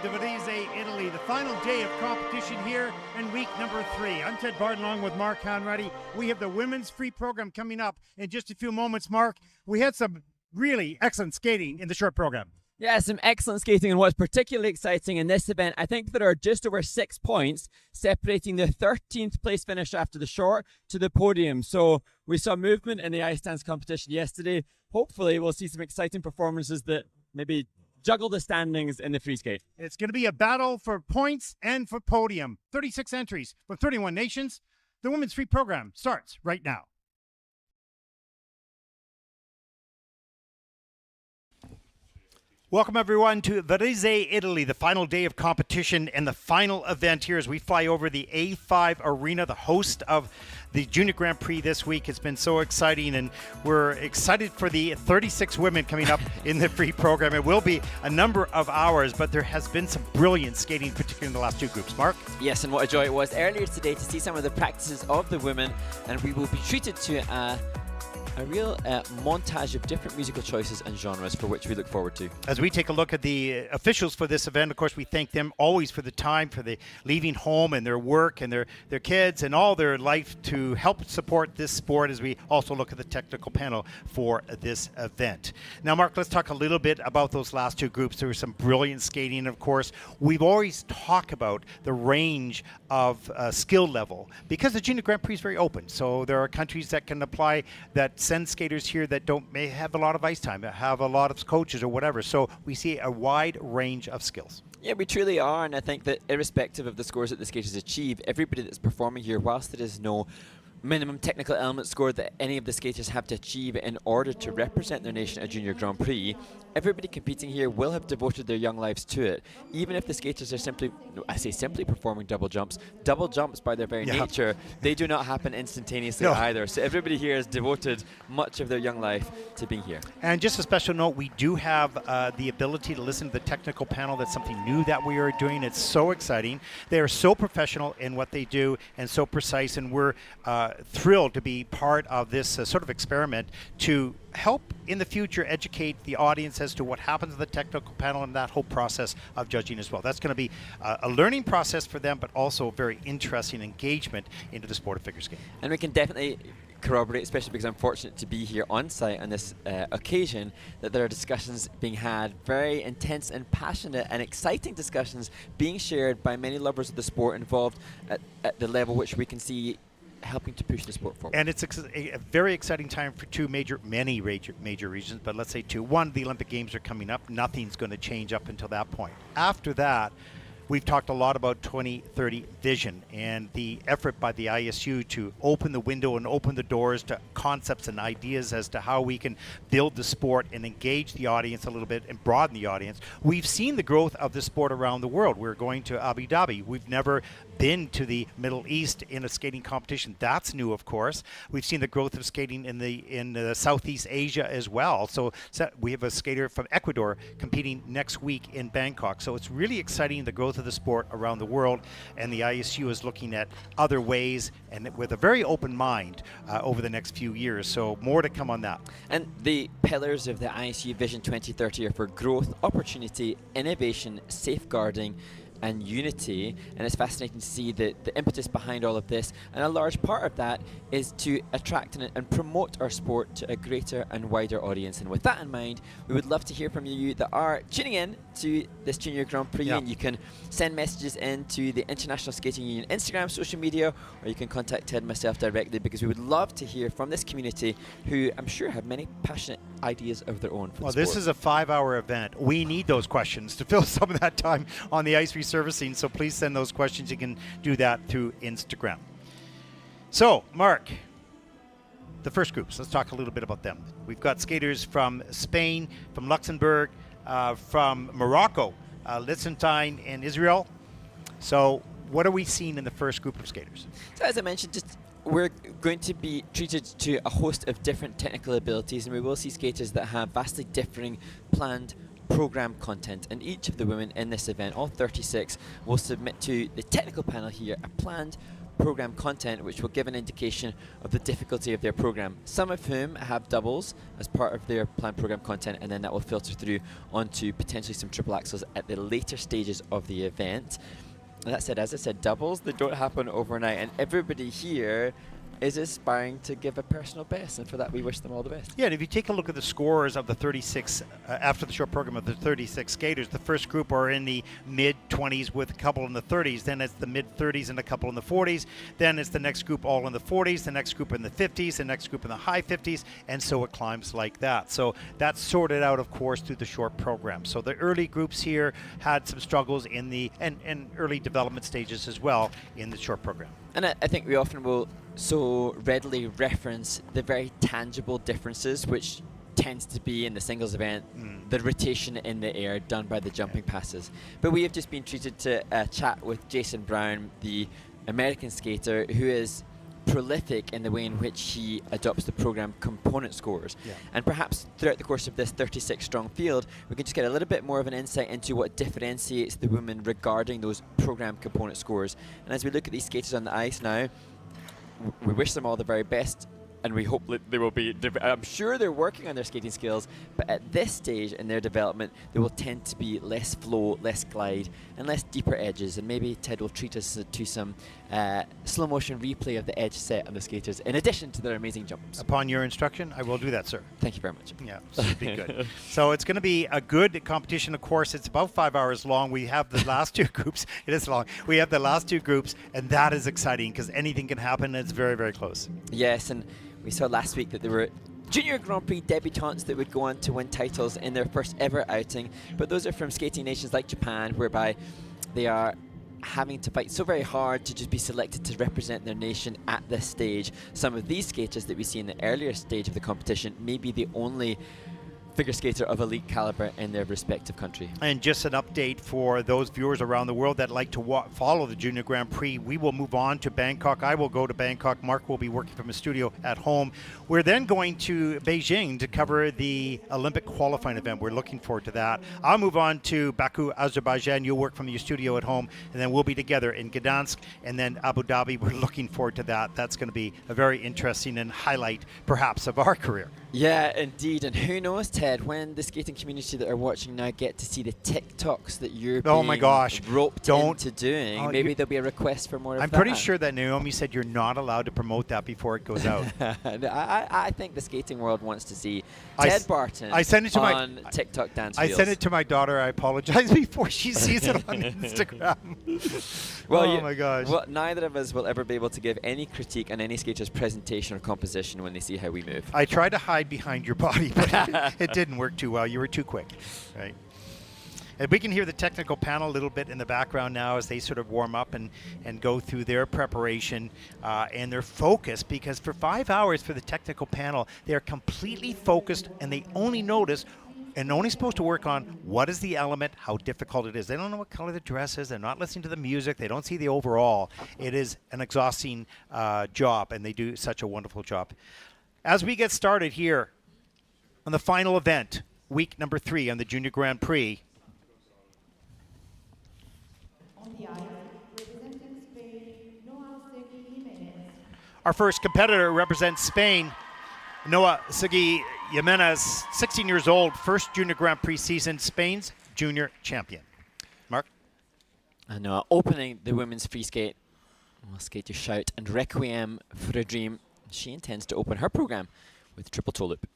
to Varese, Italy, the final day of competition here in week number 3. I'm Ted Barton along with Mark Conradi. We have the women's free program coming up in just a few moments. Mark, we had some really excellent skating in the short program. Yeah, some excellent skating, and what's particularly exciting in this event, I think there are just over 6 points separating the 13th place finish after the short to the podium. So we saw movement in the ice dance competition yesterday. Hopefully we'll see some exciting performances that maybe juggle the standings in the free skate. It's going to be a battle for points and for podium. 36 entries from 31 nations. The women's free program starts right now. Welcome everyone to Varese, Italy, the final day of competition and the final event here as we fly over the A5 Arena, the host of the Junior Grand Prix this week. It's been so exciting, and we're excited for the 36 women coming up in the free program. It will be a number of hours, but there has been some brilliant skating, particularly in the last 2 groups. Mark? Yes, and what a joy it was earlier today to see some of the practices of the women, and we will be treated to a real montage of different musical choices and genres for which we look forward to. As we take a look at the officials for this event, of course, we thank them always for the time, for the leaving home and their work and their kids and all their life to help support this sport, as we also look at the technical panel for this event. Now, Mark, let's talk a little bit about those last 2 groups. There was some brilliant skating, of course. We've always talked about the range of skill level because the Junior Grand Prix is very open. So there are countries that can apply that send skaters here that may have a lot of ice time, that have a lot of coaches or whatever. So we see a wide range of skills. Yeah, we truly are, and I think that irrespective of the scores that the skaters achieve, everybody that's performing here, whilst there is no minimum technical element score that any of the skaters have to achieve in order to represent their nation at Junior Grand Prix, everybody competing here will have devoted their young lives to it. Even if the skaters are simply performing double jumps by their very nature, they do not happen instantaneously either. So everybody here has devoted much of their young life to being here. And just a special note, we do have the ability to listen to the technical panel. That's something new that we are doing. It's so exciting. They are so professional in what they do and so precise, and we're thrilled to be part of this sort of experiment to help in the future educate the audience as to what happens in the technical panel and that whole process of judging as well. That's going to be a learning process for them, but also a very interesting engagement into the sport of figure skating. And we can definitely corroborate, especially because I'm fortunate to be here on site on this occasion, that there are discussions being had, very intense and passionate and exciting discussions being shared by many lovers of the sport involved at the level which we can see helping to push the sport forward. And it's a very exciting time for many major regions, but let's say 2. 1, the Olympic Games are coming up. Nothing's going to change up until that point. After that, we've talked a lot about 2030 vision and the effort by the ISU to open the window and open the doors to concepts and ideas as to how we can build the sport and engage the audience a little bit and broaden the audience. We've seen the growth of the sport around the world. We're going to Abu Dhabi. We've never been to the Middle East in a skating competition. That's new, of course. We've seen the growth of skating in Southeast Asia as well. So we have a skater from Ecuador competing next week in Bangkok. So it's really exciting, the growth of the sport around the world, and the ISU is looking at other ways and with a very open mind over the next few years. So more to come on that. And the pillars of the ISU Vision 2030 are for growth, opportunity, innovation, safeguarding, and unity, and it's fascinating to see the impetus behind all of this, and a large part of that is to attract and promote our sport to a greater and wider audience. And with that in mind, we would love to hear from you that are tuning in to this Junior Grand Prix, and you can send messages in to the International Skating Union Instagram, social media, or you can contact Ted and myself directly, because we would love to hear from this community who I'm sure have many passionate ideas of their own for the sport. This is a 5-hour event. We need those questions to fill some of that time on the ice resurfacing, so please send those questions. You can do that through Instagram. So, Mark, the first groups, let's talk a little bit about them. We've got skaters from Spain, from Luxembourg, from Morocco, Liechtenstein, and Israel. So what are we seeing in the first group of skaters? So as I mentioned, we're going to be treated to a host of different technical abilities, and we will see skaters that have vastly differing planned program content, and each of the women in this event, all 36, will submit to the technical panel here a planned program content, which will give an indication of the difficulty of their program. Some of whom have doubles as part of their planned program content, and then that will filter through onto potentially some triple axels at the later stages of the event. And that said, as I said, doubles, they don't happen overnight, and everybody here is aspiring to give a personal best, and for that we wish them all the best. Yeah, and if you take a look at the scores of the 36, after the short program of the 36 skaters, the first group are in the mid-20s with a couple in the 30s, then it's the mid-30s and a couple in the 40s, then it's the next group all in the 40s, the next group in the 50s, the next group in the high 50s, and so it climbs like that. So that's sorted out, of course, through the short program. So the early groups here had some struggles in the, and early development stages as well in the short program. And I think we often will so readily reference the very tangible differences, which tends to be in the singles event, the rotation in the air done by the jumping passes. But we have just been treated to a chat with Jason Brown, the American skater, who is prolific in the way in which he adopts the program component scores. And perhaps throughout the course of this 36 strong field, we can just get a little bit more of an insight into what differentiates the women regarding those program component scores. And as we look at these skaters on the ice now, we wish them all the very best, and we hope that they will be, I'm sure they're working on their skating skills, but at this stage in their development, they will tend to be less flow, less glide, and less deeper edges. And maybe Ted will treat us to some slow motion replay of the edge set on the skaters, in addition to their amazing jumps. Upon your instruction, I will do that, sir. Thank you very much. Yeah, this will be good. So it's going to be a good competition. Of course, it's about 5 hours long. We have the last two groups. It is long. We have the last two groups, and that is exciting because anything can happen, and it's very, very close. Yes, and we saw last week that there were Junior Grand Prix debutantes that would go on to win titles in their first ever outing, but those are from skating nations like Japan, whereby they are having to fight so very hard to just be selected to represent their nation at this stage. Some of these skaters that we see in the earlier stage of the competition may be the only figure skater of elite caliber in their respective country. And just an update for those viewers around the world that like to follow the Junior Grand Prix, we will move on to Bangkok. I will go to Bangkok. Mark will be working from a studio at home. We're then going to Beijing to cover the Olympic qualifying event. We're looking forward to that. I'll move on to Baku, Azerbaijan. You'll work from your studio at home, and then we'll be together in Gdansk and then Abu Dhabi. We're looking forward to that. That's going to be a very interesting and highlight, perhaps, of our career. Yeah, indeed. And who knows, Ted, when the skating community that are watching now get to see the TikToks that you're being roped into doing, maybe there'll be a request for more of that. I'm pretty sure that Naomi said you're not allowed to promote that before it goes out. I think the skating world wants to see Ted Barton on TikTok dance I sent it to my daughter. I apologize before she sees it on Instagram. Well, oh my gosh. Well, neither of us will ever be able to give any critique on any skater's presentation or composition when they see how we move. I tried to hide behind your body, but it didn't work too well. You were too quick, right? And we can hear the technical panel a little bit in the background now as they sort of warm up and go through their preparation and their focus, because for 5 hours for the technical panel, they are completely focused and they only notice and only supposed to work on what is the element, how difficult it is. They don't know what color the dress is. They're not listening to the music. They don't see the overall. It is an exhausting job, and they do such a wonderful job. As we get started here on the final event, week number 3 on the Junior Grand Prix. On the ice, representing Spain, Noah Segui Jimenez. Our first competitor represents Spain, Noah Segui Jimenez, 16 years old, first Junior Grand Prix season, Spain's junior champion. Mark? And Noah opening the women's free skate. We'll skate to Shout and Requiem for a Dream. She intends to open her program with triple toe loop.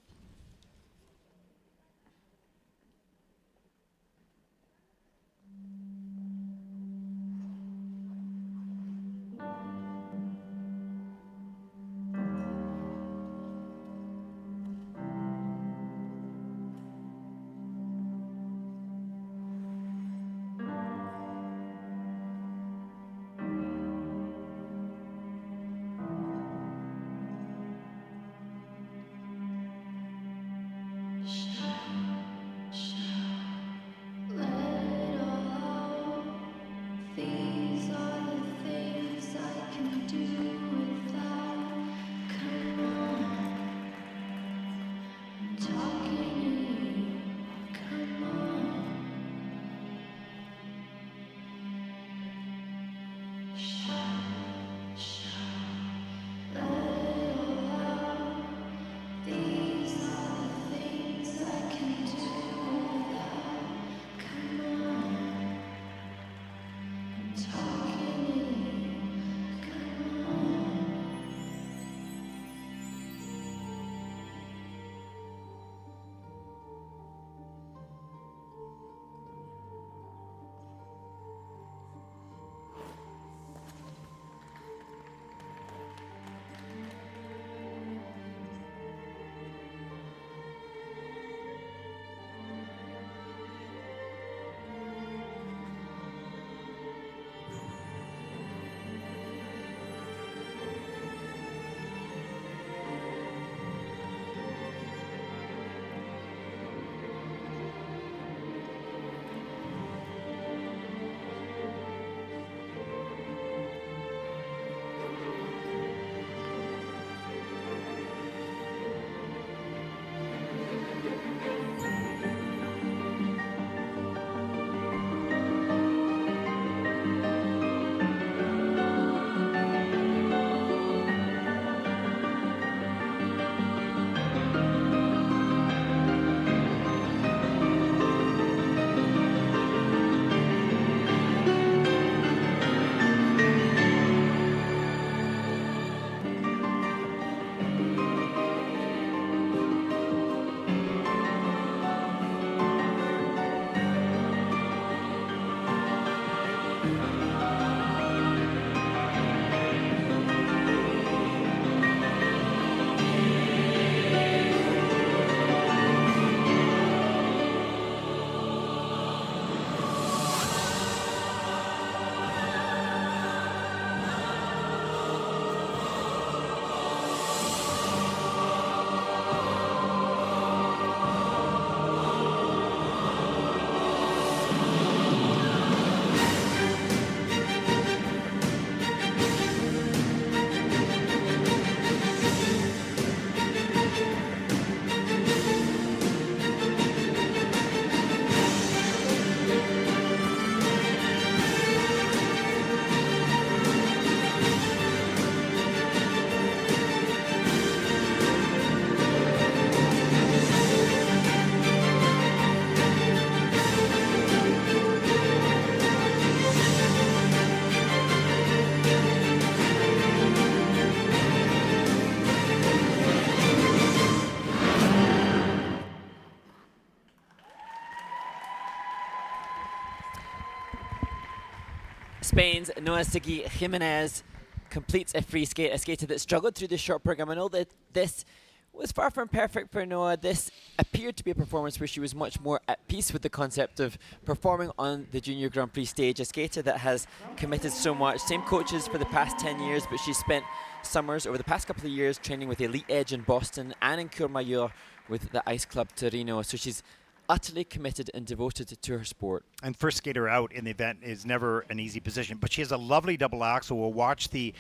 Spain's Noa-Siggy Jimenez completes a free skate, a skater that struggled through the short program. I know that this was far from perfect for Noa. This appeared to be a performance where she was much more at peace with the concept of performing on the Junior Grand Prix stage, a skater that has committed so much. Same coaches for the past 10 years, but she's spent summers over the past couple of years training with Elite Edge in Boston and in Courmayeur with the Ice Club Torino. So she's utterly committed and devoted to her sport. And first skater out in the event is never an easy position, but she has a lovely double axel. We'll watch the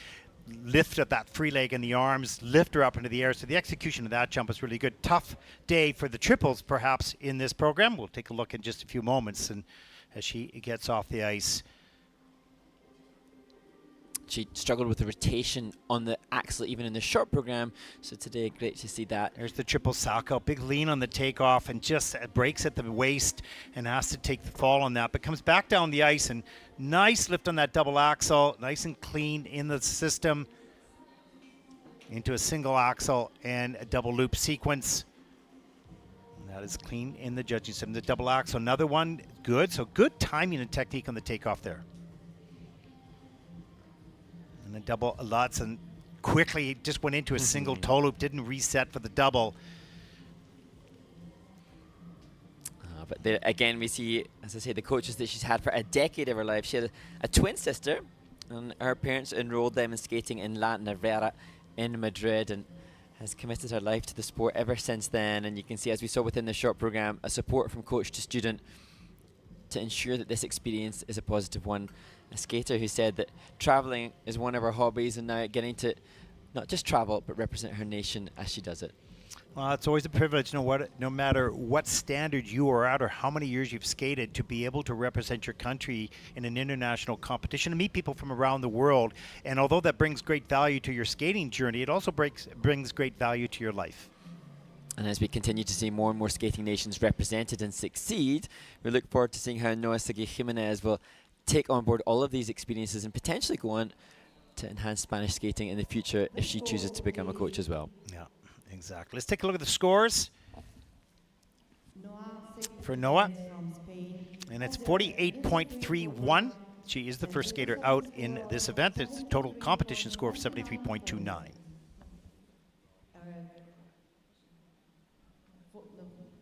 lift of that free leg in the arms, lift her up into the air. So the execution of that jump is really good. Tough day for the triples, perhaps, in this program. We'll take a look in just a few moments. And as she gets off the ice, she struggled with the rotation on the axle even in the short program, so today great to see that. There's the triple Sacco, big lean on the takeoff and just breaks at the waist and has to take the fall on that, but comes back down the ice and nice lift on that double axle, nice and clean in the system into a single axle and a double loop sequence. And that is clean in the judging system. The double axle, another one, good. So good timing and technique on the takeoff there. And a double Lutz, and quickly just went into a single toe loop, didn't reset for the double. But there, again, we see, as I say, the coaches that she's had for a decade of her life. She had a twin sister, and her parents enrolled them in skating in La Nevera in Madrid, and has committed her life to the sport ever since then. And you can see, as we saw within the short program, a support from coach to student to ensure that this experience is a positive one. A skater who said that traveling is one of her hobbies, and now getting to not just travel but represent her nation as she does it. Well, it's always a privilege, no matter what standard you are at or how many years you've skated, to be able to represent your country in an international competition and meet people from around the world. And although that brings great value to your skating journey, it also brings great value to your life. And as we continue to see more and more skating nations represented and succeed, we look forward to seeing how Noa-Siggy Jimenez will take on board all of these experiences and potentially go on to enhance Spanish skating in the future if she chooses to become a coach as well. Yeah, exactly. Let's take a look at the scores for Noa. And it's 48.31. She is the first skater out in this event. It's a total competition score of 73.29.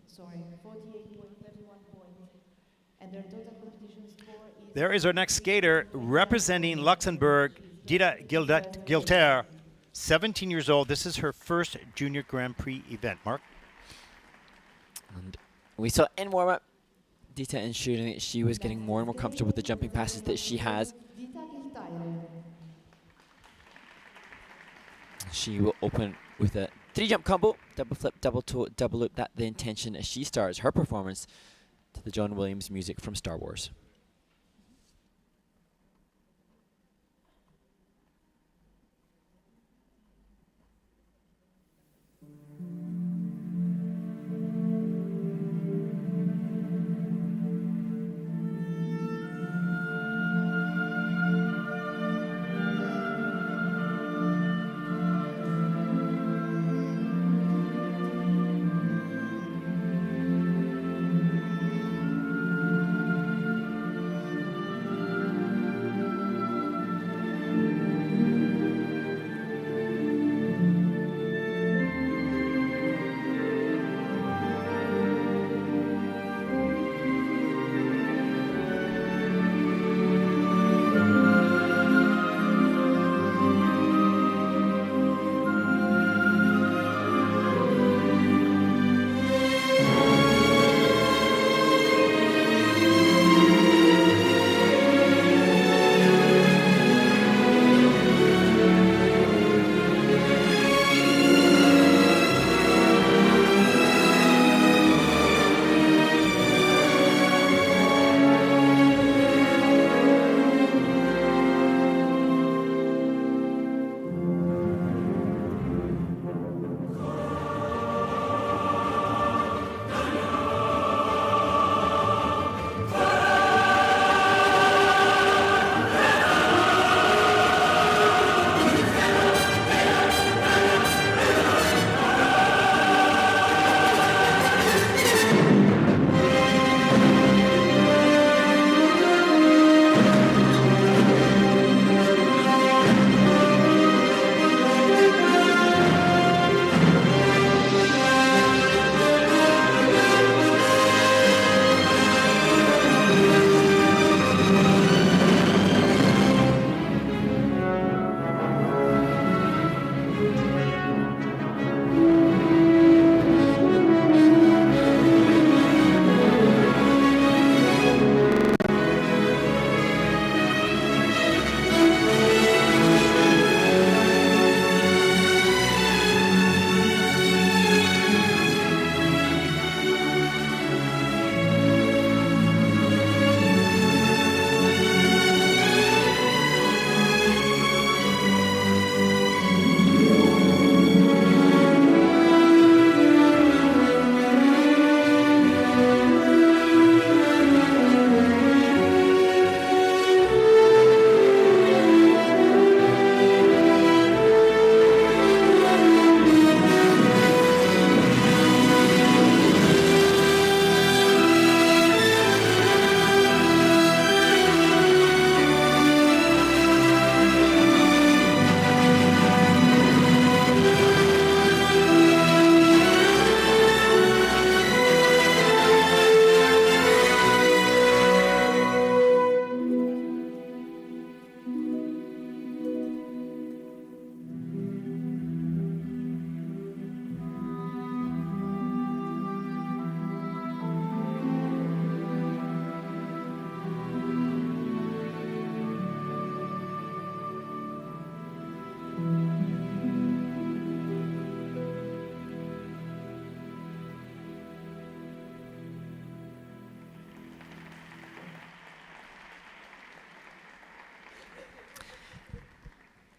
Sorry, 48.31 points. And their total competition score is... There is our next skater representing Luxembourg, Dita Giltaire, 17 years old. This is her first Junior Grand Prix event. Mark? And we saw in warm-up Dita ensuring that she was getting more and more comfortable with the jumping passes that she has. She will open with a 3-jump combo, double flip, double toe, double loop. That's the intention as she starts her performance to the John Williams music from Star Wars.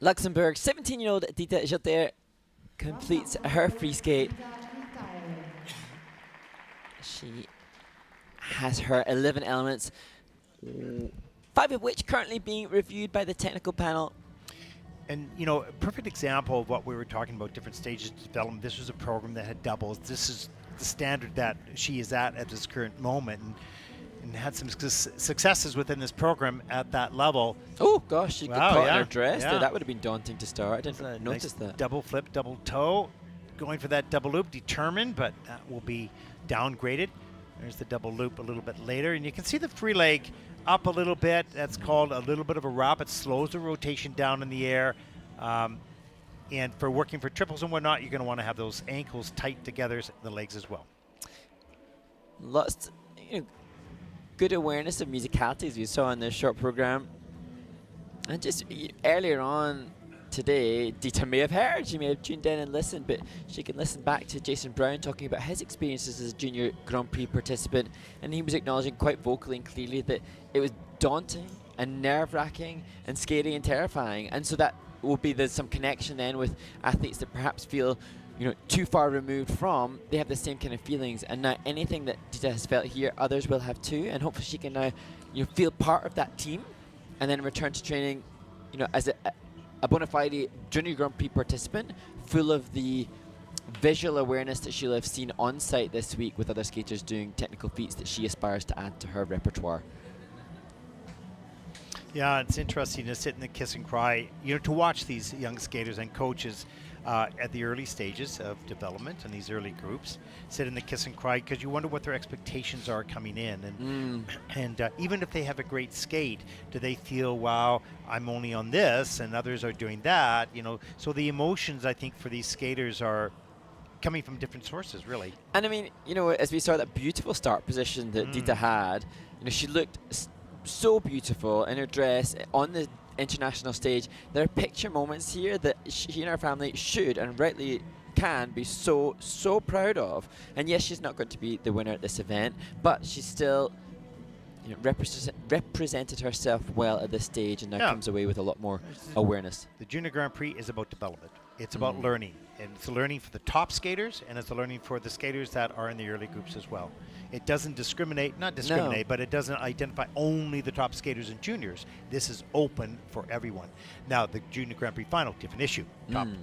Luxembourg 17-year-old Dita Giltaire completes her free skate. She has her 11 elements, 5 of which currently being reviewed by the technical panel. And, you know, a perfect example of what we were talking about, different stages of development. This was a program that had doubles. This is the standard that she is at this current moment, and had some successes within this program at that level. Oh, gosh, she got caught in her dress. Yeah. That would have been daunting to start. I didn't notice that. Double flip, double toe, going for that double loop, determined, but that will be downgraded. There's the double loop a little bit later, and you can see the free leg up a little bit. That's called a little bit of a wrap. It slows the rotation down in the air. And for working for triples and whatnot, you're going to want to have those ankles tight together, the legs as well. Lots, good awareness of musicality, as you saw in this short program. And just earlier on today, Dita may have heard, she may have tuned in and listened, but she can listen back to Jason Brown talking about his experiences as a junior Grand Prix participant, and he was acknowledging quite vocally and clearly that it was daunting and nerve-wracking and scary and terrifying, and so that will be there's some connection then with athletes that perhaps feel too far removed from, they have the same kind of feelings, and now anything that Dita has felt here, others will have too, and hopefully she can now feel part of that team and then return to training as a bona fide junior Grand Prix participant, full of the visual awareness that she'll have seen on site this week with other skaters doing technical feats that she aspires to add to her repertoire. Yeah, it's interesting to sit in the kiss and cry, to watch these young skaters and coaches at the early stages of development and these early groups sit in the kiss and cry, because you wonder what their expectations are coming in, and even if they have a great skate, do they feel, wow, I'm only on this and others are doing that, so the emotions, I think, for these skaters are coming from different sources, really. And I mean, as we saw that beautiful start position that Dita had, she looked so beautiful in her dress on the international stage. There are picture moments here that she and her family should and rightly can be so proud of. And yes, she's not going to be the winner at this event, but she's still represented herself well at this stage, and now comes away with a lot more awareness. The Junior Grand Prix is about development. It's about learning, and it's learning for the top skaters, and it's learning for the skaters that are in the early groups as well. It doesn't discriminate, but it doesn't identify only the top skaters and juniors. This is open for everyone. Now, the Junior Grand Prix final, different issue.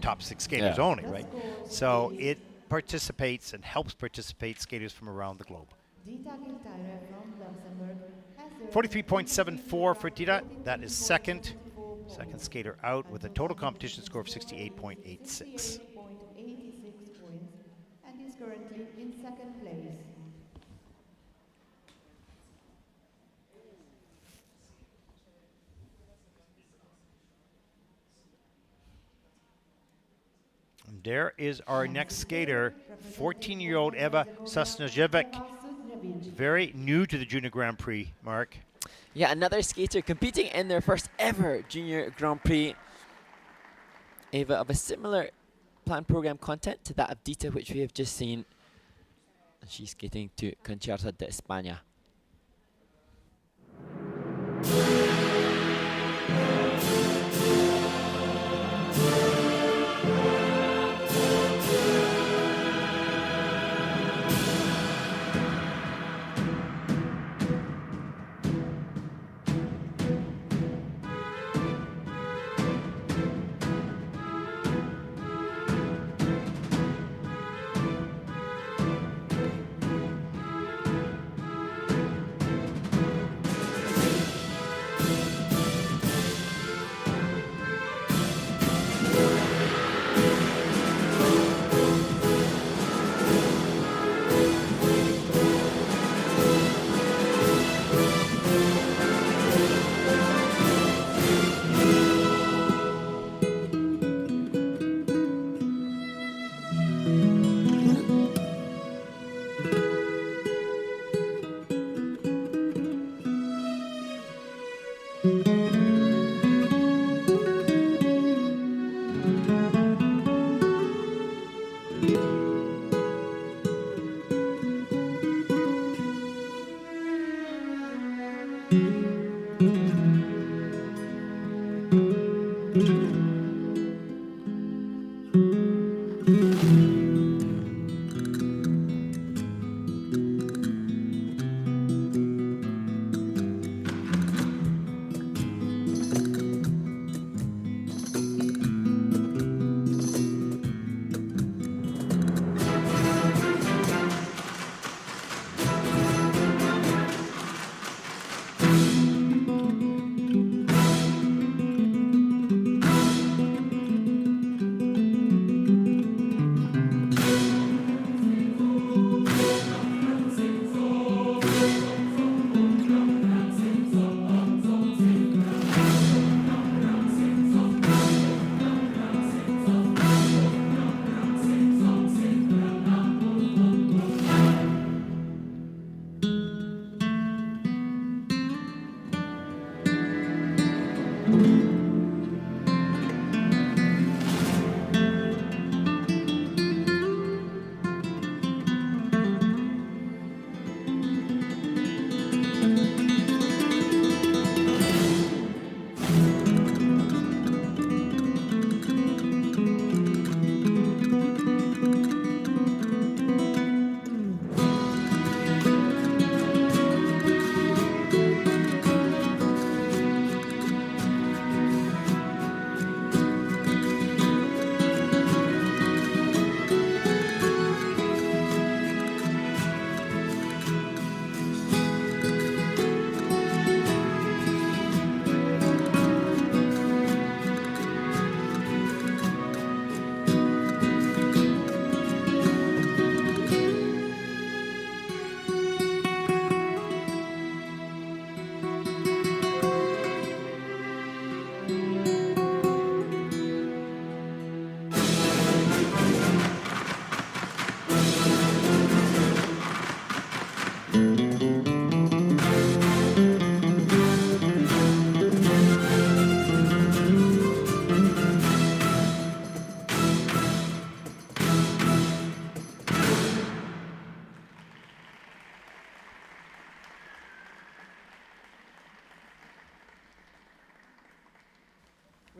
Top 6 skaters only, right? So it participates and helps participate skaters from around the globe. 43.74 for Dita. That is second skater out with a total competition score of 68.86. 68.86 points, and is currently in second place. And there is our next skater, 14-year-old Eva Suznjevic. Very new to the Junior Grand Prix, Mark. Yeah, another skater competing in their first ever Junior Grand Prix. Eva of a similar planned program content to that of Dita, which we have just seen. She's skating to Concierto de España.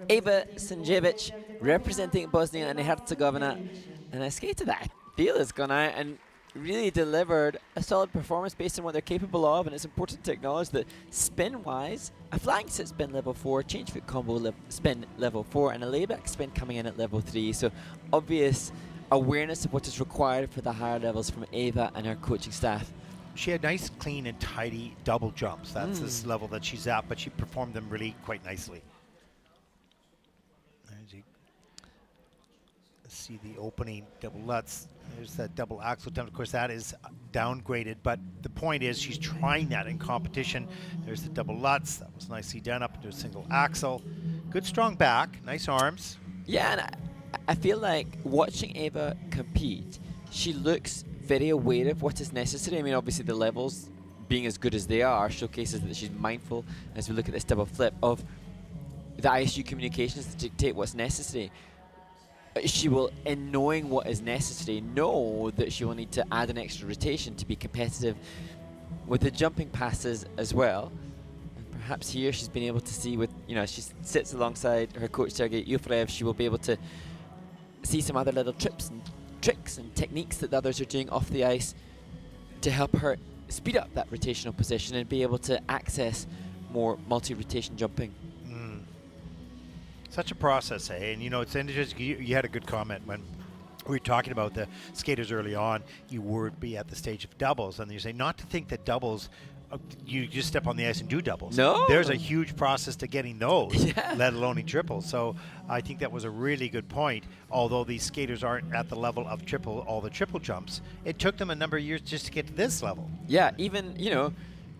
Eva Suznjevic representing Bosnia and Herzegovina, and a skater that I feel has gone out and really delivered a solid performance based on what they're capable of. And it's important to acknowledge that spin-wise, a flying sit spin level 4, change foot combo spin level 4, and a layback spin coming in at level 3. So obvious awareness of what is required for the higher levels from Eva and her coaching staff. She had nice, clean, and tidy double jumps. That's this level that she's at, but she performed them really quite nicely. As you see the opening double lutz. There's that double axel jump. Of course, that is downgraded, but the point is she's trying that in competition. There's the double lutz. That was nicely done up into a single axel. Good strong back, nice arms. Yeah, and I feel like watching Eva compete, she looks very aware of what is necessary. I mean, obviously the levels being as good as they are showcases that she's mindful, as we look at this double flip, of the ISU communications to dictate what's necessary. She will, in knowing what is necessary, know that she will need to add an extra rotation to be competitive with the jumping passes as well. And perhaps here she's been able to see with, she sits alongside her coach Sergei Yufrev, she will be able to see some other little tricks and techniques that the others are doing off the ice to help her speed up that rotational position and be able to access more multi-rotation jumping. Such a process, eh? And it's interesting. You had a good comment when we were talking about the skaters early on. You would be at the stage of doubles, and you say not to think that doubles, you just step on the ice and do doubles. No. There's a huge process to getting those, let alone in triples. So I think that was a really good point. Although these skaters aren't at the level of all the triple jumps, it took them a number of years just to get to this level. Yeah, even,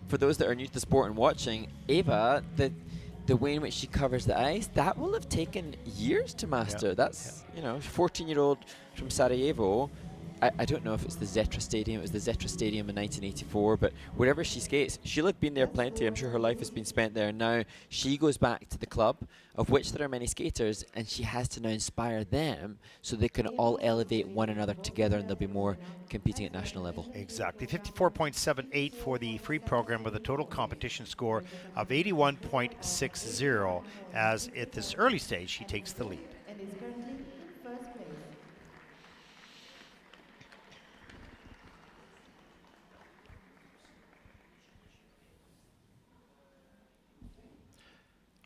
for those that are new to the sport and watching, Eva, the way in which she covers the ice, that will have taken years to master. Yeah. That's, 14-year-old from Sarajevo. I don't know if it's the Zetra Stadium. It was the Zetra Stadium in 1984, but wherever she skates, she'll have been there plenty. I'm sure her life has been spent there. And now she goes back to the club, of which there are many skaters, and she has to now inspire them so they can all elevate one another together, and there'll be more competing at national level. Exactly. 54.78 for the free program with a total competition score of 81.60, as at this early stage she takes the lead. And is currently in first place.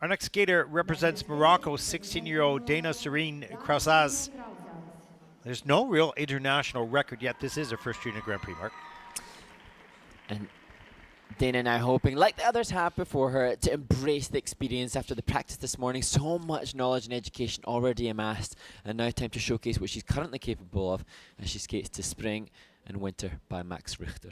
Our next skater represents Morocco, 16-year-old Dana-Syrine Crausaz. There's no real international record yet. This is her first junior Grand Prix, Mark. And Dana now hoping, like the others have before her, to embrace the experience after the practice this morning. So much knowledge and education already amassed, and now time to showcase what she's currently capable of as she skates to Spring and Winter by Max Richter.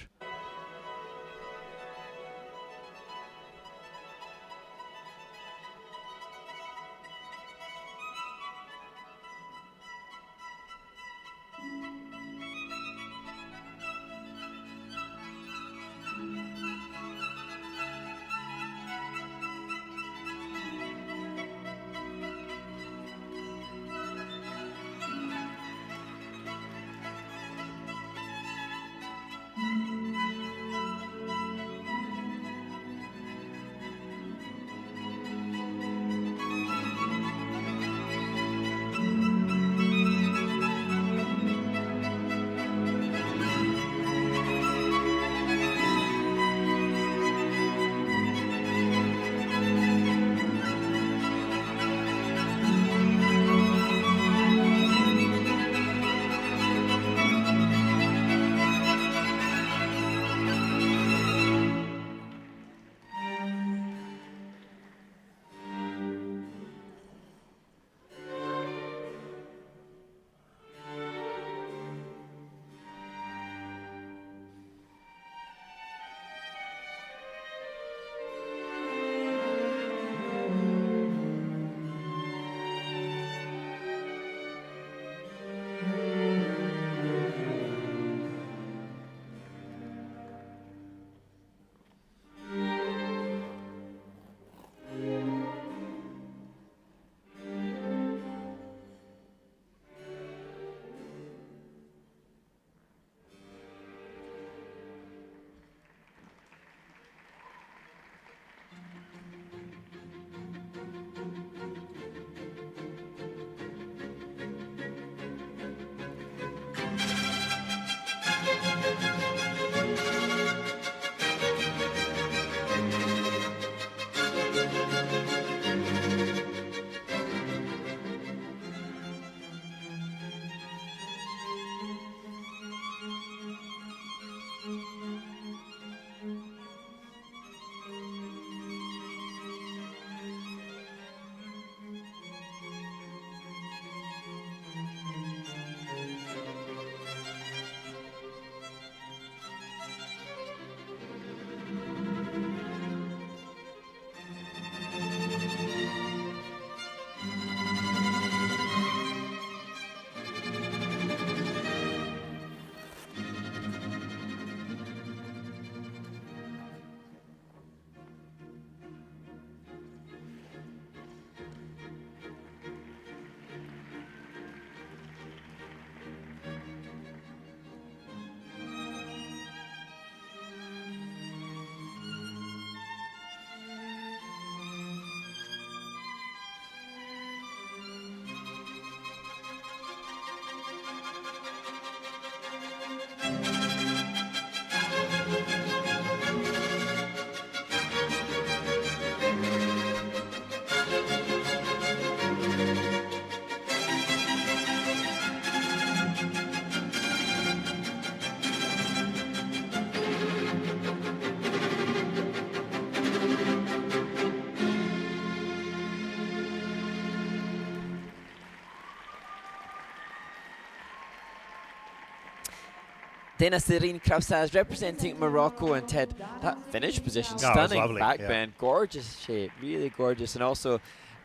Dana-Syrine Crausaz representing Morocco, and Ted, that finish position, Oh, it was stunning lovely, back yeah. bend, gorgeous shape, really gorgeous, and also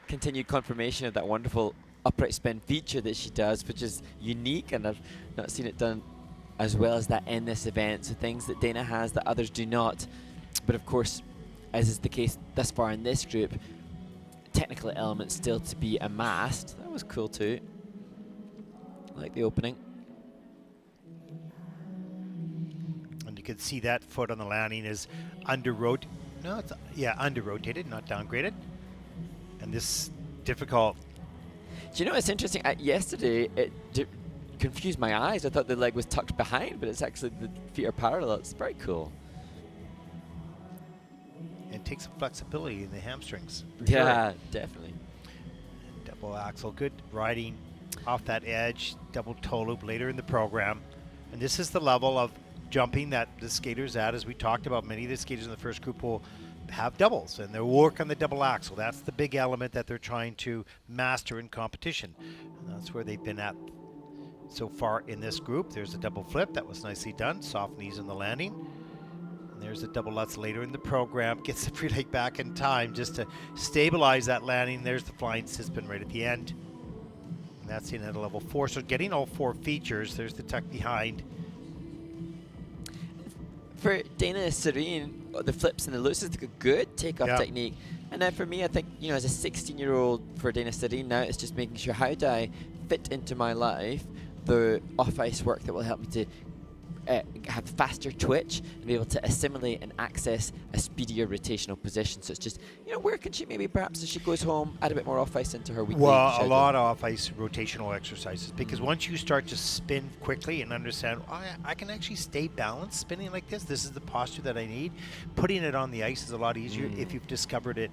continued confirmation of that wonderful upright spin feature that she does, which is unique, and I've not seen it done as well as that in this event. So things that Dana has that others do not. But of course, as is the case thus far in this group, technical elements still to be amassed. That was cool too. I like the opening. And you can see that foot on the landing is under-rotated, not downgraded. And this difficult. Do you know what's interesting? Yesterday, it confused my eyes. I thought the leg was tucked behind, but it's actually the feet are parallel. It's very cool. And takes some flexibility in the hamstrings. Yeah, definitely. Double axel, good riding off that edge, double toe loop later in the program. And this is the level of jumping that the skaters at, as we talked about. Many of the skaters in the first group will have doubles, and they'll work on the double axel. That's the big element that they're trying to master in competition. And that's where they've been at so far in this group. There's a double flip. That was nicely done. Soft knees in the landing. And there's a double lutz later in the program. Gets the free leg back in time just to stabilize that landing. There's the flying cispin right at the end. And that's in at a level 4. So getting all 4 features. There's the tuck behind. For Dana-Syrine, the flips and the looses, a good takeoff technique. And then for me, I think, you know, as a 16-year-old for Dana-Syrine now, it's just making sure, how do I fit into my life the off-ice work that will help me to have faster twitch and be able to assimilate and access a speedier rotational position. So it's just, you know, where can she maybe, perhaps as she goes home, add a bit more off-ice into her weekly Well, schedule? a lot of off-ice rotational exercises, because once you start to spin quickly and understand, oh, I can actually stay balanced spinning like this. This is the posture that I need. Putting it on the ice is a lot easier if you've discovered it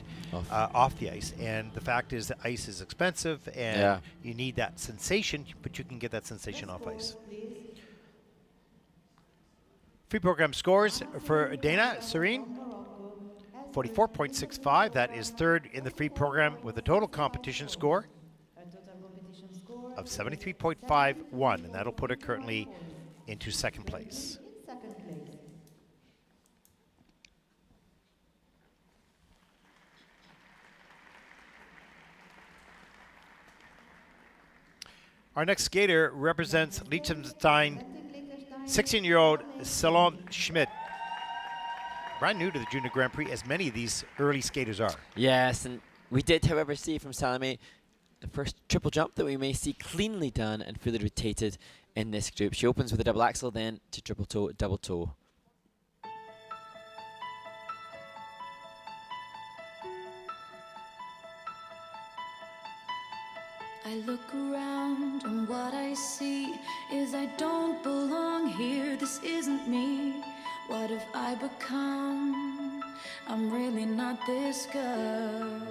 off the ice. And the fact is that ice is expensive, and you need that sensation, but you can get that sensation off ice. Free program scores for Dana-Syrine, 44.65. That is third in the free program with a total competition score of 73.51, and that'll put her currently into second place. Our next skater represents Liechtenstein, 16-year-old Salome Schmid. Brand new to the Junior Grand Prix, as many of these early skaters are. Yes, and we did, however, see from Salome the first triple jump that we may see cleanly done and fully rotated in this group. She opens with a double axel, then to triple toe, double toe. I look around and what I see is I don't belong here. This isn't me. What have I become? I'm really not this girl.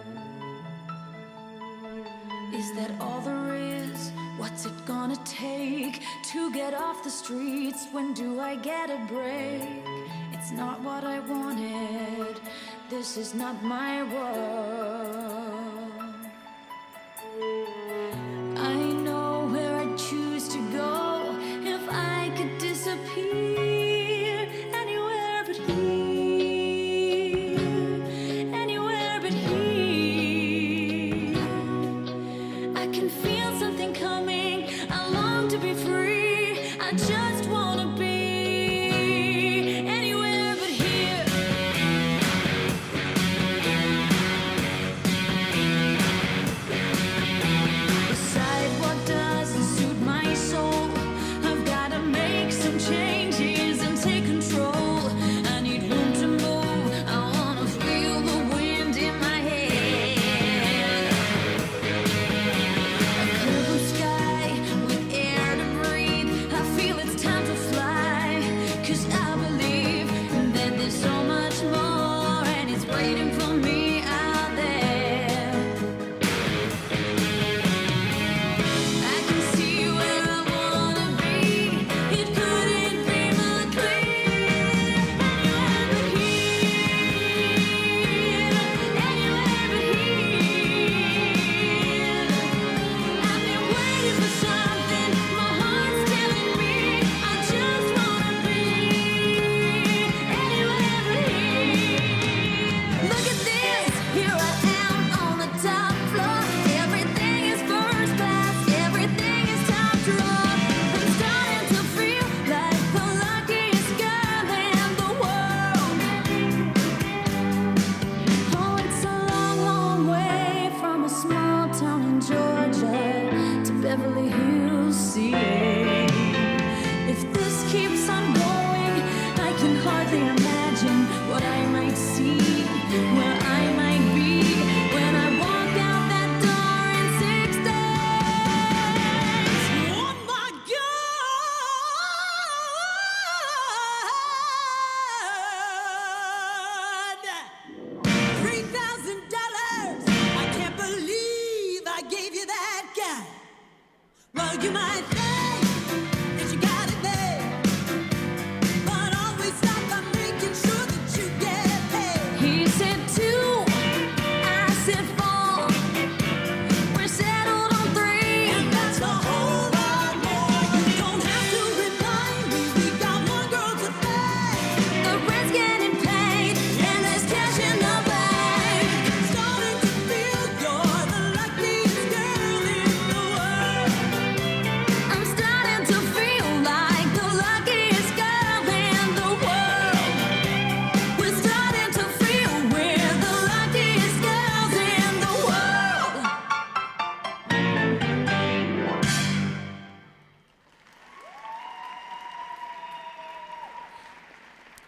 Is that all there is? What's it gonna take to get off the streets? When do I get a break? It's not what I wanted. This is not my world. I know where I choose to go. If I could disappear anywhere but here, anywhere but here, I can feel something coming. I long to be free. I just wanna be anywhere but here. The sidewalk doesn't suit my soul. I've gotta make some changes and take control. I need room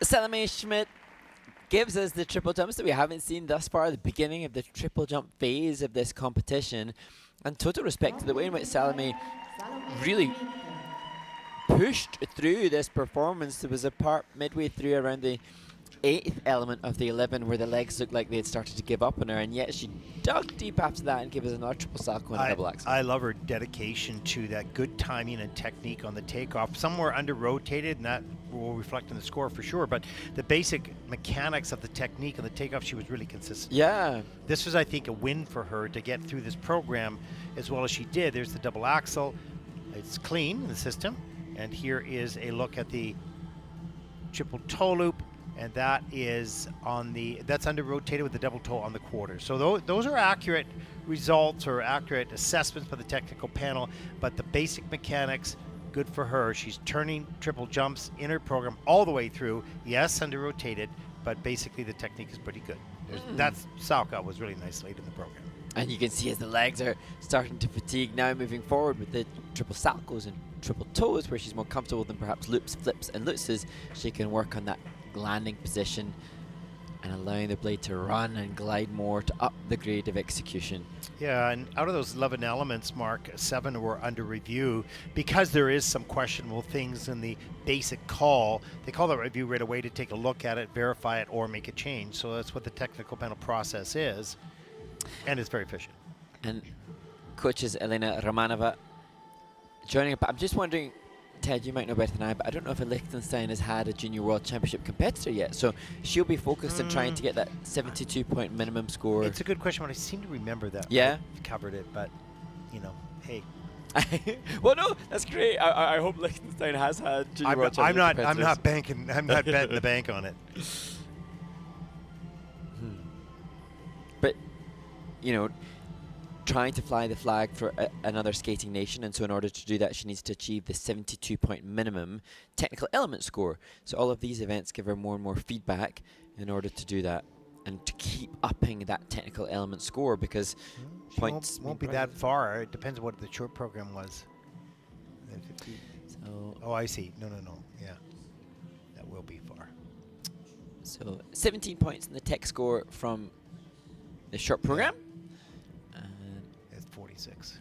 Salome Schmid gives us the triple jumps that we haven't seen thus far, the beginning of the triple jump phase of this competition. And total respect to the way in which Salome really pushed through this performance. There was a part midway through around the 8th element of the 11 where the legs looked like they had started to give up on her, and yet she dug deep after that and gave us another triple salto and a double axel. I love her dedication to that good timing and technique on the takeoff. Some were under-rotated, and that will reflect in the score for sure, but the basic mechanics of the technique and the takeoff, she was really consistent. Yeah. This was, I think, a win for her to get through this program as well as she did. There's the double axel. It's clean in the system. And here is a look at the triple toe loop. And that is on the, that's under rotated with the double toe on the quarter. So those are accurate results or accurate assessments by the technical panel, but the basic mechanics, good for her. She's turning triple jumps in her program all the way through. Yes, under rotated, but basically the technique is pretty good. That's Salka was really nice late in the program. And you can see as the legs are starting to fatigue now, moving forward with the triple saltos and triple toes, where she's more comfortable than perhaps loops, flips, and lutzes. She can work on that landing position and allowing the blade to run and glide more to up the grade of execution. Yeah, and out of those 11 elements, Mark, 7 were under review because there is some questionable things in the basic call. They call that review right away to take a look at it, verify it, or make a change. So that's what the technical panel process is, and it's very efficient. And coaches Elena Romanova joining up. I'm just wondering, Ted, you might know better than I, but I don't know if Liechtenstein has had a Junior World Championship competitor yet. So she'll be focused on trying to get that 72-point minimum score. It's a good question, but I seem to remember that. Yeah. I've covered it, but, you know, hey. Well, no, that's great. I hope Liechtenstein has had Junior World Championship competitors. I'm not betting the bank on it. But, you know, trying to fly the flag for another skating nation, and so in order to do that she needs to achieve the 72-point minimum technical element score. So all of these events give her more and more feedback in order to do that and to keep upping that technical element score, because points won't be that far. It depends on what the short program was. So oh, I see. No. Yeah, that will be far. So 17 points in the tech score from the short program. 46.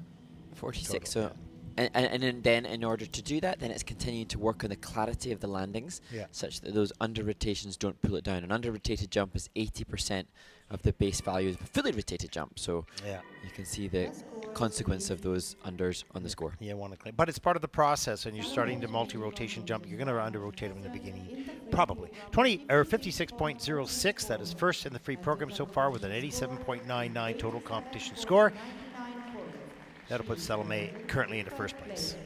46. Total, So, and then in order to do that, then it's continuing to work on the clarity of the landings, such that those under rotations don't pull it down. An under rotated jump is 80% of the base value of a fully rotated jump. So you can see the consequence of those unders on the score. Yeah, want to claim, but it's part of the process. And you're starting to multi-rotation jump. You're going to under rotate them in the beginning, probably. 56.06. That is first in the free program so far with an 87.99 total competition score. That'll put Salome currently into first place.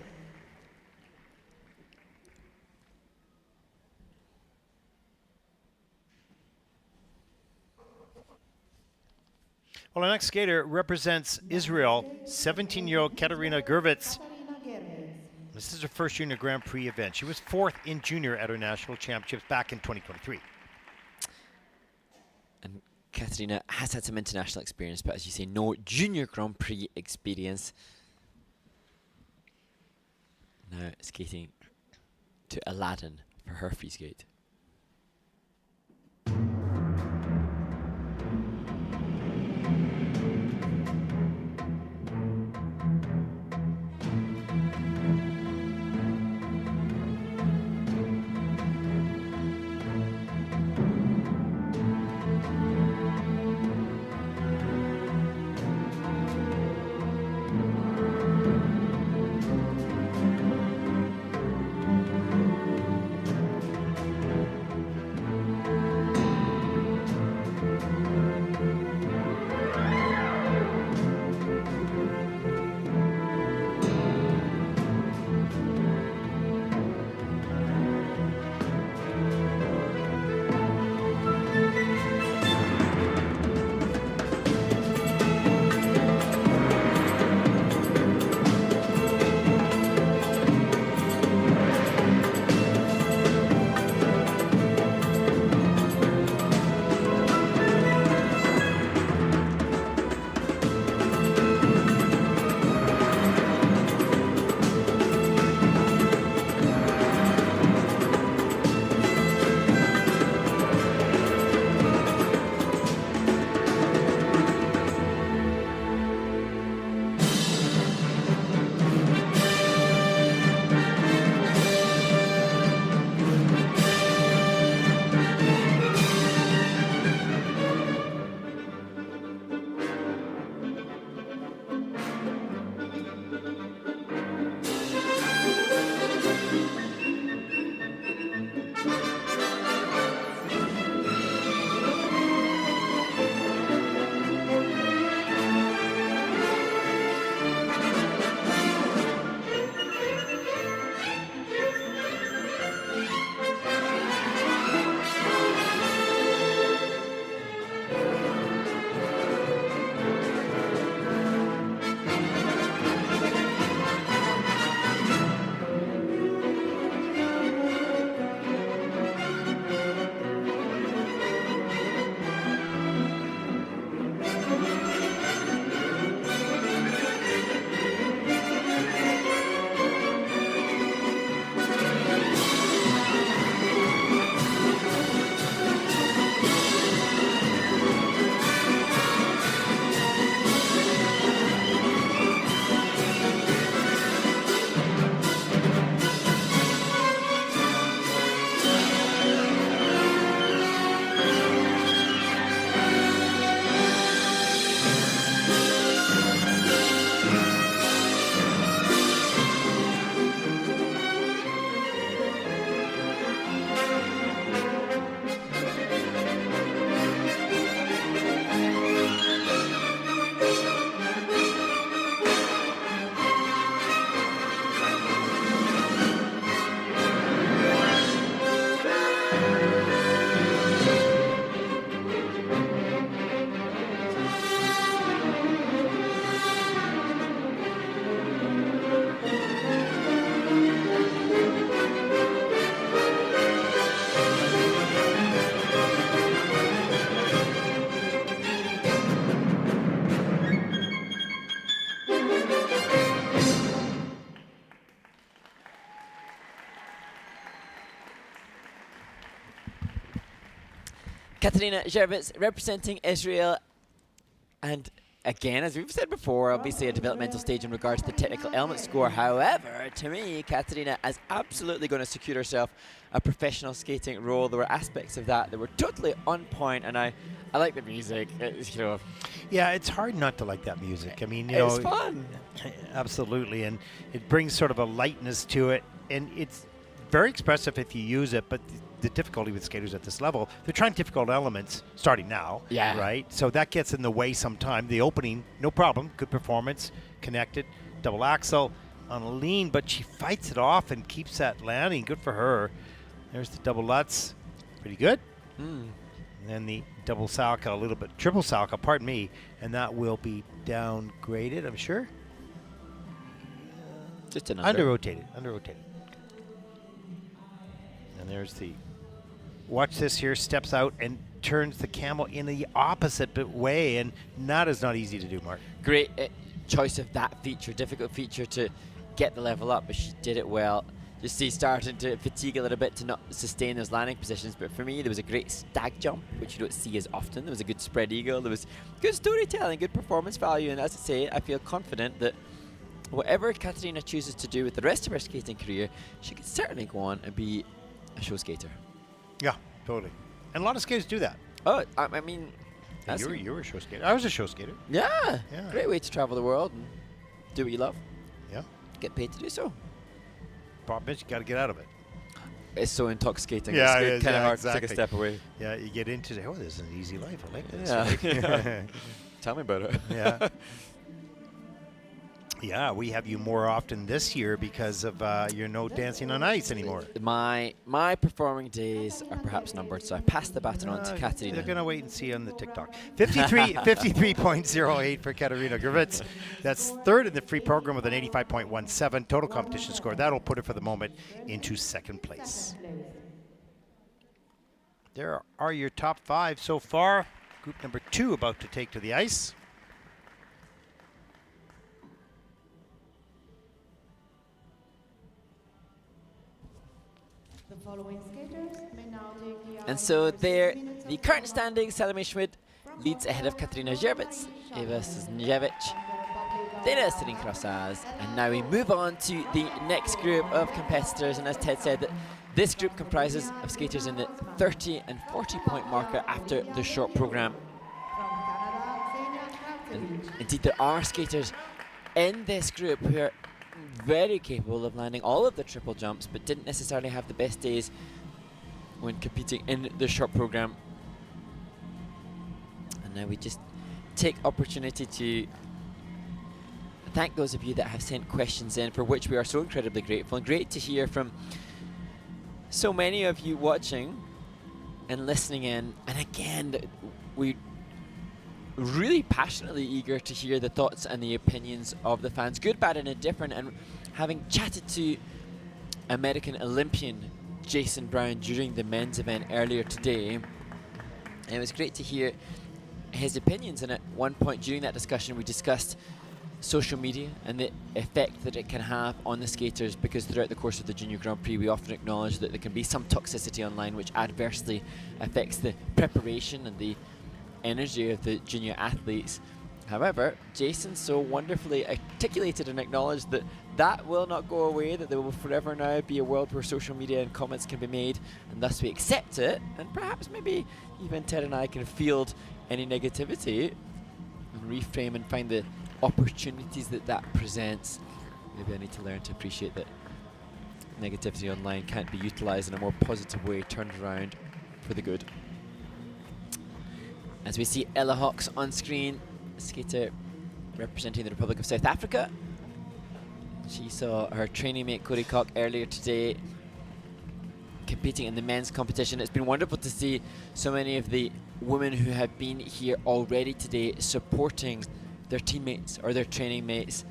Well, our next skater represents Israel, 17-year-old Katerina Gervitz. This is her first Junior Grand Prix event. She was 4th in junior at her national championships back in 2023. And Katerina has had some international experience, but as you say, no Junior Grand Prix experience. Now skating to Aladdin for her free skate. Katerina Gervitz representing Israel, and again, as we've said before, obviously a developmental stage in regards to the technical element score. However, to me, Katerina is absolutely going to secure herself a professional skating role. There were aspects of that were totally on point, and I like the music. Yeah, it's hard not to like that music. I mean, it's fun. Absolutely, and it brings sort of a lightness to it, and it's very expressive if you use it, but the difficulty with skaters at this level, they're trying difficult elements starting now, right? So that gets in the way sometime. The opening, no problem, good performance, connected, double axel on a lean, but she fights it off and keeps that landing. Good for her. There's the double Lutz, pretty good. And then the double Salka, a little bit, triple Salka, pardon me, and that will be downgraded, I'm sure. Just an Under-rotated. And there's the, watch this here, steps out and turns the camel in the opposite way, and that is not easy to do, Mark. Great choice of that feature, difficult feature to get the level up, but she did it well. You see starting to fatigue a little bit to not sustain those landing positions, but for me there was a great stag jump, which you don't see as often. There was a good spread eagle, there was good storytelling, good performance value, and as I say, I feel confident that whatever Katerina chooses to do with the rest of her skating career, she could certainly go on and be a show skater. Yeah, totally. And a lot of skaters do that. Oh, I mean... Yeah, you were a show skater. I was a show skater. Yeah, great way to travel the world and do what you love. Yeah. Get paid to do so. Problem is, you got to get out of it. It's so intoxicating. Yeah, it's kind of hard exactly. to take a step away. Yeah, you get into it. Oh, this is an easy life. I like this. Yeah. Tell me about it. Yeah. Yeah, we have you more often this year because of your no dancing on ice anymore. My performing days are perhaps numbered, so I pass the baton on to Katerina. They're going to wait and see on the TikTok. 53.08 for Katerina Gervitz. That's third in the free program with an 85.17 total competition score. That'll put her for the moment into second place. There are your top 5 so far. Group number 2 about to take to the ice. And so there, the current standings, Salome Schmid leads ahead of Katerina Gervitz, Eva Suznjevic, Dana-Syrine Crausaz, and now we move on to the next group of competitors, and as Ted said, this group comprises of skaters in the 30 and 40 point marker after the short program. And indeed there are skaters in this group who are very capable of landing all of the triple jumps, but didn't necessarily have the best days when competing in the short program. And now we just take opportunity to thank those of you that have sent questions in, for which we are so incredibly grateful, and great to hear from so many of you watching and listening in. And again, we really passionately eager to hear the thoughts and the opinions of the fans, good, bad and indifferent. And having chatted to American Olympian Jason Brown during the men's event earlier today, it was great to hear his opinions. And at one point during that discussion we discussed social media and the effect that it can have on the skaters, because throughout the course of the Junior Grand Prix we often acknowledge that there can be some toxicity online which adversely affects the preparation and the energy of the junior athletes. However, Jason so wonderfully articulated and acknowledged that that will not go away, that there will forever now be a world where social media and comments can be made, and thus we accept it, and perhaps maybe even Ted and I can field any negativity and reframe and find the opportunities that that presents. Maybe I need to learn to appreciate that negativity online can't be utilized in a more positive way, turned around for the good. As we see Ella Hawks on screen, skater representing the Republic of South Africa. She saw her training mate Cody Cock earlier today competing in the men's competition. It's been wonderful to see so many of the women who have been here already today supporting their teammates or their training mates.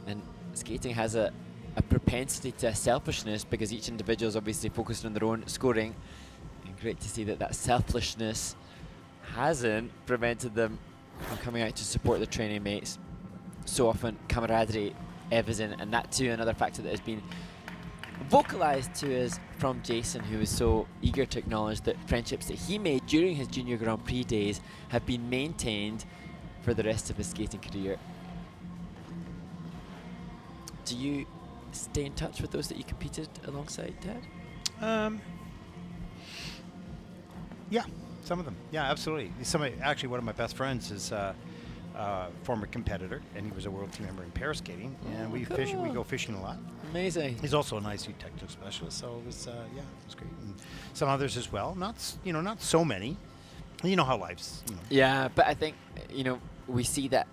And skating has a propensity to selfishness, because each individual is obviously focused on their own scoring. And great to see that that selfishness hasn't prevented them from coming out to support their training mates. So often camaraderie evident, and that too another factor that has been vocalized to us from Jason, who was so eager to acknowledge that friendships that he made during his Junior Grand Prix days have been maintained for the rest of his skating career. Do you stay in touch with those that you competed alongside, Ted? Yeah, some of them. Yeah, absolutely. Actually, one of my best friends is a former competitor, and he was a world team member in pair skating, and we go fishing a lot. Amazing. He's also an ICU technical specialist, so it was it was great. And some others as well. Not so many. You know how life's. Yeah, but I think we see that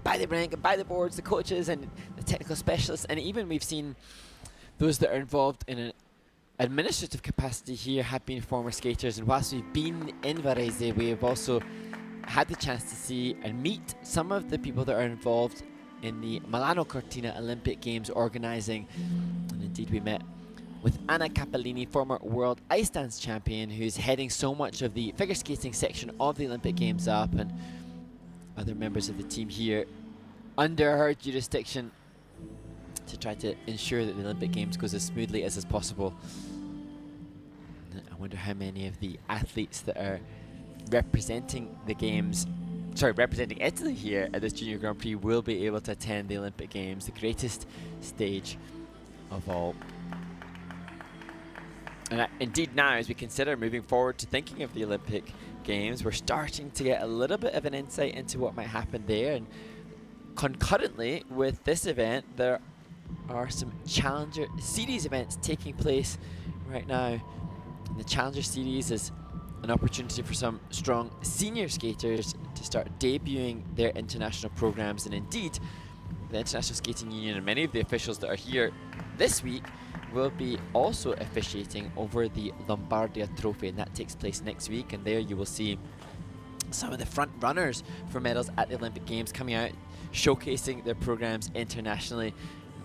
by the rank and by the boards, the coaches and the technical specialists, and even we've seen those that are involved in an administrative capacity here have been former skaters. And whilst we've been in Varese, we have also had the chance to see and meet some of the people that are involved in the Milano Cortina Olympic Games organising. And indeed we met with Anna Capellini, former world ice dance champion, who's heading so much of the figure skating section of the Olympic Games up, and other members of the team here under her jurisdiction to try to ensure that the Olympic Games goes as smoothly as is possible. I wonder how many of the athletes that are representing Italy here at this Junior Grand Prix will be able to attend the Olympic Games, the greatest stage of all. And indeed now, as we consider moving forward to thinking of the Olympic Games, we're starting to get a little bit of an insight into what might happen there. And concurrently with this event, there are some Challenger Series events taking place right now. And the Challenger Series is an opportunity for some strong senior skaters to start debuting their international programs. And indeed, the International Skating Union and many of the officials that are here this week will be also officiating over the Lombardia Trophy, and that takes place next week. And there you will see some of the front runners for medals at the Olympic Games coming out, showcasing their programs internationally.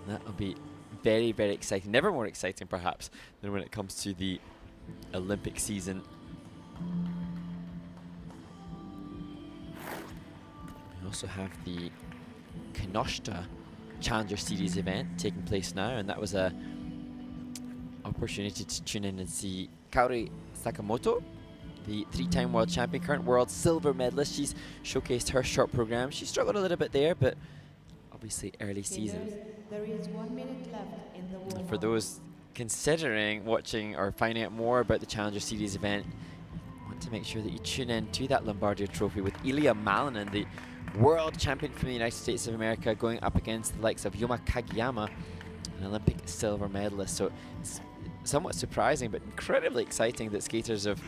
And that will be very, very exciting. Never more exciting, perhaps, than when it comes to the Olympic season. We also have the Kenoshta Challenger Series event taking place now, and that was a opportunity to tune in and see Kaori Sakamoto, the 3-time world champion, current world silver medalist. She's showcased her short program. She struggled a little bit there, but obviously early season. There is 1 minute left in the warm-up. For those considering watching or finding out more about the Challenger Series event, want to make sure that you tune in to that Lombardia Trophy with Ilya Malinin, the world champion from the United States of America, going up against the likes of Yuma Kagiyama, an Olympic silver medalist. So it's somewhat surprising but incredibly exciting that skaters of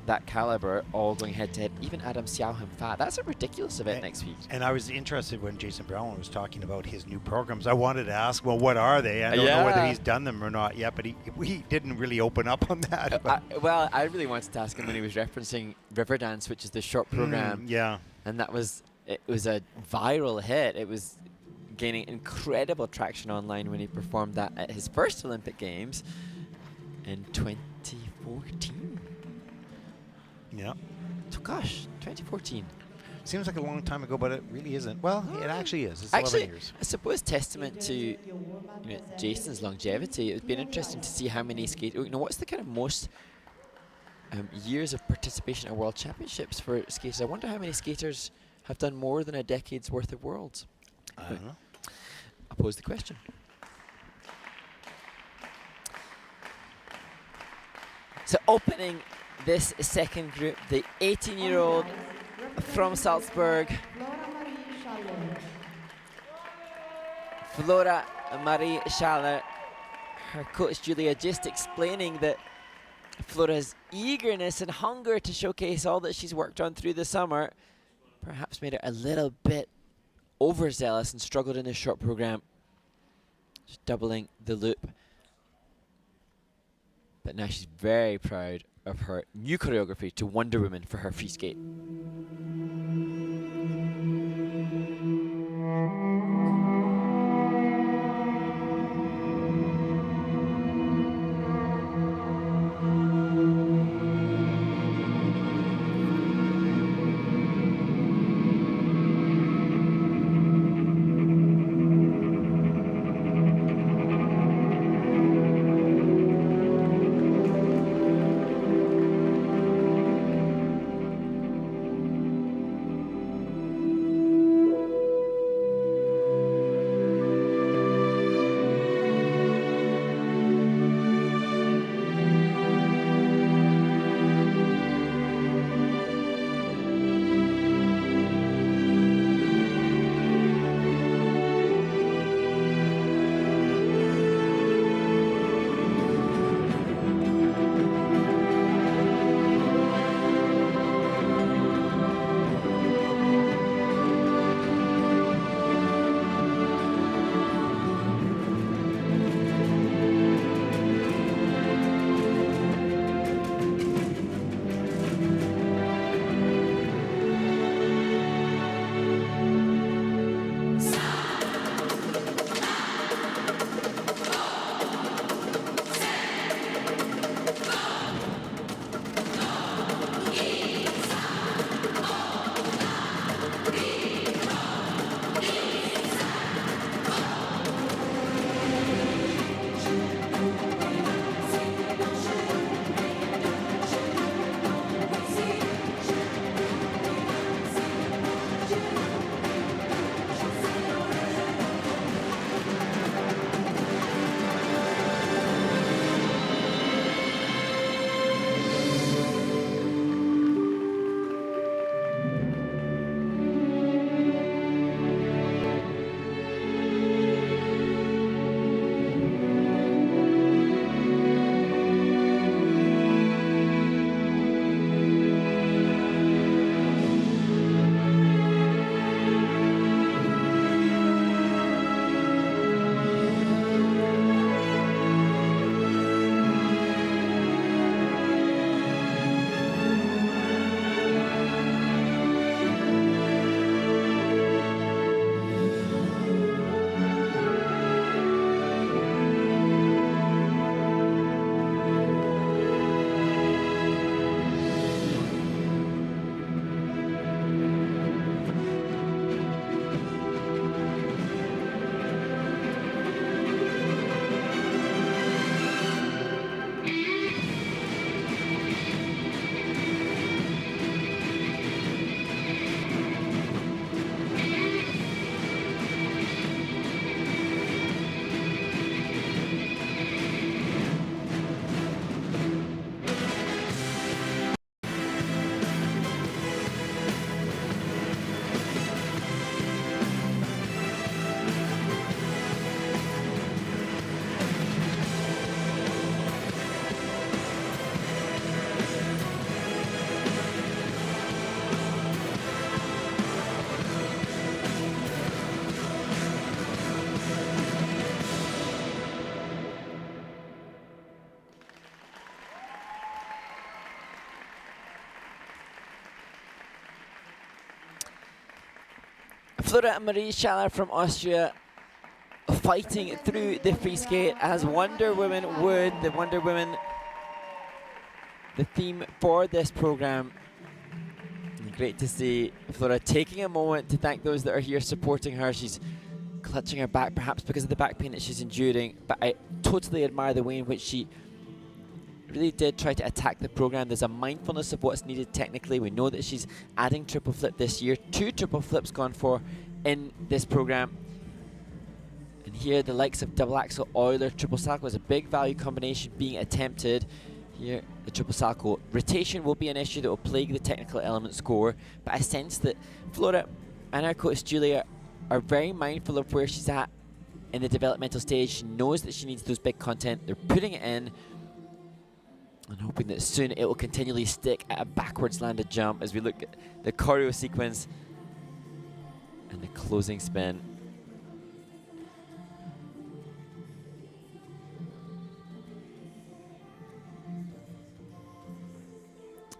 that caliber all going head to head. Even Adam Xiao-Him-Fa. That's a ridiculous event next week. And I was interested when Jason Brown was talking about his new programs. I wanted to ask, well, what are they? I don't know whether he's done them or not yet, but he didn't really open up on that. Well, I really wanted to ask him when he was referencing Riverdance, which is the short program. Yeah. And it was a viral hit. It was gaining incredible traction online when he performed that at his first Olympic Games in 2014. Yeah. So gosh, 2014. Seems like a long time ago, but it really isn't. Well, it actually is. It's Actually, 11 years. I suppose testament to Jason's longevity. It's been interesting to see how many skaters. What's the kind of most years of participation at World Championships for skaters? I wonder how many skaters have done more than a decade's worth of Worlds. I don't know. I'll pose the question. So opening this second group, the 18-year-old from Salzburg, Flora Marie Schaller. Her coach Julia just explaining that Flora's eagerness and hunger to showcase all that she's worked on through the summer perhaps made her a little bit overzealous and struggled in the short program, just doubling the loop. But now she's very proud of her new choreography to Wonder Woman for her free skate. Flora Marie Schaller from Austria fighting through the free skate as Wonder Woman would. The Wonder Woman, the theme for this program. Great to see Flora taking a moment to thank those that are here supporting her. She's clutching her back, perhaps because of the back pain that she's enduring, but I totally admire the way in which she really did try to attack the program. There's a mindfulness of what's needed technically. We know that she's adding triple flip this year. 2 triple flips gone for in this program. And here the likes of double axel Euler, triple salchow is a big value combination being attempted. Here the triple salchow rotation will be an issue that will plague the technical element score, but I sense that Flora and our coach Julia are very mindful of where she's at in the developmental stage. She knows that she needs those big content. They're putting it in and hoping that soon it will continually stick at a backwards landed jump as we look at the choreo sequence and the closing spin.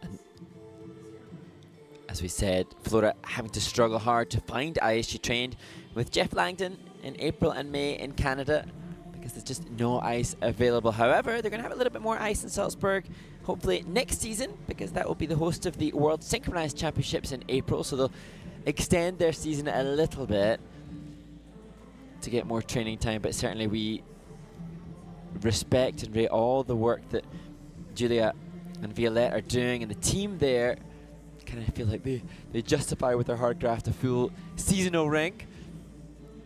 And as we said, Flora having to struggle hard to find ice. She trained with Jeff Langdon in April and May in Canada because there's just no ice available. However, they're going to have a little bit more ice in Salzburg, hopefully next season, because that will be the host of the World Synchronized Championships in April, so they'll extend their season a little bit to get more training time, but certainly we respect and rate all the work that Julia and Violette are doing, and the team there kind of feel like they justify with their hard graft a full seasonal rink,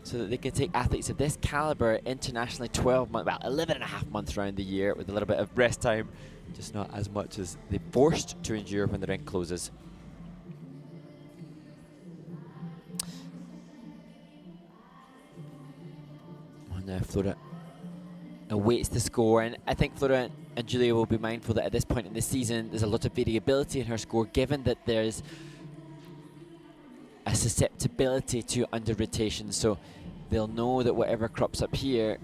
so that they can take athletes of this caliber internationally 12 months, well, 11 and a half months around the year with a little bit of rest time, just not as much as they're forced to endure when the rink closes. And now Flora awaits the score, and I think Flora and Julia will be mindful that at this point in the season there's a lot of variability in her score, given that there's a susceptibility to under rotation, so they'll know that whatever crops up here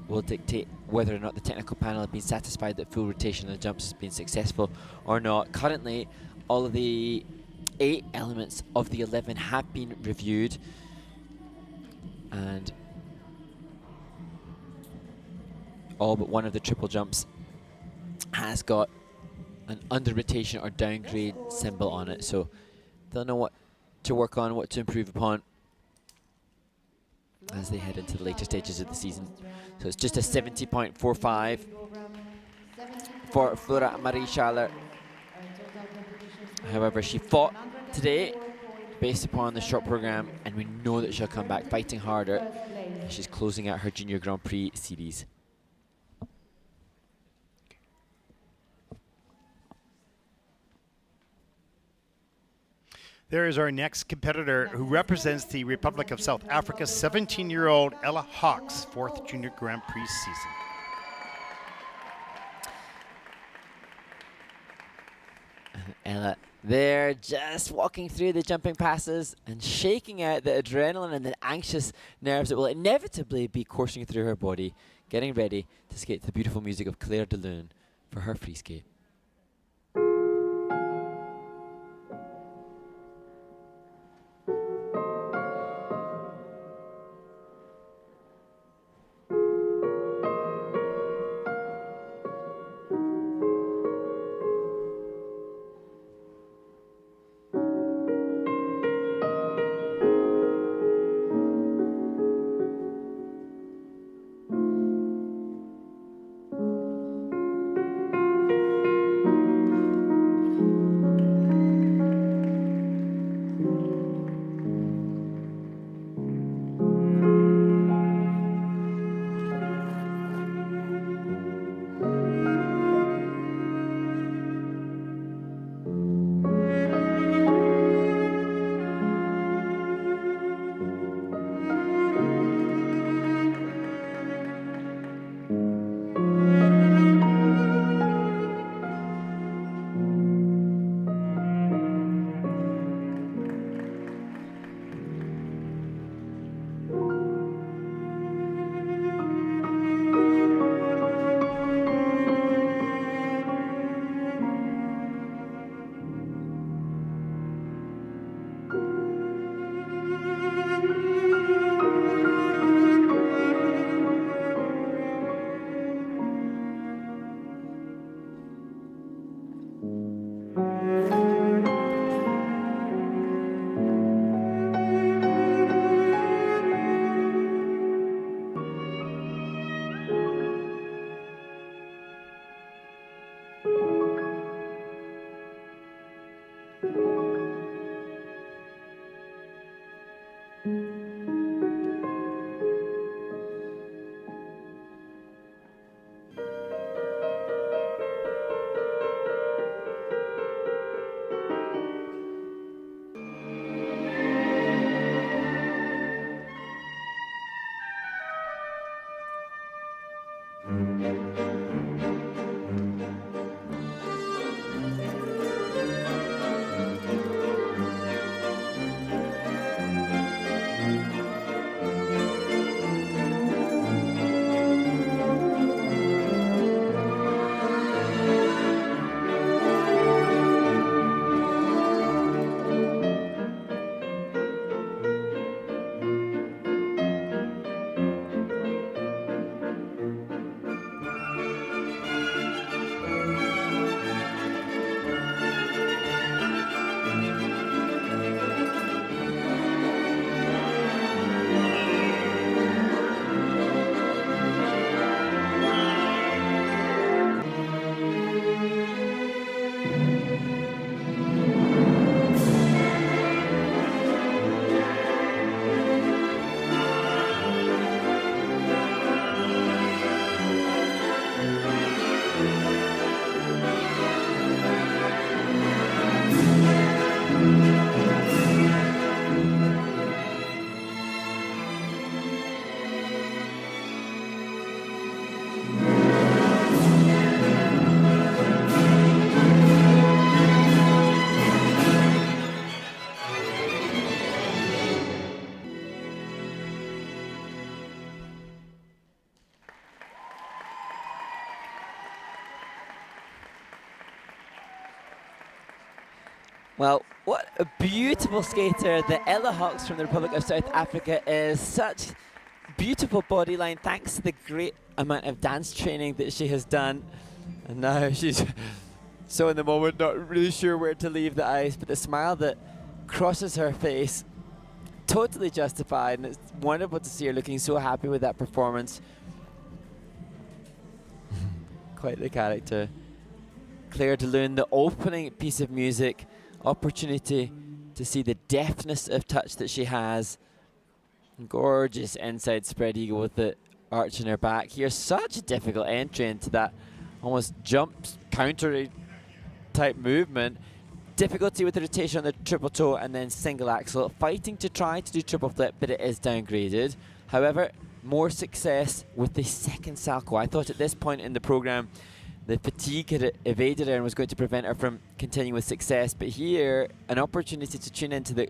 will dictate whether or not the technical panel have been satisfied that full rotation of the jumps has been successful or not. Currently, all of the 8 elements of the 11 have been reviewed, and all but one of the triple jumps has got an under rotation or downgrade symbol on it, so they'll know what to work on, what to improve upon as they head into the later stages of the season. So it's just a 70.45 for Flora Marie Schaller. However, she fought today based upon the short program, and we know that she'll come back fighting harder as she's closing out her Junior Grand Prix series. There is our next competitor who represents the Republic of South Africa, 17-year-old Ella Hawks, 4th Junior Grand Prix season. Ella there, just walking through the jumping passes and shaking out the adrenaline and the anxious nerves that will inevitably be coursing through her body, getting ready to skate to the beautiful music of Claire de Lune for her free skate. Well, what a beautiful skater the Ella Hawks from the Republic of South Africa is. Such beautiful body line thanks to the great amount of dance training that she has done. And now she's so in the moment not really sure where to leave the ice, but the smile that crosses her face, totally justified, and it's wonderful to see her looking so happy with that performance. Quite the character. Claire de Lune, the opening piece of music, opportunity to see the deftness of touch that she has. Gorgeous inside spread eagle with the arch in her back. Here's such a difficult entry into that almost jump counter type movement. Difficulty with the rotation on the triple toe and then single axel. Fighting to try to do triple flip, but it is downgraded. However, more success with the second salto. I thought at this point in the program the fatigue had evaded her and was going to prevent her from continuing with success. But here, an opportunity to tune into the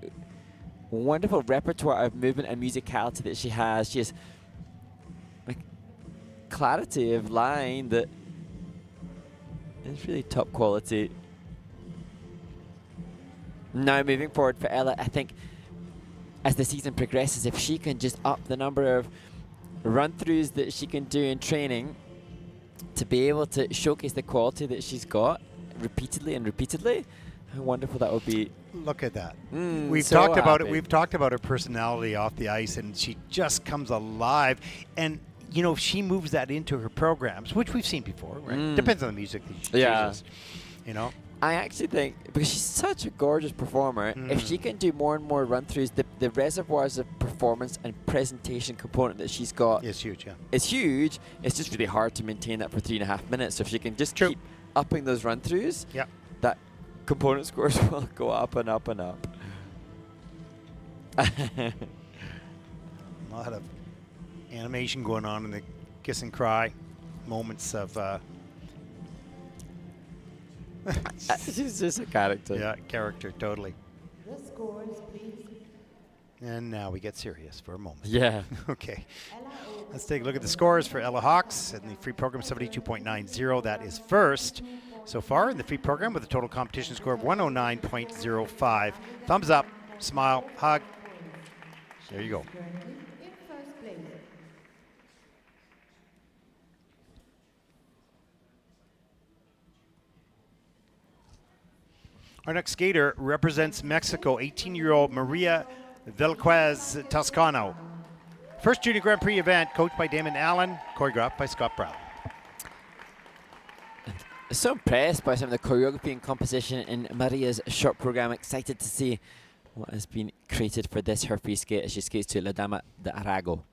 wonderful repertoire of movement and musicality that she has. She has like clarity of line that is really top quality. Now moving forward for Ella, I think as the season progresses, if she can just up the number of run-throughs that she can do in training to be able to showcase the quality that she's got repeatedly and repeatedly, how wonderful that would be. Look at that. We've so talked about it. We've talked about her personality off the ice, and she just comes alive. And you know, she moves that into her programs, which we've seen before. Right? Depends on the music that she chooses. You know. I actually think, because she's such a gorgeous performer, if she can do more and more run-throughs, the reservoirs of performance and presentation component that she's got is huge, yeah. It's huge. It's just really hard to maintain that for 3.5 minutes. So if she can just keep upping those run-throughs, that component scores will go up and up and up. A lot of animation going on in the kiss and cry moments of... she's just a character. Yeah, character, totally. The scores, please. And now we get serious for a moment. Yeah. Okay. Let's take a look at the scores for Ella Hawks in the free program, 72.90. That is first so far in the free program with a total competition score of 109.05. Thumbs up, smile, hug. There you go. In first place. Our next skater represents Mexico, 18-year-old Maria Velazquez Toscano. First Junior Grand Prix event, coached by Damon Allen, choreographed by Scott Brown. So impressed by some of the choreography and composition in Maria's short program. Excited to see what has been created for this, her free skate, as she skates to La Dama de Arago.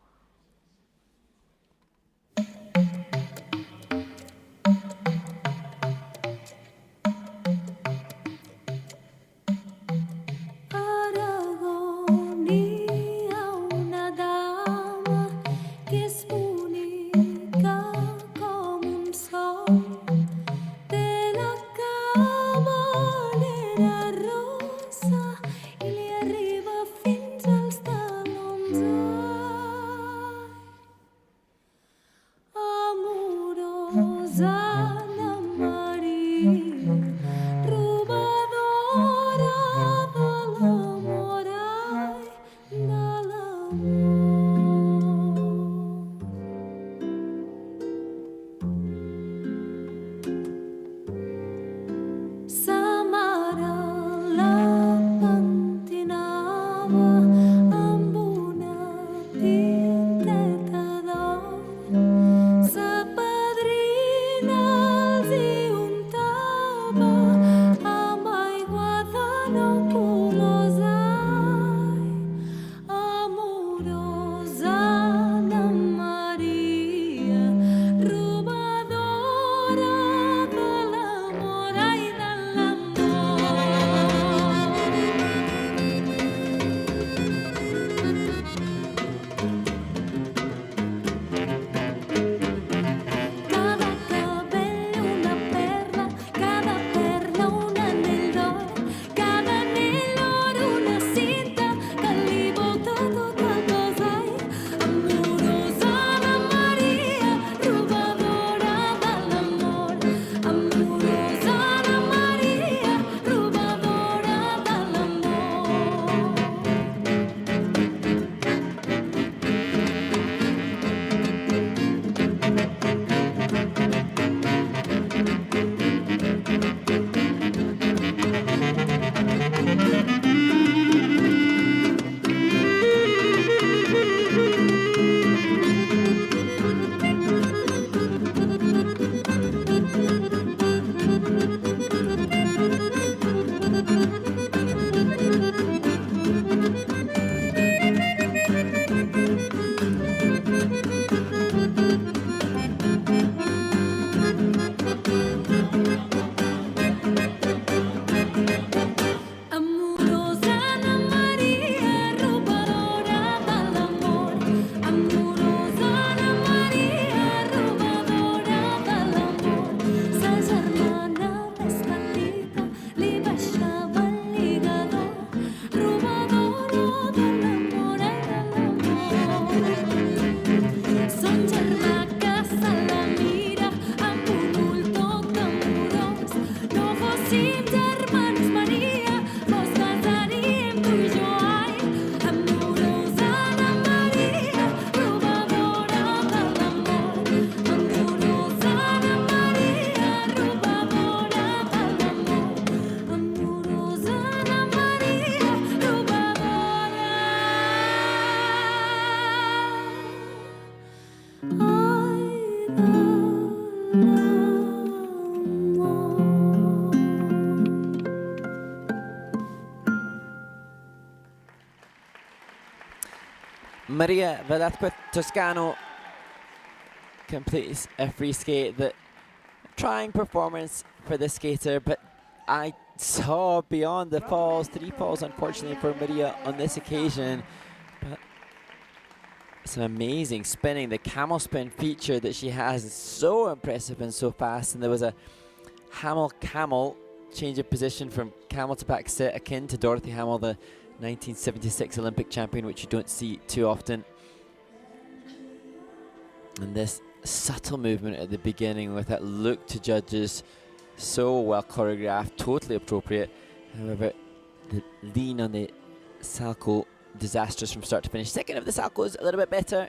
Maria Velazquez Toscano completes a free skate. That trying performance for the skater, but I saw beyond the falls, 3 falls unfortunately for Maria on this occasion. But some amazing spinning. The camel spin feature that she has is so impressive and so fast. And there was a Hamel-Camel change of position from camel to back sit, akin to Dorothy Hamel, the 1976 Olympic champion, which you don't see too often. And this subtle movement at the beginning with that look to judges, so well choreographed, totally appropriate. However, the lean on the salto, disastrous from start to finish. Second of the salto is a little bit better,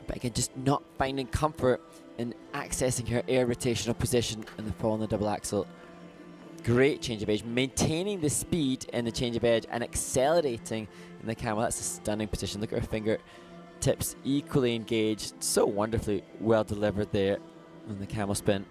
but again, just not finding comfort in accessing her air rotational position in the fall on the double axel. Great change of edge, maintaining the speed in the change of edge and accelerating in the camel. That's a stunning position. Look at her finger tips, equally engaged. So wonderfully well delivered there on the camel spin.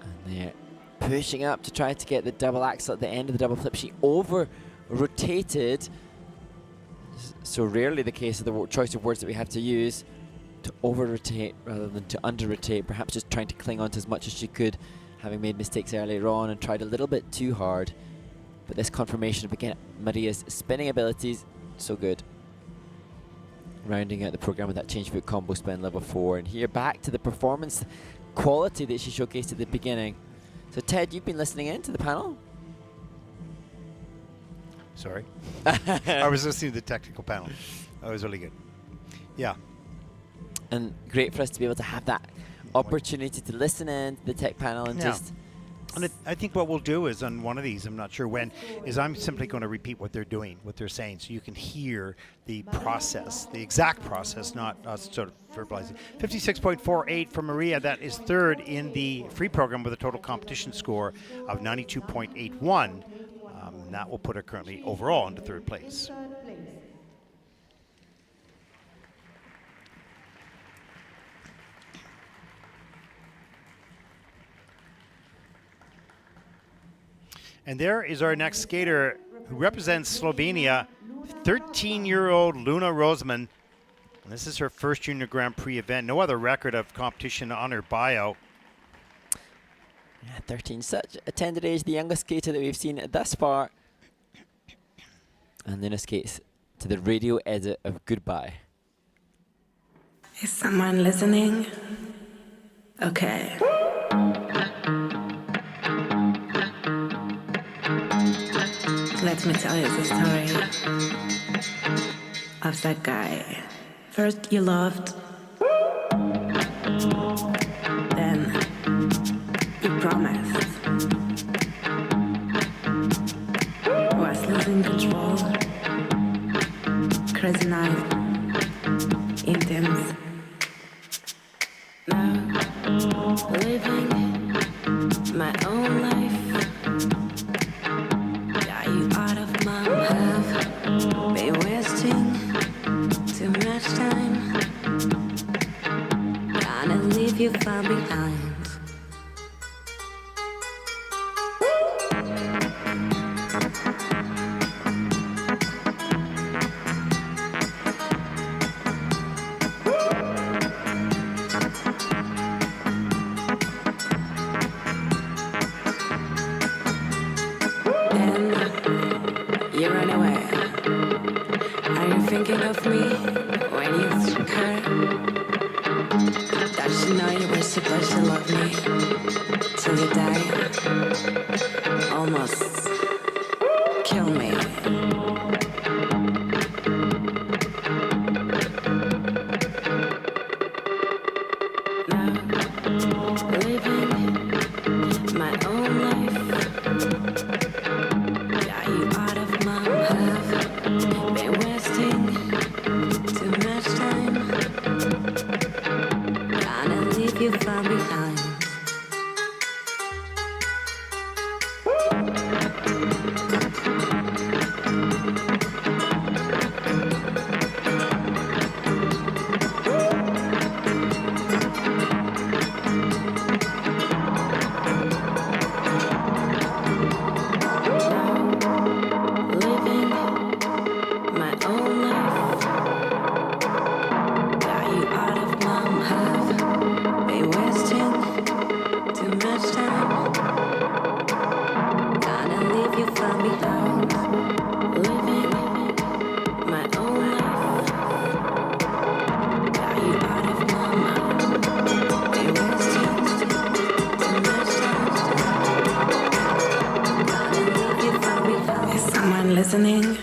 And there, pushing up to try to get the double axel at the end of the double flip. She over-rotated. So rarely the case of the choice of words that we have to use, to over-rotate rather than to under-rotate, perhaps just trying to cling on to as much as she could, having made mistakes earlier on and tried a little bit too hard. But this confirmation of, again, Maria's spinning abilities, so good. Rounding out the program with that change foot combo spin level 4. And here back to the performance quality that she showcased at the beginning. So Ted, you've been listening in to the panel? Sorry. I was listening to the technical panel. That was really good. Yeah. And great for us to be able to have that opportunity to listen in to the tech panel and just... And I think what we'll do is on one of these, I'm not sure when, is I'm simply going to repeat what they're doing, what they're saying, so you can hear the process, the exact process, not us sort of verbalizing. 56.48 for Maria. That is third in the free program with a total competition score of 92.81. That will put her currently overall into third place. And there is our next skater who represents Slovenia, 13-year-old Luna Rozman. And this is her first Junior Grand Prix event. No other record of competition on her bio. Yeah, 13, such a tender age, the youngest skater that we've seen thus far. And Luna skates to the radio edit of Goodbye. Is someone listening? Okay. Let me tell you the story of that guy. First you loved, then you promised. Was losing control, crazy night, intense. Now, living my own life. Got you out of my have been wasting too much time. Gonna leave you far behind. Thinking of me when you took her. Does she know you were supposed to love me till you die? Almost kill me. Now, living my own life. Got you out of my life. Been wasting too much time. Gonna leave you far behind. Listening.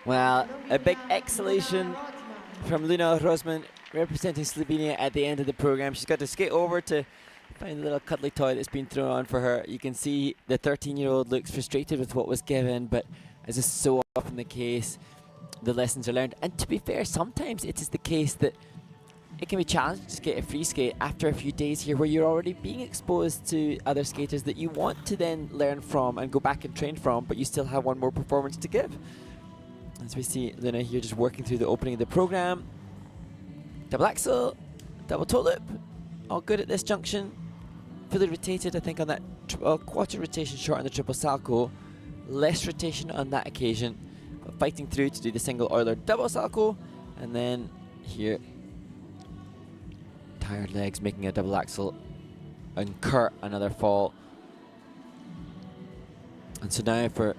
Well, a big exhalation from Luna Rozman, representing Slovenia at the end of the program. She's got to skate over to find the little cuddly toy that's been thrown on for her. You can see the 13-year-old looks frustrated with what was given, but as is so often the case, the lessons are learned. And to be fair, sometimes it is the case that it can be challenging to skate a free skate after a few days here where you're already being exposed to other skaters that you want to then learn from and go back and train from, but you still have one more performance to give. As we see Luna here just working through the opening of the program. Double axel, double toe loop, all good at this junction. Fully rotated, I think, on that quarter rotation short on the triple salco. Less rotation on that occasion, but fighting through to do the single Euler double salco. And then here, tired legs making a double axel. And Kurt, another fall. And so now for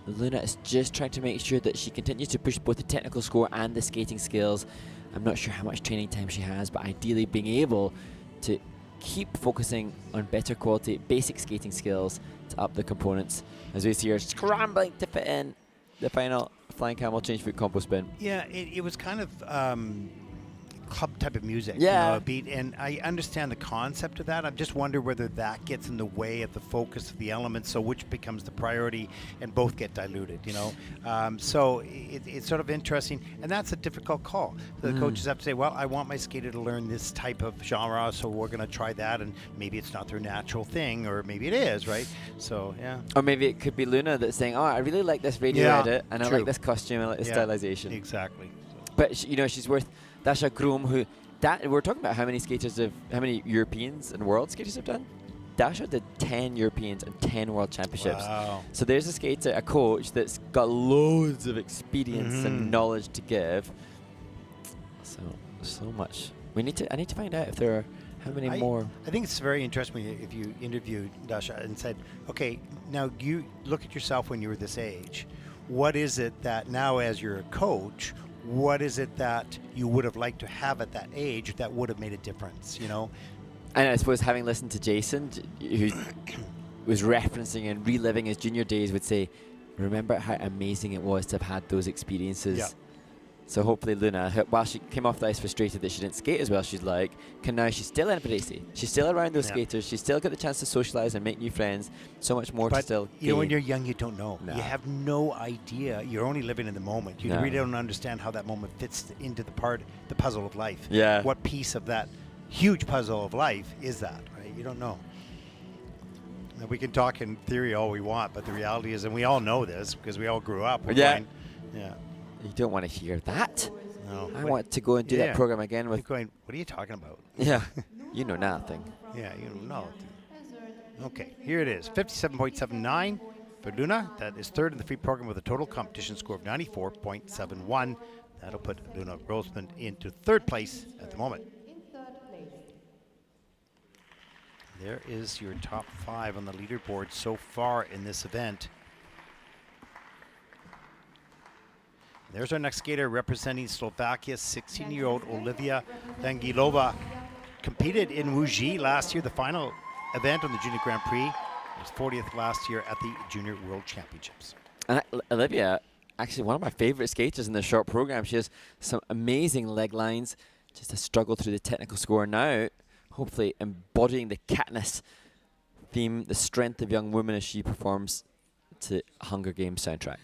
Luna is just trying to make sure that she continues to push both the technical score and the skating skills. I'm not sure how much training time she has, but ideally being able to keep focusing on better quality basic skating skills to up the components. As we see her scrambling to fit in the final flying camel change foot combo spin. Yeah, it was kind of club type of music, Yeah. you know, a beat, and I understand the concept of that. I just wonder whether that gets in the way of the focus of the elements, so which becomes the priority, and both get diluted, you know. So it's sort of interesting, and that's a difficult call. The coaches have to say, well, I want my skater to learn this type of genre, so we're going to try that, and maybe it's not their natural thing, or maybe it is, right? So, yeah. Or maybe it could be Luna that's saying, oh, I really like this radio edit, and I true. like this costume, I like this stylization. Exactly. But you know, she's worth Dasha Krum, who we're talking about how many Europeans and world skaters have done. Dasha did 10 Europeans and 10 world championships. Wow. So there's a skater, a coach that's got loads of experience and knowledge to give. So much. I need to find out if there are how many more. I think it's very interesting if you interviewed Dasha and said, okay, now you look at yourself when you were this age. What is it that now, as you're a coach, what is it that you would have liked to have at that age that would have made a difference, you know? And I suppose having listened to Jason, who was referencing and reliving his junior days, would say, remember how amazing it was to have had those experiences. Yeah. So hopefully Luna, while she came off the ice frustrated that she didn't skate as well as she'd like, she's still in Varese. She's still around those skaters. She's still got the chance to socialize and make new friends. So much more to still you know, when gain. you're young, you don't know. No. You have no idea. You're only living in the moment. You really don't understand how that moment fits into the puzzle of life. Yeah. What piece of that huge puzzle of life is that, right? You don't know. Now, we can talk in theory all we want, but the reality is, and we all know this because we all grew up. Yeah. You don't want to hear that. No. I want to go and do that program again with. Going, what are you talking about? Yeah. You know nothing. Yeah, you know. Okay, here it is. 57.79 for Luna. That is third in the free program with a total competition score of 94.71. That'll put Luna Rozman into third place at the moment. There is your top 5 on the leaderboard so far in this event. There's our next skater representing Slovakia, 16-year-old Olivia Lengyelova. Competed in Wuji last year, the final event on the Junior Grand Prix. Was 40th last year at the Junior World Championships. And Olivia, actually one of my favorite skaters in the short program. She has some amazing leg lines. Just a struggle through the technical score now. Hopefully embodying the Katniss theme, the strength of young women as she performs to Hunger Games soundtrack.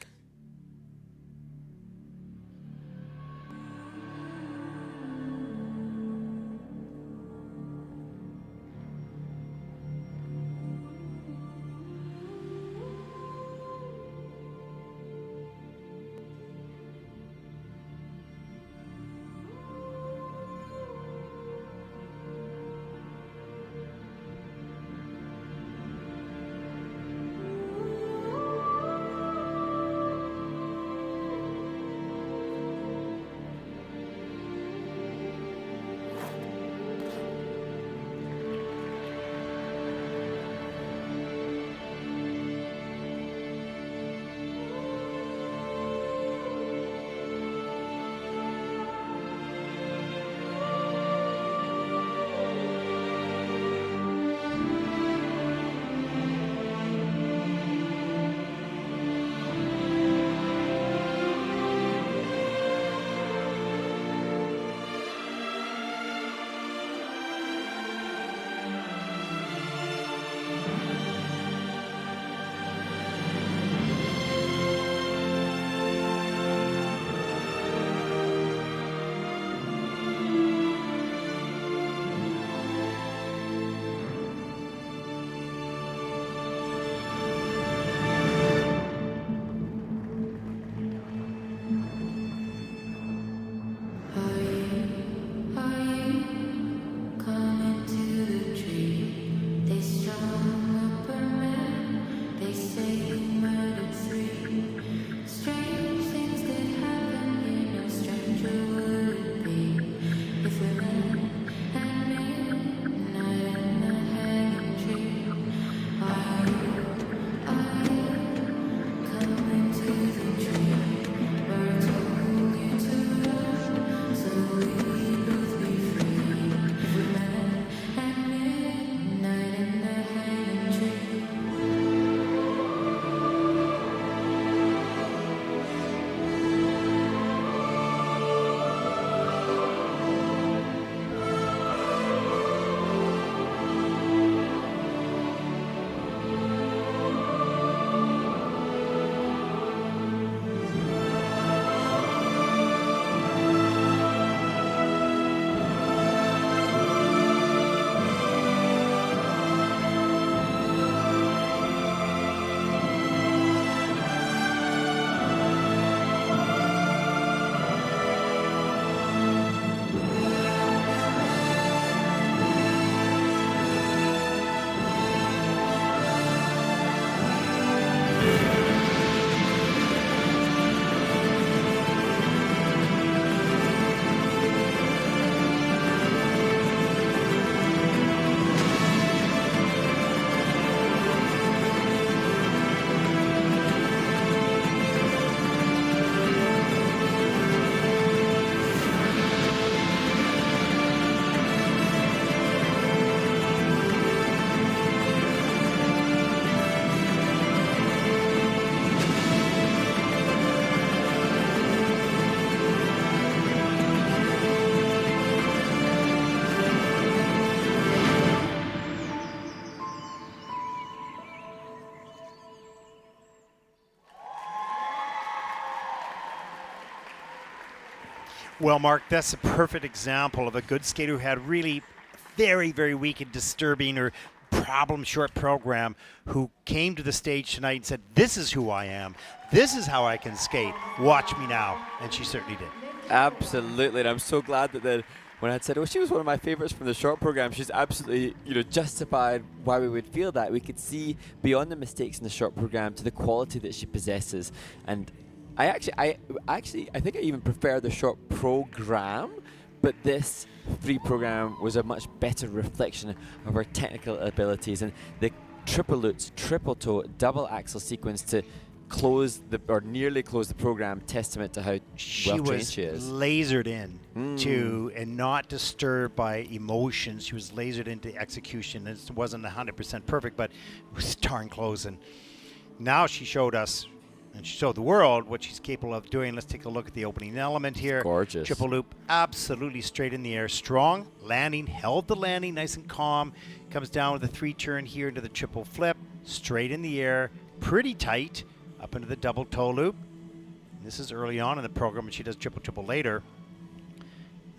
Well, Mark, that's a perfect example of a good skater who had really very, very weak and disturbing or problem short program, who came to the stage tonight and said, this is who I am. This is how I can skate. Watch me now. And she certainly did. Absolutely, and I'm so glad that when I had said, oh, she was one of my favorites from the short program, she's absolutely, justified why we would feel that. We could see beyond the mistakes in the short program to the quality that she possesses. And I think I even prefer the short program, but this free program was a much better reflection of her technical abilities. And the triple lutz, triple toe, double axel sequence to close or nearly close the program, testament to how well trained she is. Lasered in to and not disturbed by emotions. She was lasered into execution. It wasn't 100% perfect, but it was darn close. And now she showed us, and she showed the world what she's capable of doing. Let's take a look at the opening element here. Gorgeous. Triple loop, absolutely straight in the air. Strong landing, held the landing nice and calm. Comes down with a 3-turn here into the triple flip. Straight in the air, pretty tight. Up into the double toe loop. And this is early on in the program, and she does triple later.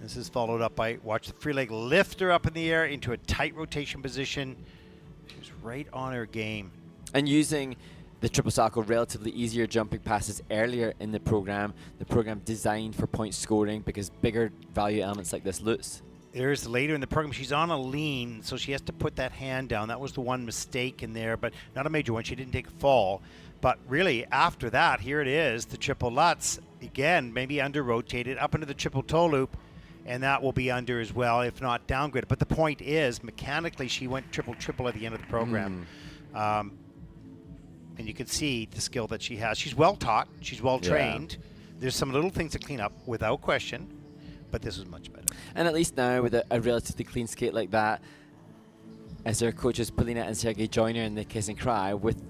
This is followed up by, watch the free leg lift her up in the air into a tight rotation position. She was right on her game. And using the triple cycle, relatively easier jumping passes earlier in the program designed for point scoring because bigger value elements like this lutz. There's later in the program, she's on a lean, so she has to put that hand down. That was the one mistake in there, but not a major one. She didn't take a fall. But really, after that, here it is, the triple lutz. Again, maybe under-rotated, up into the triple toe loop, and that will be under as well, if not downgraded. But the point is, mechanically, she went triple at the end of the program. And you can see the skill that she has. She's well-taught. She's well-trained. Yeah. There's some little things to clean up, without question, but this is much better. And at least now, with a relatively clean skate like that, as their coaches Paulina and Sergei join her in the kiss and cry with,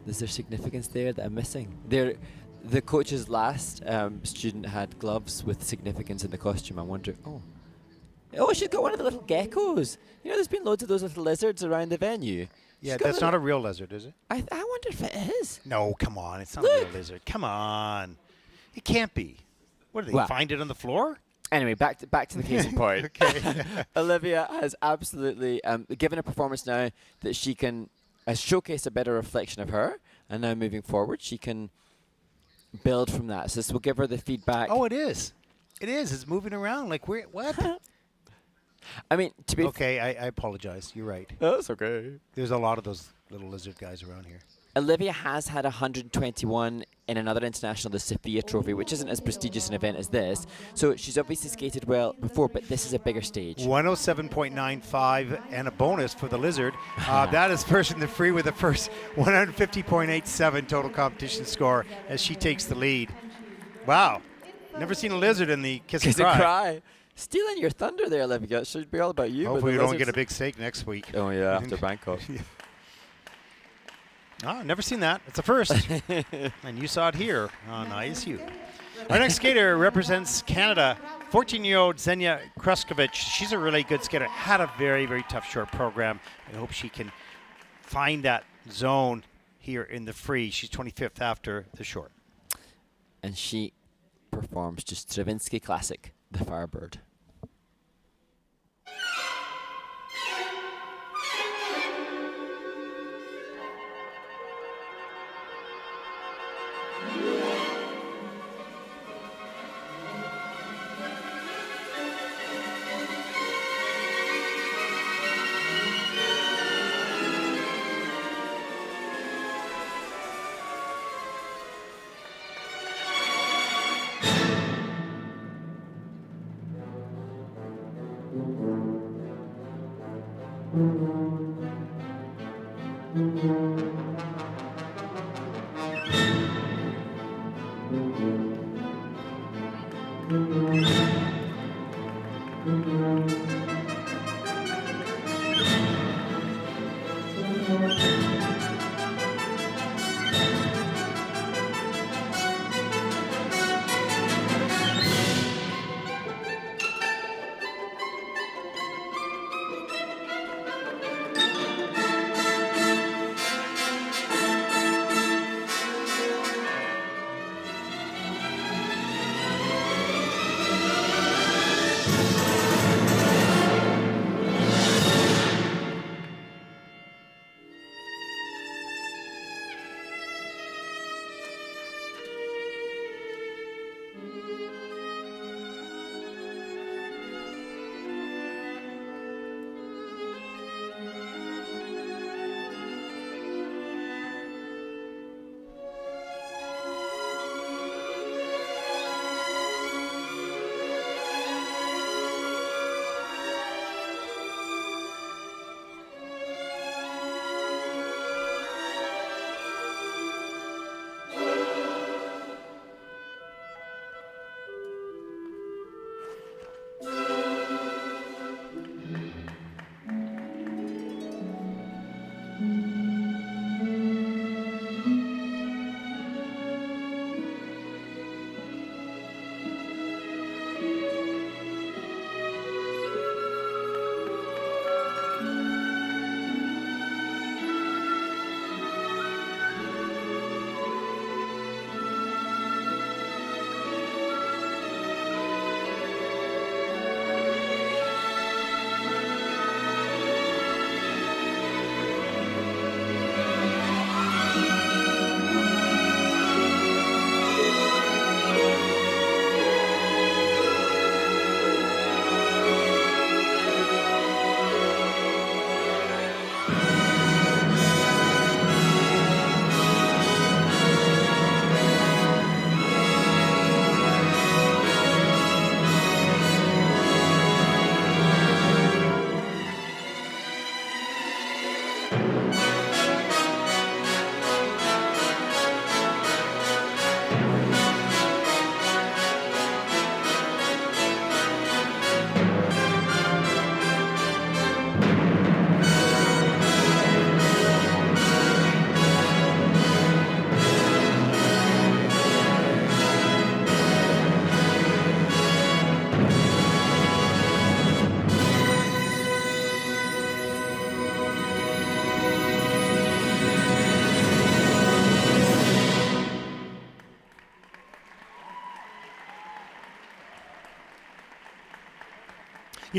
is there significance there that I'm missing? The coach's last student had gloves with significance in the costume. I wonder, she's got one of the little geckos. There's been loads of those little lizards around the venue. Yeah, that's not a real lizard, is it? I wonder if it is. No, come on. It's not a real lizard. Come on. It can't be. What, did they find it on the floor? Anyway, back to the case in point. Okay. Olivia has absolutely given a performance now that she can showcase a better reflection of her, and now moving forward, she can build from that. So this will give her the feedback. Oh, it is. It is. It's moving around. Like, what? I mean, to be okay, I apologize. You're right. That's okay. There's a lot of those little lizard guys around here. Olivia has had 121 in another international, the Sofiia Trophy, which isn't as prestigious an event as this. So she's obviously skated well before, but this is a bigger stage. 107.95 and a bonus for the lizard. That is first in the free with the first 150.87 total competition score as she takes the lead. Wow. Never seen a lizard in the kiss and cry. Stealing your thunder there, Olivia. It should be all about you. Hopefully we don't get a big steak next week. Oh, yeah, after Bangkok. Oh, never seen that. It's a first. And you saw it here on ISU. Our next skater represents Canada, 14-year-old Zena Kuskovich. She's a really good skater. Had a very, very tough short program. I hope she can find that zone here in the free. She's 25th after the short. And she performs to Stravinsky classic, The Firebird.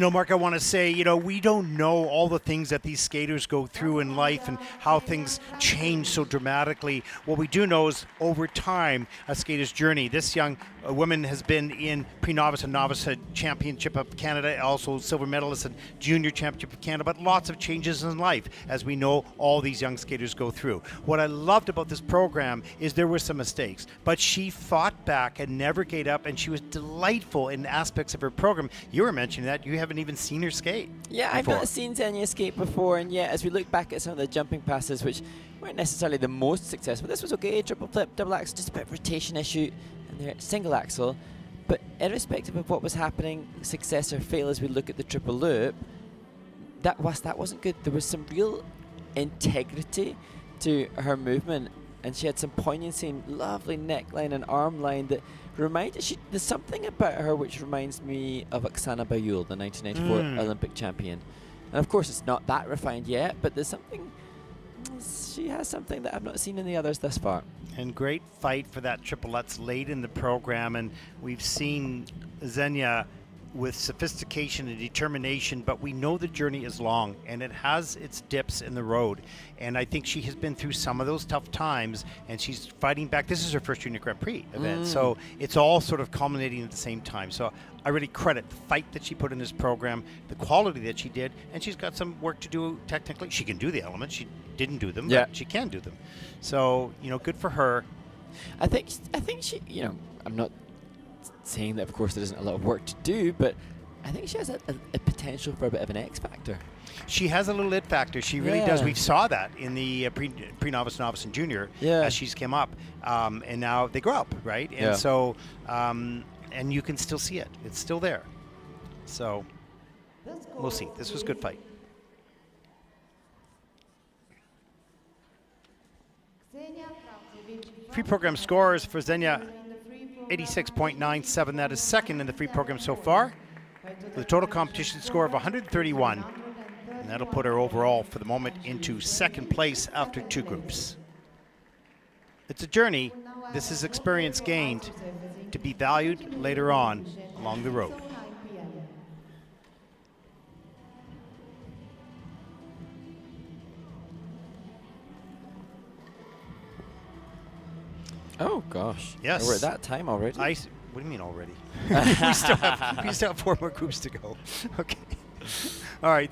Mark, I want to say, we don't know all the things that these skaters go through in life and how things change so dramatically. What we do know is over time, a skater's journey. This young woman has been in pre-novice and novice championship of Canada, also silver medalist and junior championship of Canada, but lots of changes in life, as we know all these young skaters go through. What I loved about this program is there were some mistakes, but she fought back and never gave up, and she was delightful in aspects of her program. You were mentioning that you haven't even seen her skate. Yeah, before. I've not seen Zena skate before, and yet as we look back at some of the jumping passes, which weren't necessarily the most successful, this was okay, triple flip, double axel, just a bit of rotation issue, and there, single axel. But irrespective of what was happening, success or fail, as we look at the triple loop, that wasn't good. There was some real integrity to her movement, and she had some poignancy and lovely neckline and arm line that there's something about her which reminds me of Oksana Bayul, the 1994 Olympic champion. And of course it's not that refined yet, but she has something that I've not seen in the others thus far. And great fight for that triple Lutz late in the program, and we've seen Zena with sophistication and determination, but we know the journey is long and it has its dips in the road, and I think she has been through some of those tough times, and she's fighting back. This is her first Junior Grand Prix event, so it's all sort of culminating at the same time. So I really credit the fight that she put in this program, the quality that she did, and she's got some work to do technically. She can do the elements. She didn't do them, but she can do them. So, good for her. I think she, I'm not saying that, of course, there isn't a lot of work to do, but I think she has a potential for a bit of an X factor. She has a little it factor. She really does. We saw that in the pre-novice, novice, and junior as she's come up, and now they grow up, right? And so, and you can still see it. It's still there. So we'll see. This was a good fight. Free program scores for Zena, 86.97. That is second in the free program so far, with a total competition score of 131. And that'll put her overall for the moment into second place after two groups. It's a journey. This is experience gained to be valued later on along the road. Oh gosh! Yes, we're at that time already. What do you mean already? we still have 4 more groups to go. Okay. All right.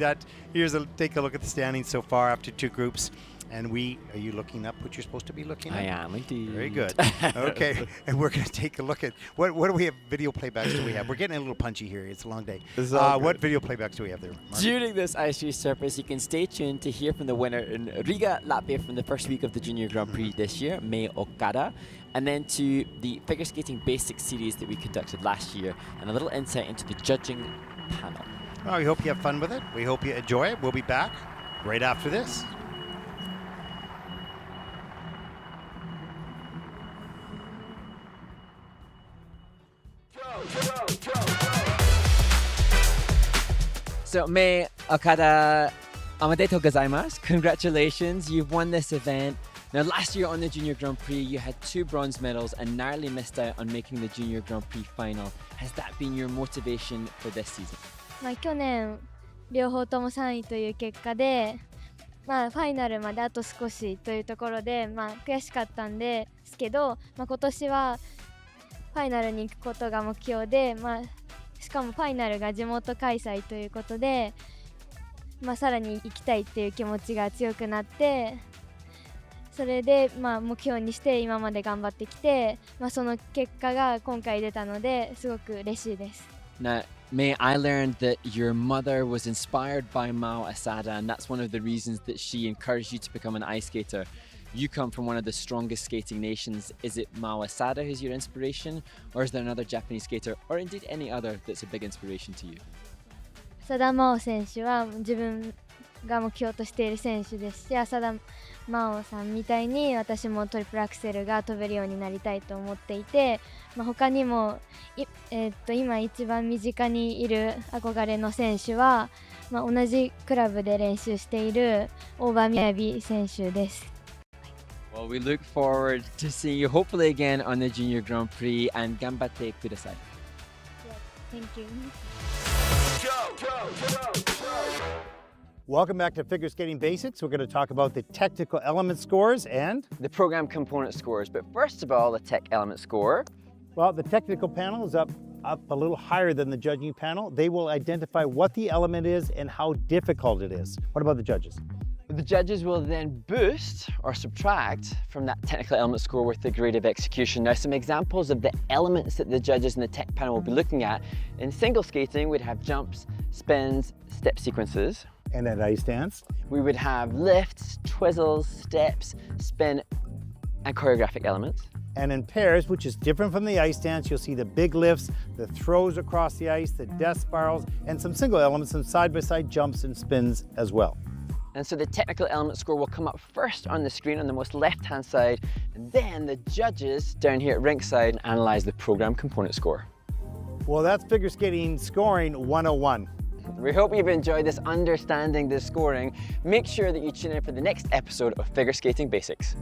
Take a look at the standings so far after 2 groups. And are you looking up what you're supposed to be looking at? I am indeed. Very good. Okay. And we're going to take a look at what do we have? Video playbacks do we have? We're getting a little punchy here. It's a long day. What video playbacks do we have there, Mark? During this Ice Race Surface, you can stay tuned to hear from the winner in Riga, Latvia, from the first week of the Junior Grand Prix this year, May Okada, and then to the figure skating basics series that we conducted last year, and a little insight into the judging panel. Well, we hope you have fun with it. We hope you enjoy it. We'll be back right after this. So, May Okada, omedetou gozaimasu. Congratulations, you've won this event. Now, last year on the Junior Grand Prix, you had 2 bronze medals and narrowly missed out on making the Junior Grand Prix final. Has that been your motivation for this season? 去年両方とも3位という結果で、ファイナルまであと少しというところで、悔しかったんですけど、今年はファイナルに行くことが目標で、しかもファイナルが地元開催ということで、さらに行きたいっていう気持ちが強くなって、それで目標にして今まで頑張ってきて、その結果が今回出たのですごく嬉しいです。Now, May, I learned that your mother was inspired by Mao Asada, and that's one of the reasons that she encouraged you to become an ice skater. You come from one of the strongest skating nations. Is it Mao Asada who's your inspiration, or is there another Japanese skater, or indeed any other that's a big inspiration to you? 浅田真央選手は自分が目標としている選手ですし、浅田真央さんみたいに私もトリプルアクセルが飛べるようになりたいと思っていて、他にも今一番身近にいる憧れの選手は、同じクラブで練習している大場みやび選手です。Well, we look forward to seeing you hopefully again on the Junior Grand Prix, and ganbatte kudasai. Thank you. Go! Welcome back to Figure Skating Basics. We're going to talk about the technical element scores and, The program component scores, but first of all, the tech element score. well, the technical panel is up a little higher than the judging panel. They will identify what the element is and how difficult it is. What about the judges? The judges will then boost or subtract from that technical element score with the grade of execution. Now, some examples of the elements that the judges in the tech panel will be looking at. In single skating, we'd have jumps, spins, step sequences. And at ice dance? We would have lifts, twizzles, steps, spin, and choreographic elements. And in pairs, which is different from the ice dance, you'll see the big lifts, the throws across the ice, the death spirals, and some single elements, some side-by-side jumps and spins as well. And so the technical element score will come up first on the screen on the most left-hand side, and then the judges down here at rinkside analyze the program component score. Well, that's figure skating scoring 101. We hope you've enjoyed this understanding the scoring. Make sure that you tune in for the next episode of Figure Skating Basics.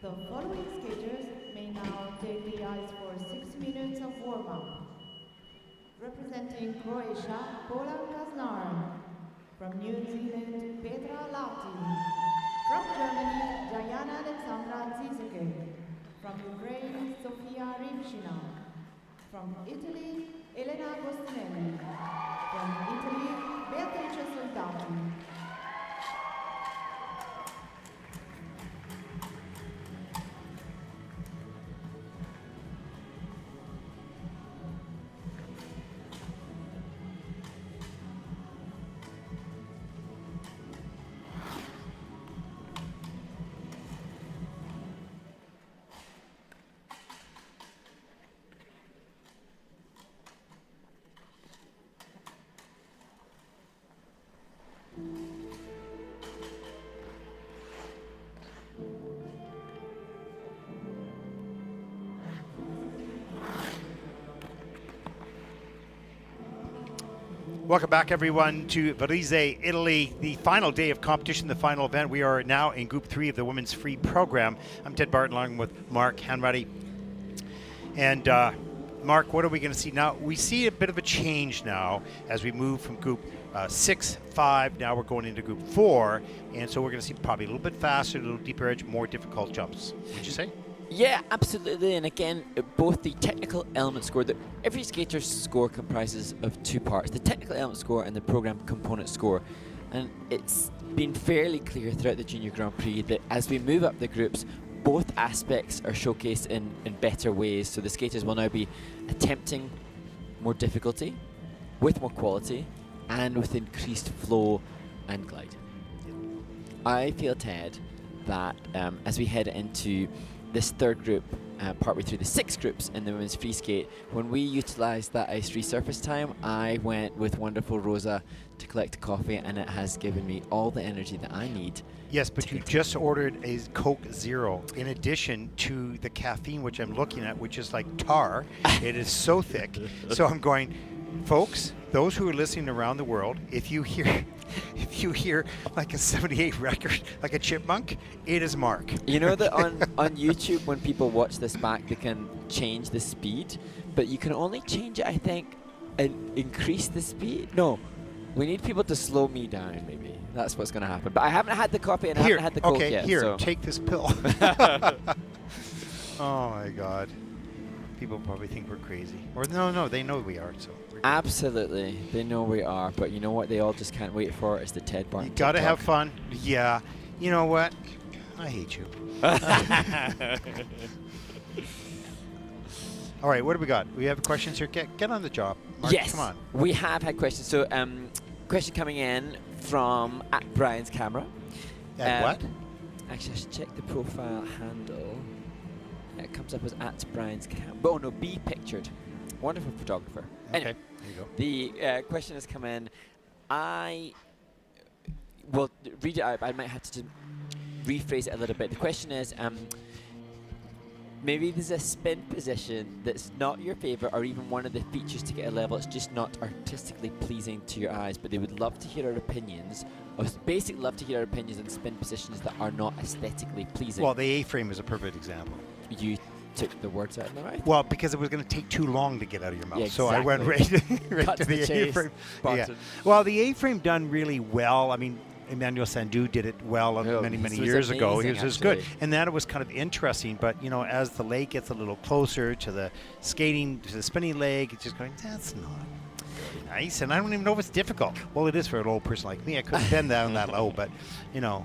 The following skaters may now take the ice for 6 minutes of warm-up. Representing Croatia, Paula Kasnar. From New Zealand, Petra, Lahti. From Germany, Alexandra Ziesecke. From Ukraine, Sofiia, Rymshyna. From Italy, Elena Agostinelli. From Italy, Beatrice. Welcome back, everyone, to Varese, Italy, the final day of competition, the final event. We are now in Group 3 of the Women's Free Program. I'm Ted Barton, along with Mark Hanratty. And Mark, what are we going to see now? We see a bit of a change now as we move from Group 6, 5. Now we're going into Group 4. And so we're going to see probably a little bit faster, a little deeper edge, more difficult jumps. Would you say? Yeah, absolutely. And again, both the technical element score, every skater's score comprises of two parts, the technical element score and the program component score. And it's been fairly clear throughout the Junior Grand Prix that as we move up the groups, both aspects are showcased in better ways. So the skaters will now be attempting more difficulty, with more quality, and with increased flow and glide. I feel, Ted, that as we head into this third group, partway through the 6 groups in the women's free skate, when we utilised that ice resurface time, I went with wonderful Rosa to collect a coffee, and it has given me all the energy that I need. Yes, but you just ordered a Coke Zero in addition to the caffeine, which I'm looking at, which is like tar. It is so thick. So I'm going, folks, those who are listening around the world, if you hear like a 78 record, like a chipmunk, it is Mark. You know that on YouTube, when people watch this back, they can change the speed, but you can only change it, I think, and increase the speed. No, we need people to slow me down, maybe. That's what's going to happen. But I haven't had the coffee and I haven't had the Coke yet. Here, so. take this pill. Oh my God. People probably think we're crazy. Or no, they know we are. So absolutely, they know we are. But you know what? They all just can't wait for is the Ted Barton. You gotta have fun. Yeah. You know what? I hate you. All right, what do we got? We have questions here. Get on the job. Mark, yes, come on. We have had questions. So, question coming in from @Brian's camera. What? Actually, I should check the profile handle. It comes up as @Brian's camera. Oh no, B Pictured. Wonderful photographer. Anyway, Okay, there you go. the question has come in. I will read it out, but I might have to rephrase it a little bit. The question is, maybe there's a spin position that's not your favorite, or even one of the features to get a level. It's just not artistically pleasing to your eyes, but they would love to hear our opinions. Basically, love to hear our opinions on spin positions that are not aesthetically pleasing. Well, the A-frame is a perfect example. You took the words out of my mouth. Well, because it was going to take too long to get out of your mouth, Yeah, so I went right Cut to the chase A-frame. button. Well, the A-frame done really well. I mean, Emmanuel Sandu did it well many this was years ago. It amazing, was good, actually. and then it was kind of interesting. But you know, as the leg gets a little closer to the skating, to the spinning leg, it's just going, that's not very nice. And I don't even know if it's difficult. Well, it is for an old person like me. I couldn't bend down that low, but you know.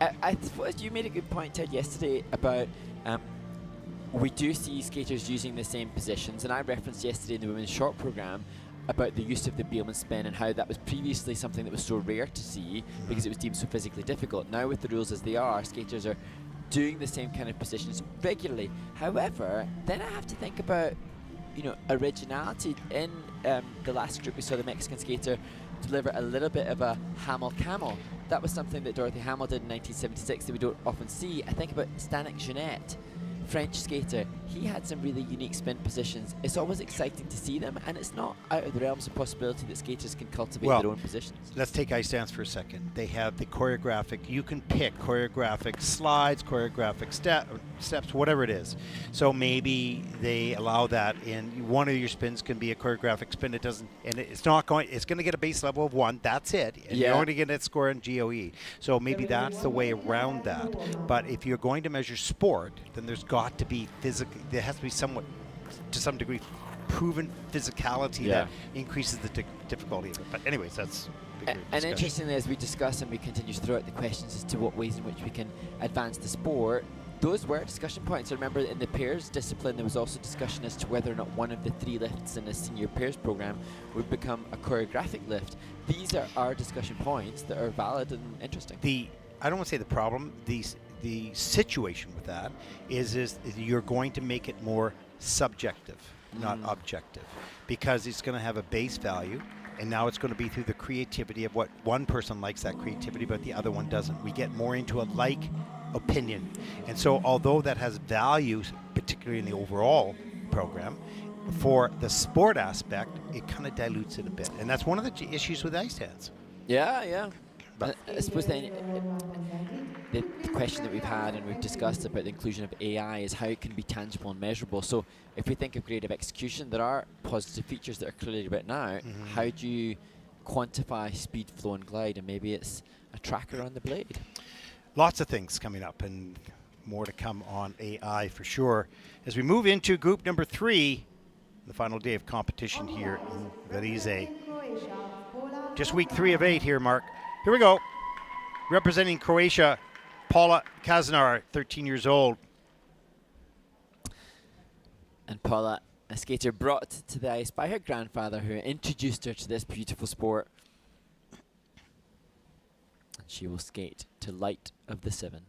I suppose you made a good point, Ted, yesterday about we do see skaters using the same positions, and I referenced yesterday in the women's short program about the use of the Beelman spin and how that was previously something that was so rare to see because it was deemed so physically difficult. Now with the rules as they are, skaters are doing the same kind of positions regularly. However, then I have to think about, you know, originality. In the last group we saw the Mexican skater deliver a little bit of a Hamel Camel. That was something that Dorothy Hamel did in 1976 that we don't often see. I think about Stanek Jeanette, French skater. he had some really unique spin positions. It's always exciting to see them, and it's not out of the realms of possibility that skaters can cultivate Well, their own positions. Let's take ice dance for a second. They have the choreographic, you can pick choreographic slides, choreographic steps, whatever it is. So maybe they allow that in one of your spins can be a choreographic spin. It doesn't, and it's not going, it's going to get a base level of 1, that's it. And you're only going to get a score in GOE. So maybe that's the way around that. But if you're going to measure sport, then there's got to be there has to be somewhat, to some degree, proven physicality that increases the difficulty of it. But anyways, that's and interestingly, as we discuss and we continue to throw out the questions as to what ways in which we can advance the sport, those were discussion points. I remember in the pairs discipline there was also discussion as to whether or not one of the 3 lifts in a senior pairs program would become a choreographic lift. These are our discussion points that are valid and interesting. I don't want to say the problem, the situation with that is you're going to make it more subjective, not objective, because it's going to have a base value, and now it's going to be through the creativity of what one person likes, that creativity, but the other one doesn't. We get more into a like opinion. And so although that has value, particularly in the overall program, for the sport aspect, it kind of dilutes it a bit. And that's one of the issues with ice dance. Yeah. But I suppose then the question that we've had and we've discussed about the inclusion of AI is how it can be tangible and measurable. So if we think of creative execution, there are positive features that are clearly about now. How do you quantify speed, flow and glide? And maybe it's a tracker on the blade. Lots of things coming up and more to come on AI for sure. As we move into group number 3, the final day of competition here in Varese. Just week 3 of 8 here, Mark. Here we go. Representing Croatia, Paula Kasnar, 13 years old. And Paula, a skater brought to the ice by her grandfather who introduced her to this beautiful sport. And she will skate to Light of the 7.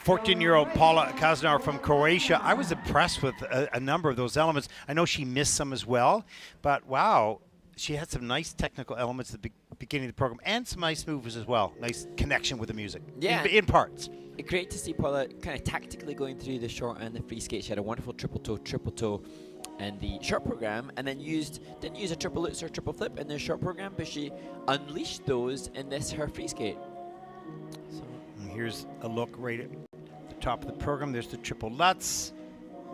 14-year-old Paula Kasnar from Croatia. I was impressed with a number of those elements. I know she missed some as well, but wow, she had some nice technical elements at the beginning of the program and some nice moves as well. Nice connection with the music. Yeah. In parts. Great to see Paula kind of tactically going through the short and the free skate. She had a wonderful triple toe in the short program, and then didn't use a triple lutz or triple flip in the short program, but she unleashed those in her free skate. So and here's a look right at the top of the program. There's the triple lutz,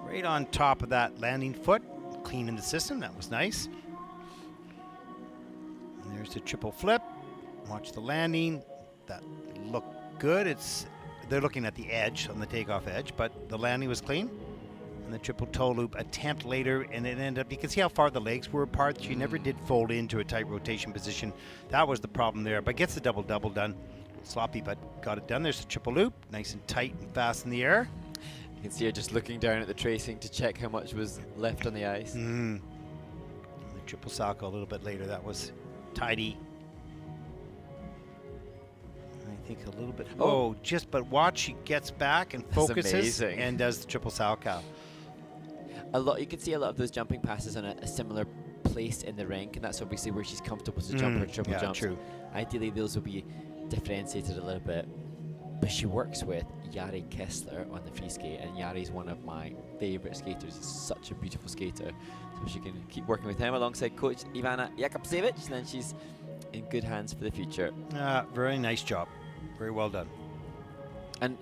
right on top of that landing foot, clean in the system. That was nice. And there's the triple flip. Watch the landing. That looked good. They're looking at the edge, on the takeoff edge, but the landing was clean. And the triple toe loop attempt later, and it ended up, you can see how far the legs were apart. She never did fold into a tight rotation position. That was the problem there, but gets the double-double done. Sloppy, but got it done. There's the triple loop, nice and tight and fast in the air. you can see her just looking down at the tracing to check how much was left on the ice. The triple salto a little bit later, that was tidy. I think a little bit. But watch, she gets back and focuses and does the triple salchow. You can see a lot of those jumping passes on a similar place in the rink, and that's obviously where she's comfortable to jump her triple jumps. True. Ideally, those will be differentiated a little bit. But she works with Jari Kessler on the free skate, and Jari's one of my favorite skaters. He's such a beautiful skater. So she can keep working with him alongside coach Ivana Jakubcevic, and then she's in good hands for the future. Very nice job. Very well done. And,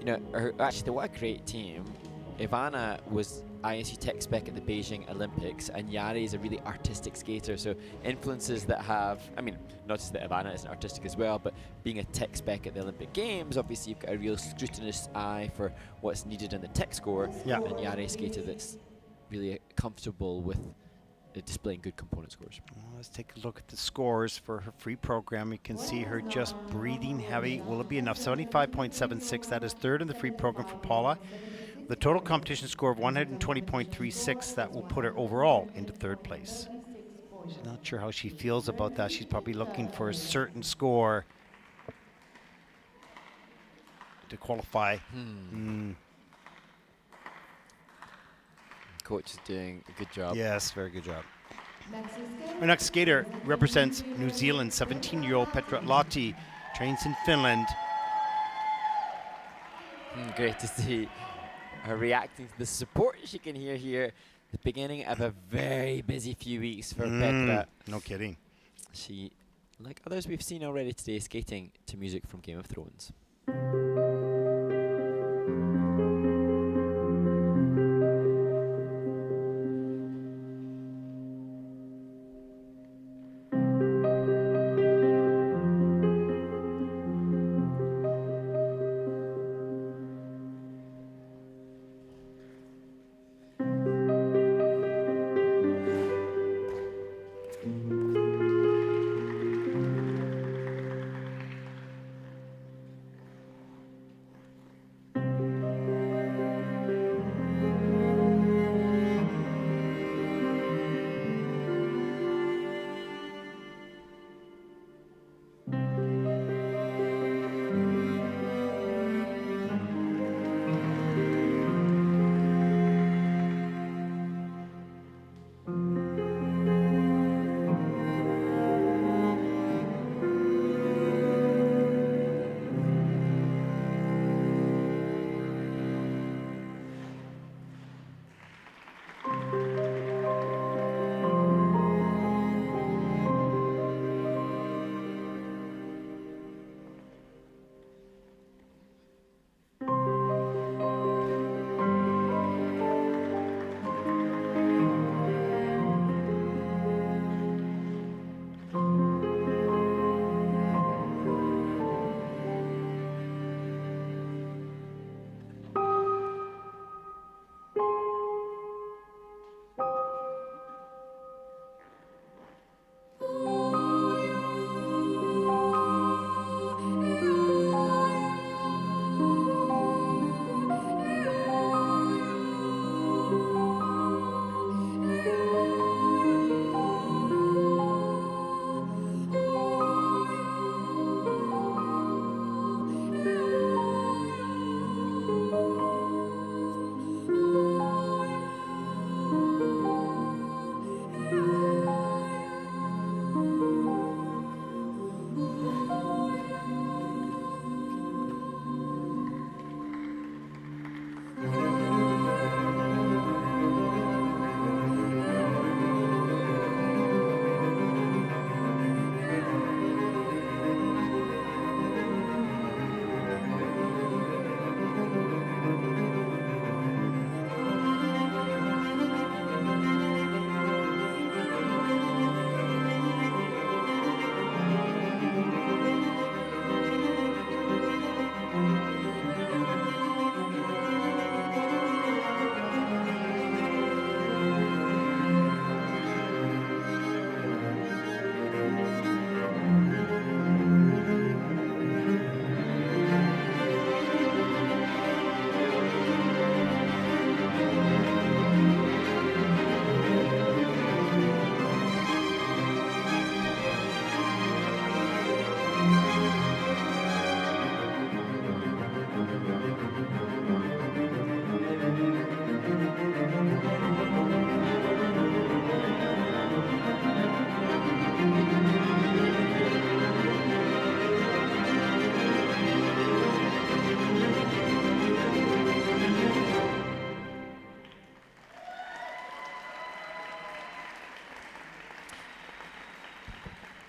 what a great team. Ivana was ISU tech spec at the Beijing Olympics, and Jari is a really artistic skater, so influences that not just that Ivana isn't artistic as well, but being a tech spec at the Olympic Games, obviously you've got a real scrutinous eye for what's needed in the tech score, and Jari is a skater that's really comfortable with displaying good component scores. Well, let's take a look at the scores for her free program. You can see her just breathing heavy. Will it be enough? 75.76. That is third in the free program for Paula. The total competition score of 120.36, that will put her overall into third place. Not sure how she feels about that. She's probably looking for a certain score to qualify. Coach is doing a good job. Yes, very good job. Our next skater represents New Zealand, 17-year-old Petra Lahti, trains in Finland. Great to see her reacting to the support she can hear here. The beginning of a very busy few weeks for Petra. No kidding. She, like others we've seen already today, skating to music from Game of Thrones.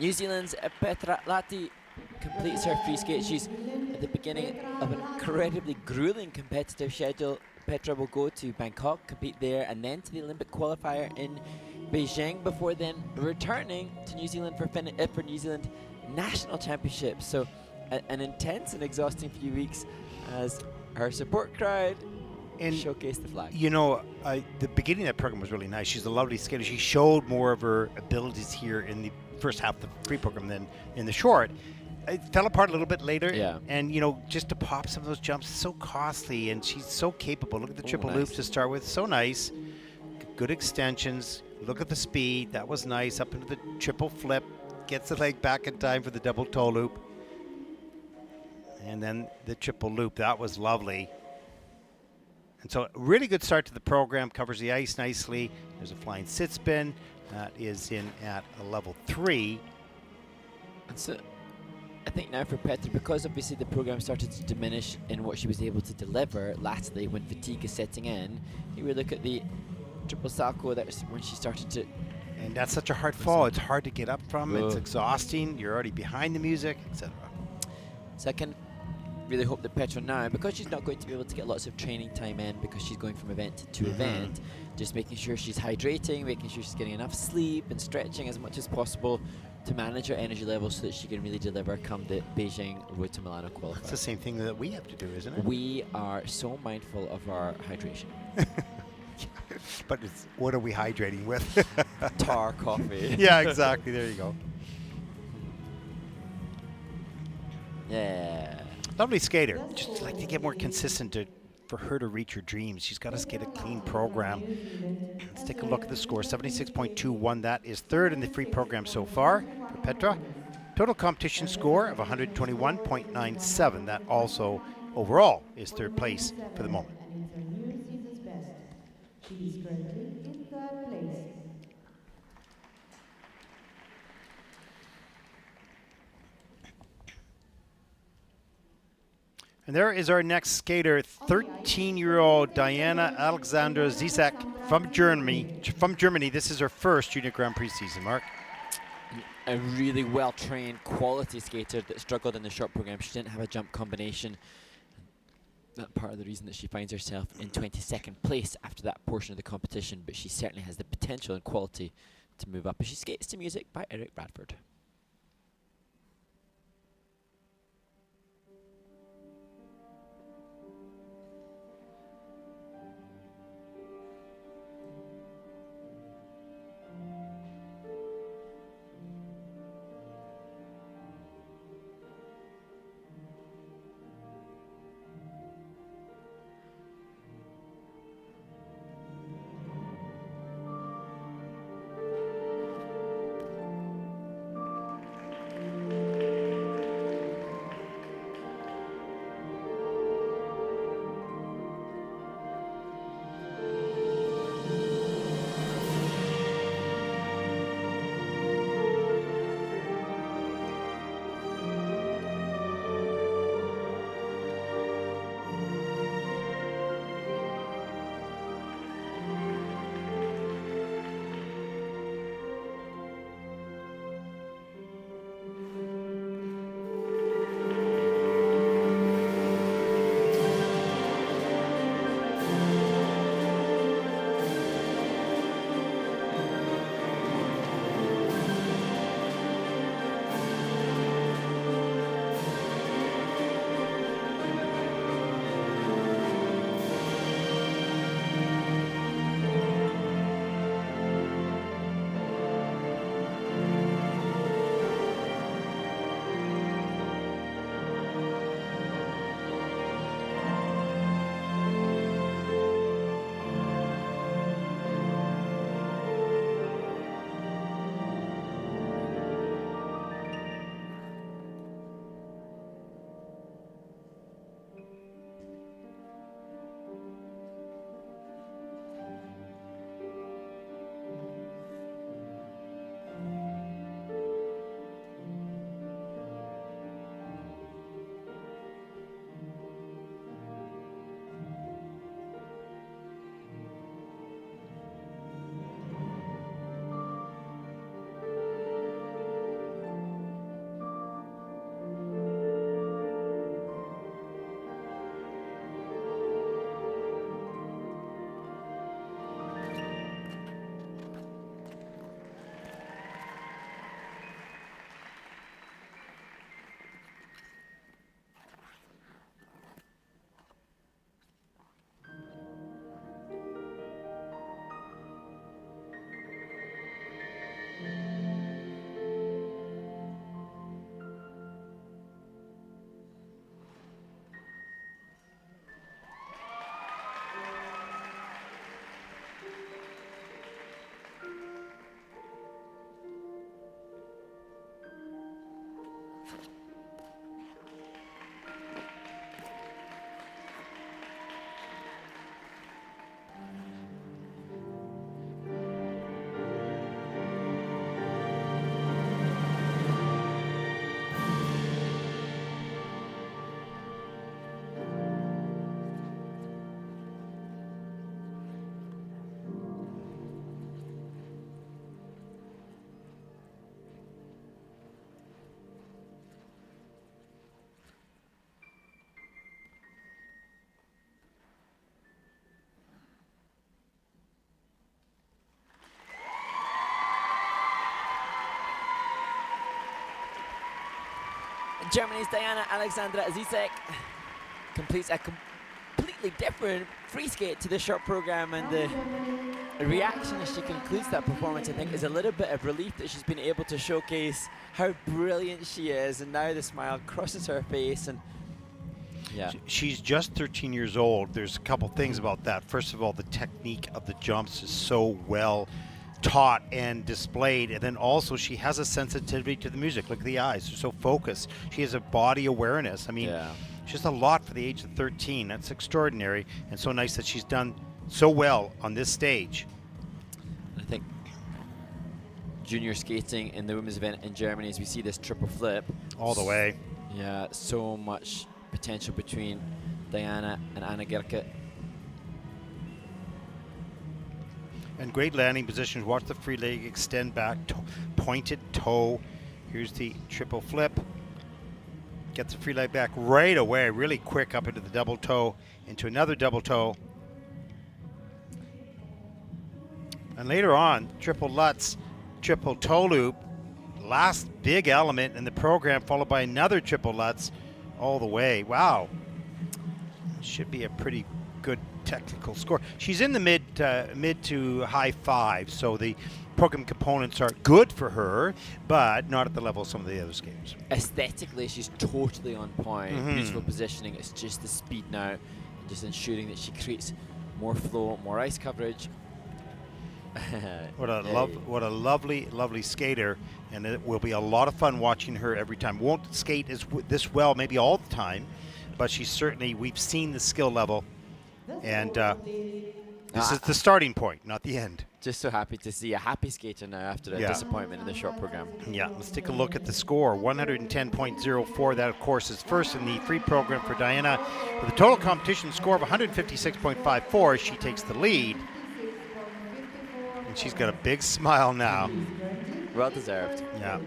New Zealand's Petra Lahti completes her free skate. She's at the beginning of an incredibly grueling competitive schedule. Petra will go to Bangkok, compete there, and then to the Olympic qualifier in Beijing before then returning to New Zealand for New Zealand National Championships. So an intense and exhausting few weeks as her support crowd And showcased the flag. you know, the beginning of that program was really nice. She's a lovely skater. She showed more of her abilities here in the first half of the free program than in the short. It fell apart a little bit later. Yeah. And, you know, just to pop some of those jumps is so costly, and she's so capable. Look at the triple loops to start with. So nice. Good extensions. Look at the speed. That was nice. Up into the triple flip. Gets the leg back in time for the double toe loop. And then the triple loop. That was lovely. And so really good start to the program. Covers the ice nicely. There's a flying sit spin. That is in at a level 3. And so I think now for Petra, because obviously the program started to diminish in what she was able to deliver latterly when fatigue is setting in, you would look at the triple salto, that's when she started to... And that's such a hard fall. It's hard to get up from. It's Ugh. exhausting. You're already behind the music, etc. So I can really hope that Petra now, because she's not going to be able to get lots of training time in because she's going from event to event, just making sure she's hydrating, making sure she's getting enough sleep and stretching as much as possible to manage her energy levels so that she can really deliver come the Beijing Road to Milano qualifier. It's the same thing that we have to do, isn't it? We are so mindful of our hydration. But what are we hydrating with? Tar coffee. Yeah, exactly. There you go. Yeah. Lovely skater. Just like to get more consistent for her to reach her dreams. She's got to skate a clean program. Let's take a look at the score. 76.21. That is third in the free program so far for Petra. Total competition score of 121.97. That also overall is third place for the moment. And it's her new season's best. She is currently in third place. And there is our next skater, 13-year-old Alexandra Ziesecke from Germany. This is her first Junior Grand Prix season, Mark. A really well-trained quality skater that struggled in the short program. She didn't have a jump combination. That's part of the reason that she finds herself in 22nd place after that portion of the competition, but she certainly has the potential and quality to move up as she skates to music by Eric Bradford. Germany's Diana Alexandra Ziesecke completes a completely different free skate to the short program, and the reaction as she concludes that performance, I think, is a little bit of relief that she's been able to showcase how brilliant she is, and now the smile crosses her face. And yeah, she's just 13 years old. There's a couple things about that. First of all, the technique of the jumps is so well taught and displayed, and then also she has a sensitivity to the music. Look at the eyes, they're so focused. She has a body awareness. I mean, just a lot for the age of 13. That's extraordinary, and so nice that she's done so well on this stage. I think junior skating in the women's event in Germany, as we see this triple flip all the way. Yeah, so much potential between Diana and Anna Gerke. And great landing positions. Watch the free leg extend back, pointed toe. Here's the triple flip. Gets the free leg back right away, really quick up into the double toe, into another double toe. And later on, triple Lutz, triple toe loop, last big element in the program, followed by another triple Lutz all the way. Wow. Should be a pretty good technical score. She's in the mid to high five, so the program components are good for her, but not at the level of some of the other skaters. Aesthetically, she's totally on point. Beautiful positioning. It's just the speed now, and just ensuring that she creates more flow, more ice coverage. What a lovely skater, and it will be a lot of fun watching her every time. Won't skate this well maybe all the time, but she's certainly, we've seen the skill level, and this is the starting point, not the end. Just so happy to see a happy skater now after a disappointment in the short program. Yeah, let's take a look at the score. 110.04. That, of course, is first in the free program for Diana. With a total competition score of 156.54, she takes the lead. And she's got a big smile now. Well deserved. Yeah.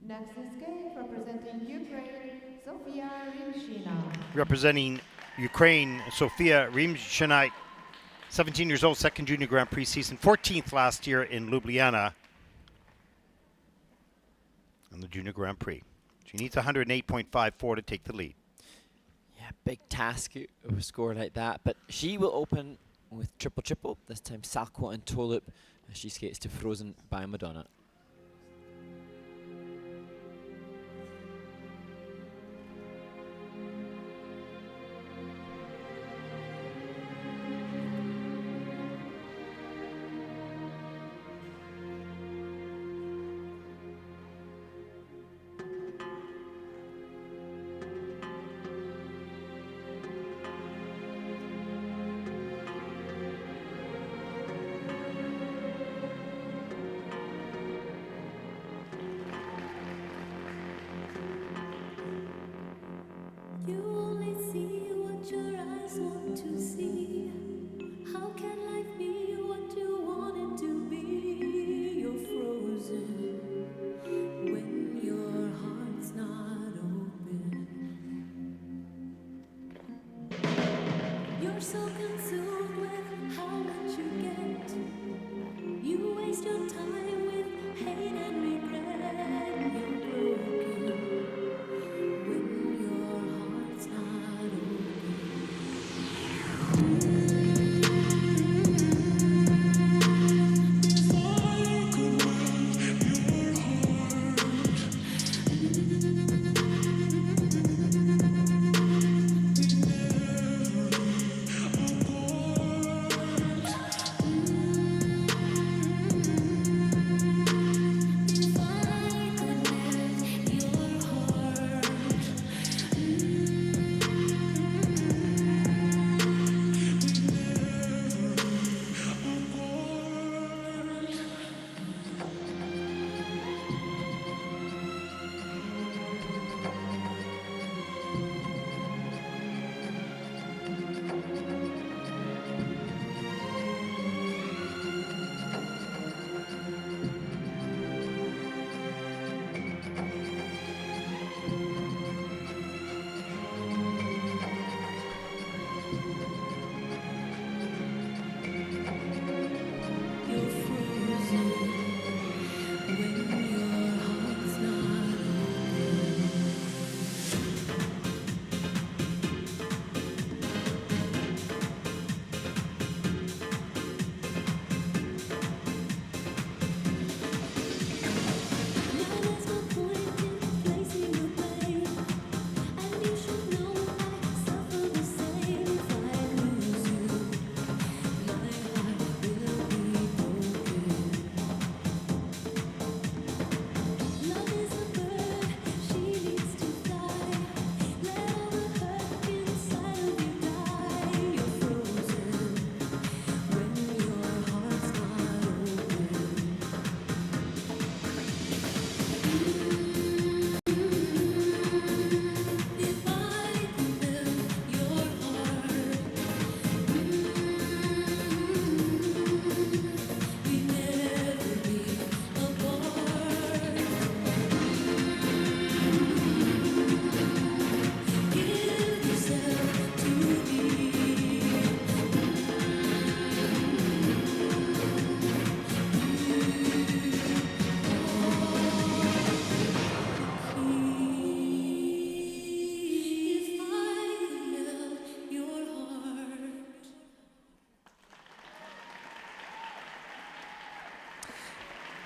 Next is skate representing Ukraine, Sofiia Rymshyna. Representing Ukraine, Sofiia Rymshyna, 17 years old, second junior Grand Prix season, 14th last year in Ljubljana on the junior Grand Prix. She needs 108.54 to take the lead. Yeah, big task of a score like that, but she will open with triple, this time salchow and toe loop, as she skates to Frozen by Madonna.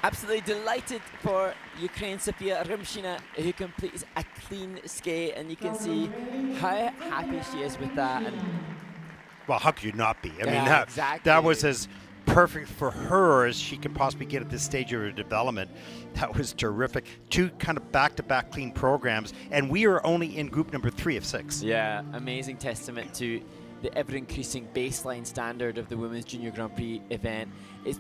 Absolutely delighted for Ukraine Sofiia Rymshyna, who completes a clean skate, and you can see how happy she is with that. And Well, how could you not be? I mean, Yeah, exactly. that was as perfect for her as she could possibly get at this stage of her development. That was terrific. 2 kind of back-to-back clean programs, and we are only in group number 3 of 6. yeah, amazing testament to the ever-increasing baseline standard of the Women's Junior Grand Prix event. It's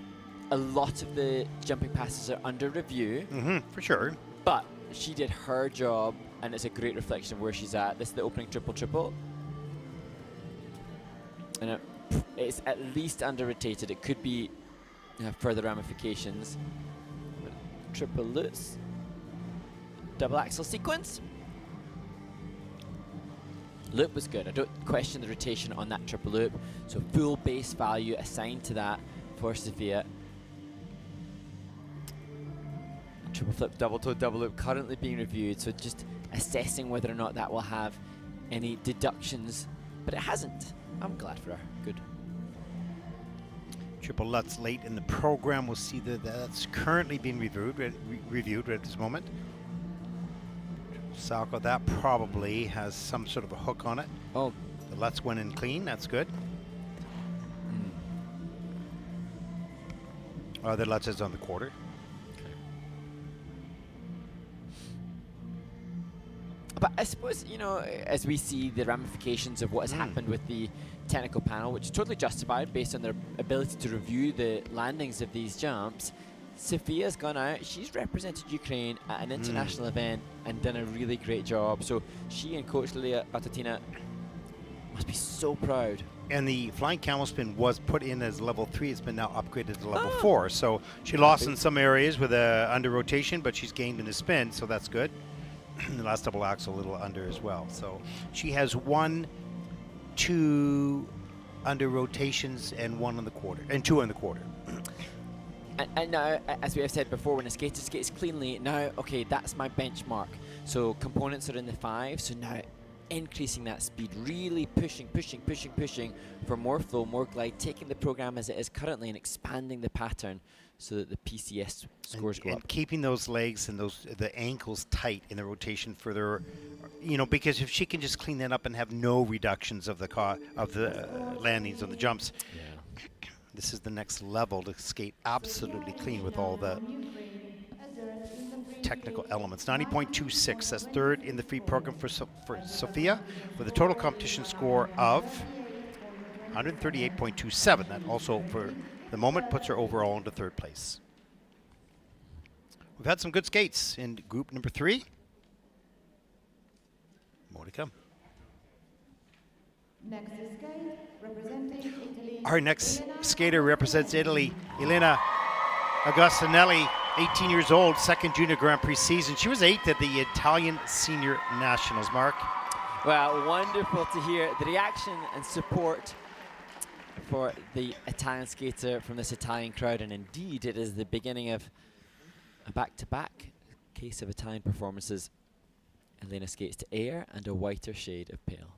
a lot of the jumping passes are under review, For sure. but she did her job, and it's a great reflection of where she's at. This is the opening triple-triple. And it's at least under-rotated. It could be further ramifications. Triple lutz. Double axel sequence. Loop was good. I don't question the rotation on that triple loop. So full base value assigned to that for Sofiia. Triple flip, double toe, double loop currently being reviewed. So just assessing whether or not that will have any deductions. But it hasn't. I'm glad for her. Good. Triple Lutz late in the program. We'll see that that's currently being reviewed right at this moment. Salko, that probably has some sort of a hook on it. Oh. The Lutz went in clean. That's good. The Lutz is on the quarter. But I suppose, you know, as we see the ramifications of what has happened with the technical panel, which is totally justified based on their ability to review the landings of these jumps, Sofia's gone out. She's represented Ukraine at an international event and done a really great job. So she and coach Katerina must be so proud. And the flying camel spin was put in as level 3. It's been now upgraded to level 4. So she lost in some areas with under rotation, but she's gained in the spin, so that's good. The last double axel a little under as well. So she has 1, 2 under rotations and 1 on the quarter, and 2 on the quarter. And now, as we have said before, when a skater skates cleanly, now, okay, that's my benchmark. So components are in the 5, so now increasing that speed, really pushing for more flow, more glide, taking the program as it is currently and expanding the pattern so that the PCS scores go up. And keeping those legs and the ankles tight in the rotation further, you know, because if she can just clean that up and have no reductions of the landings on the jumps, this is the next level to skate absolutely clean with all the technical elements. 90.26, that's 3rd in the free program for Sofiia, with a total competition score of 138.27. That also, for the moment, puts her overall into 3rd place. We've had some good skates in group number 3. More to come. Next skate, representing Italy. Our next skater represents Italy, Elena Agostinelli, 18 years old, 2nd Junior Grand Prix season. She was 8th at the Italian Senior Nationals, Mark. Well, wonderful to hear the reaction and support for the Italian skater from this Italian crowd, and indeed it is the beginning of a back-to-back case of Italian performances. Elena skates to air and a whiter shade of pale.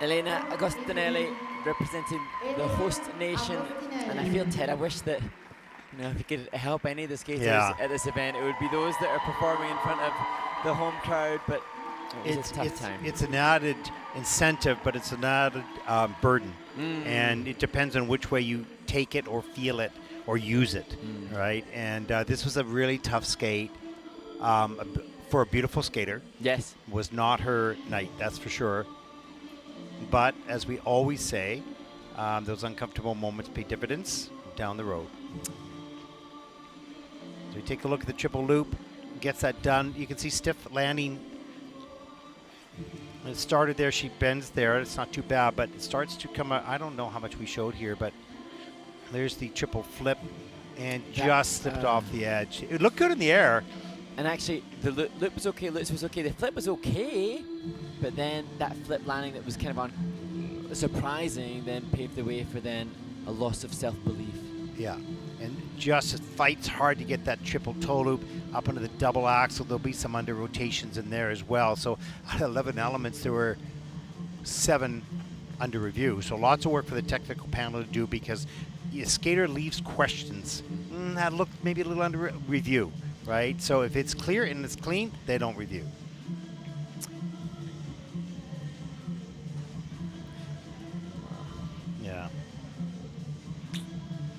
Elena Agostinelli representing the host nation, and I feel, Ted, I wish that if you could help any of the skaters at this event, it would be those that are performing in front of the home crowd, but it's a tough time. It's an added incentive, but it's an added burden, and it depends on which way you take it or feel it or use it, right? And this was a really tough skate for a beautiful skater. Yes. Was not her night, that's for sure. But as we always say, those uncomfortable moments pay dividends down the road. So we take a look at the triple loop, gets that done. You can see stiff landing. It started there, she bends there. It's not too bad, but it starts to come out. I don't know how much we showed here, but there's the triple flip and just slipped off the edge. It looked good in the air. And actually, the loop was okay, loops was okay, the flip was okay, but then that flip landing that was kind of surprising then paved the way for then a loss of self-belief. Yeah, and just fights hard to get that triple toe loop up into the double axle. There'll be some under rotations in there as well. So out of 11 elements, there were 7 under review. So lots of work for the technical panel to do, because a skater leaves questions. That looked maybe a little under review. Right, so if it's clear and it's clean, they don't review. Yeah.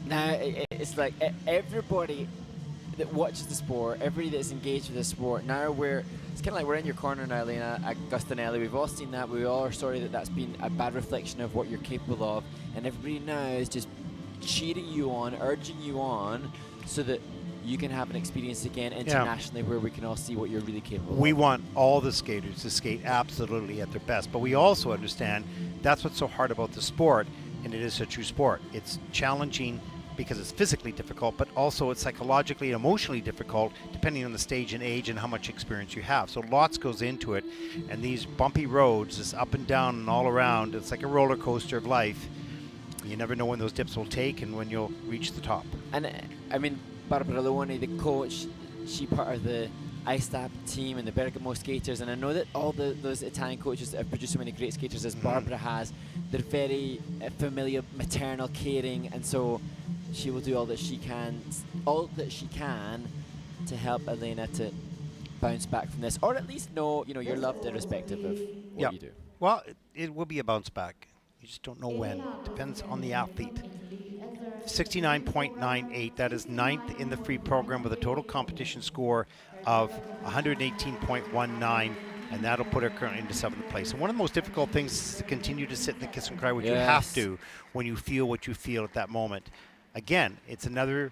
Now it's like everybody that watches the sport, everybody that's engaged with the sport. Now it's kind of like we're in your corner now, Elena Agostinelli. We've all seen that. We all are sorry that that's been a bad reflection of what you're capable of, and everybody now is just cheering you on, urging you on, so that you can have an experience again internationally where we can all see what you're really capable of. We want all the skaters to skate absolutely at their best, but we also understand that's what's so hard about the sport, and it is a true sport. It's challenging because it's physically difficult, but also it's psychologically and emotionally difficult depending on the stage and age and how much experience you have. So lots goes into it, and these bumpy roads, this up and down and all around, it's like a roller coaster of life. You never know when those dips will take and when you'll reach the top. And I mean, Barbara Leone, the coach, she part of the ISTAP team and the Bergamo skaters, and I know that all those Italian coaches that have produced so many great skaters as Barbara has, they're very familiar, maternal, caring, and so she will do all that she can to help Elena to bounce back from this, or at least know, you're loved irrespective of what you do. Well, it will be a bounce back. You just don't know when. Depends on the athlete. 69.98. That is 9th in the free program with a total competition score of 118.19, and that'll put her currently into 7th place. And one of the most difficult things is to continue to sit in the kiss and cry, which you have to when you feel what you feel at that moment. Again, it's another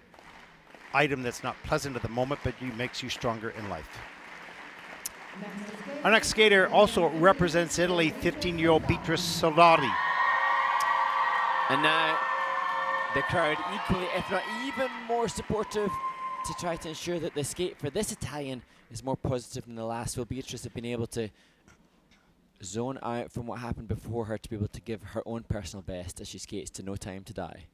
item that's not pleasant at the moment, but it makes you stronger in life. Our next skater also represents Italy, 15-year-old Beatrice Soldati. And now the crowd equally, if not even more supportive, to try to ensure that the skate for this Italian is more positive than the last. Will Beatrice have been able to zone out from what happened before her to be able to give her own personal best as she skates to No Time to Die?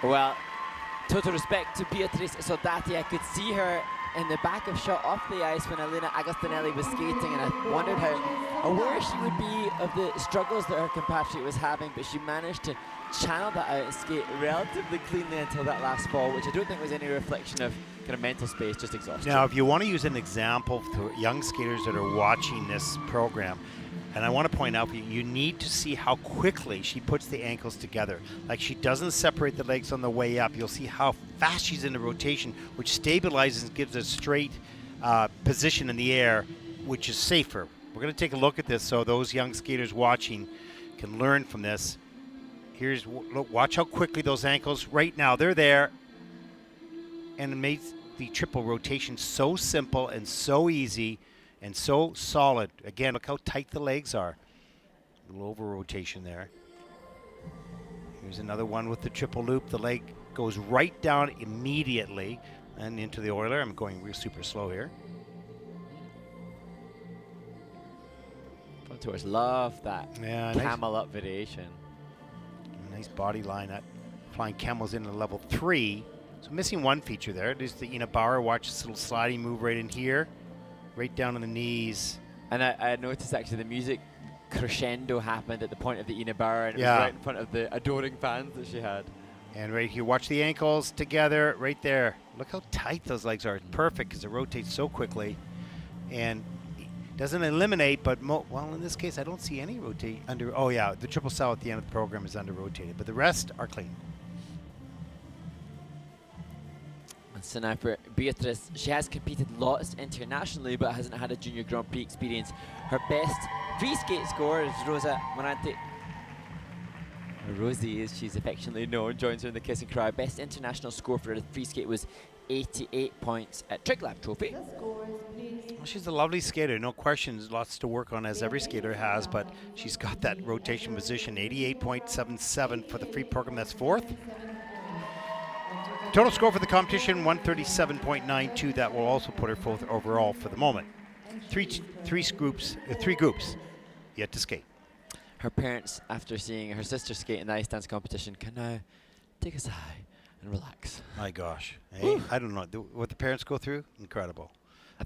Well, total respect to Beatrice Soldati. I could see her in the back of shot off the ice when Elena Agostinelli was skating, and I wondered how aware she would be of the struggles that her compatriot was having, but she managed to channel that out and skate relatively cleanly until that last fall, which I don't think was any reflection of kind of mental space, just exhaustion. Now, if you want to use an example to young skaters that are watching this program, and I want to point out, you need to see how quickly she puts the ankles together. Like, she doesn't separate the legs on the way up. You'll see how fast she's in the rotation, which stabilizes and gives a straight position in the air, which is safer. We're going to take a look at this so those young skaters watching can learn from this. Here's, look, watch how quickly those ankles, right now, they're there. And it makes the triple rotation so simple and so easy and so solid. Again, look how tight the legs are. A little over rotation there. Here's another one with the triple loop. The leg goes right down immediately and into the oiler. I'm going real super slow here. Fun tours, love that camel up variation. Nice body line. That flying camels in at level 3. So missing one feature there. There's the Ina Bauer. Watch this little sliding move right in here. Right down on the knees. And I noticed actually the music crescendo happened at the point of the Ina Bauer, and it was right in front of the adoring fans that she had. And right here, watch the ankles together right there. Look how tight those legs are. It's perfect because it rotates so quickly. And doesn't eliminate, but well, in this case, I don't see any rotate under. Oh yeah, the triple cell at the end of the program is under rotated, but the rest are clean. So now for Beatrice, she has competed lots internationally, but hasn't had a junior Grand Prix experience. Her best free skate score is Rosa Morante. Rosie, as she's affectionately known, joins her in the kiss and cry. Best international score for her free skate was 88 points at Trick Lab Trophy. Well, she's a lovely skater, no questions, lots to work on as every skater has, but she's got that rotation position, 88.77 for the free program, that's 4th. Total score for the competition, 137.92. That will also put her 4th overall for the moment. Three groups yet to skate. Her parents, after seeing her sister skate in the ice dance competition, can now take a sigh and relax. My gosh, hey, I don't know what the parents go through. Incredible.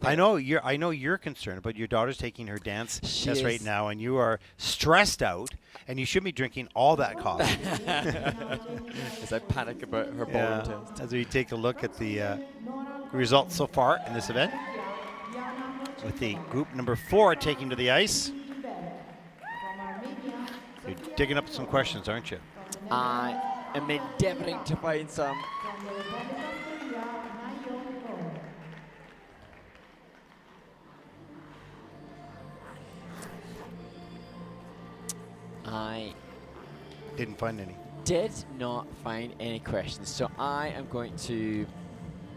I know you're concerned, but your daughter's taking her dance test right now, and you are stressed out, and you should be drinking all that coffee. As I panic about her ballroom test. As we take a look at the results so far in this event, with the group number 4 taking to the ice. You're digging up some questions, aren't you? I am endeavoring to find some. I didn't find any. Did not find any questions, so I am going to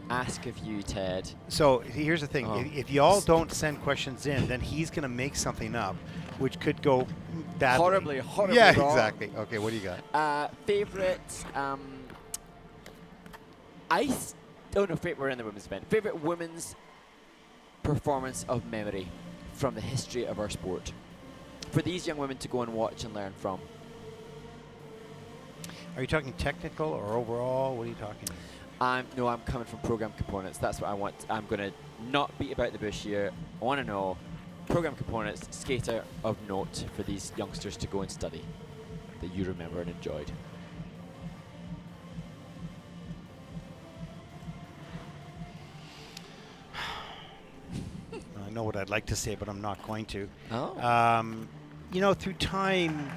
ask of you, Ted. So here's the thing: if y'all don't send questions in, then he's going to make something up, which could go badly. Horribly yeah, wrong. Exactly. Okay, what do you got? Favorite ice? Oh no, we're in the women's event. Favorite women's performance of memory from the history of our sport, for these young women to go and watch and learn from. Are you talking technical or overall? What are you talking about? No, I'm coming from program components. That's what I want. I'm going to not beat about the bush here. I want to know program components, skater of note for these youngsters to go and study that you remember and enjoyed. I know what I'd like to say, but I'm not going to. Oh. You know, through time,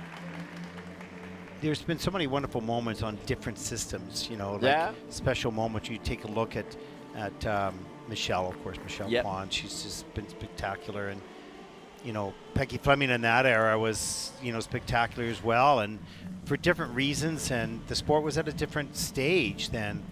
there's been so many wonderful moments on different systems, you know, like special moments. You take a look at Michelle, of course, Michelle Kwan. She's just been spectacular. And, you know, Peggy Fleming in that era was, you know, spectacular as well. And for different reasons, and the sport was at a different stage then.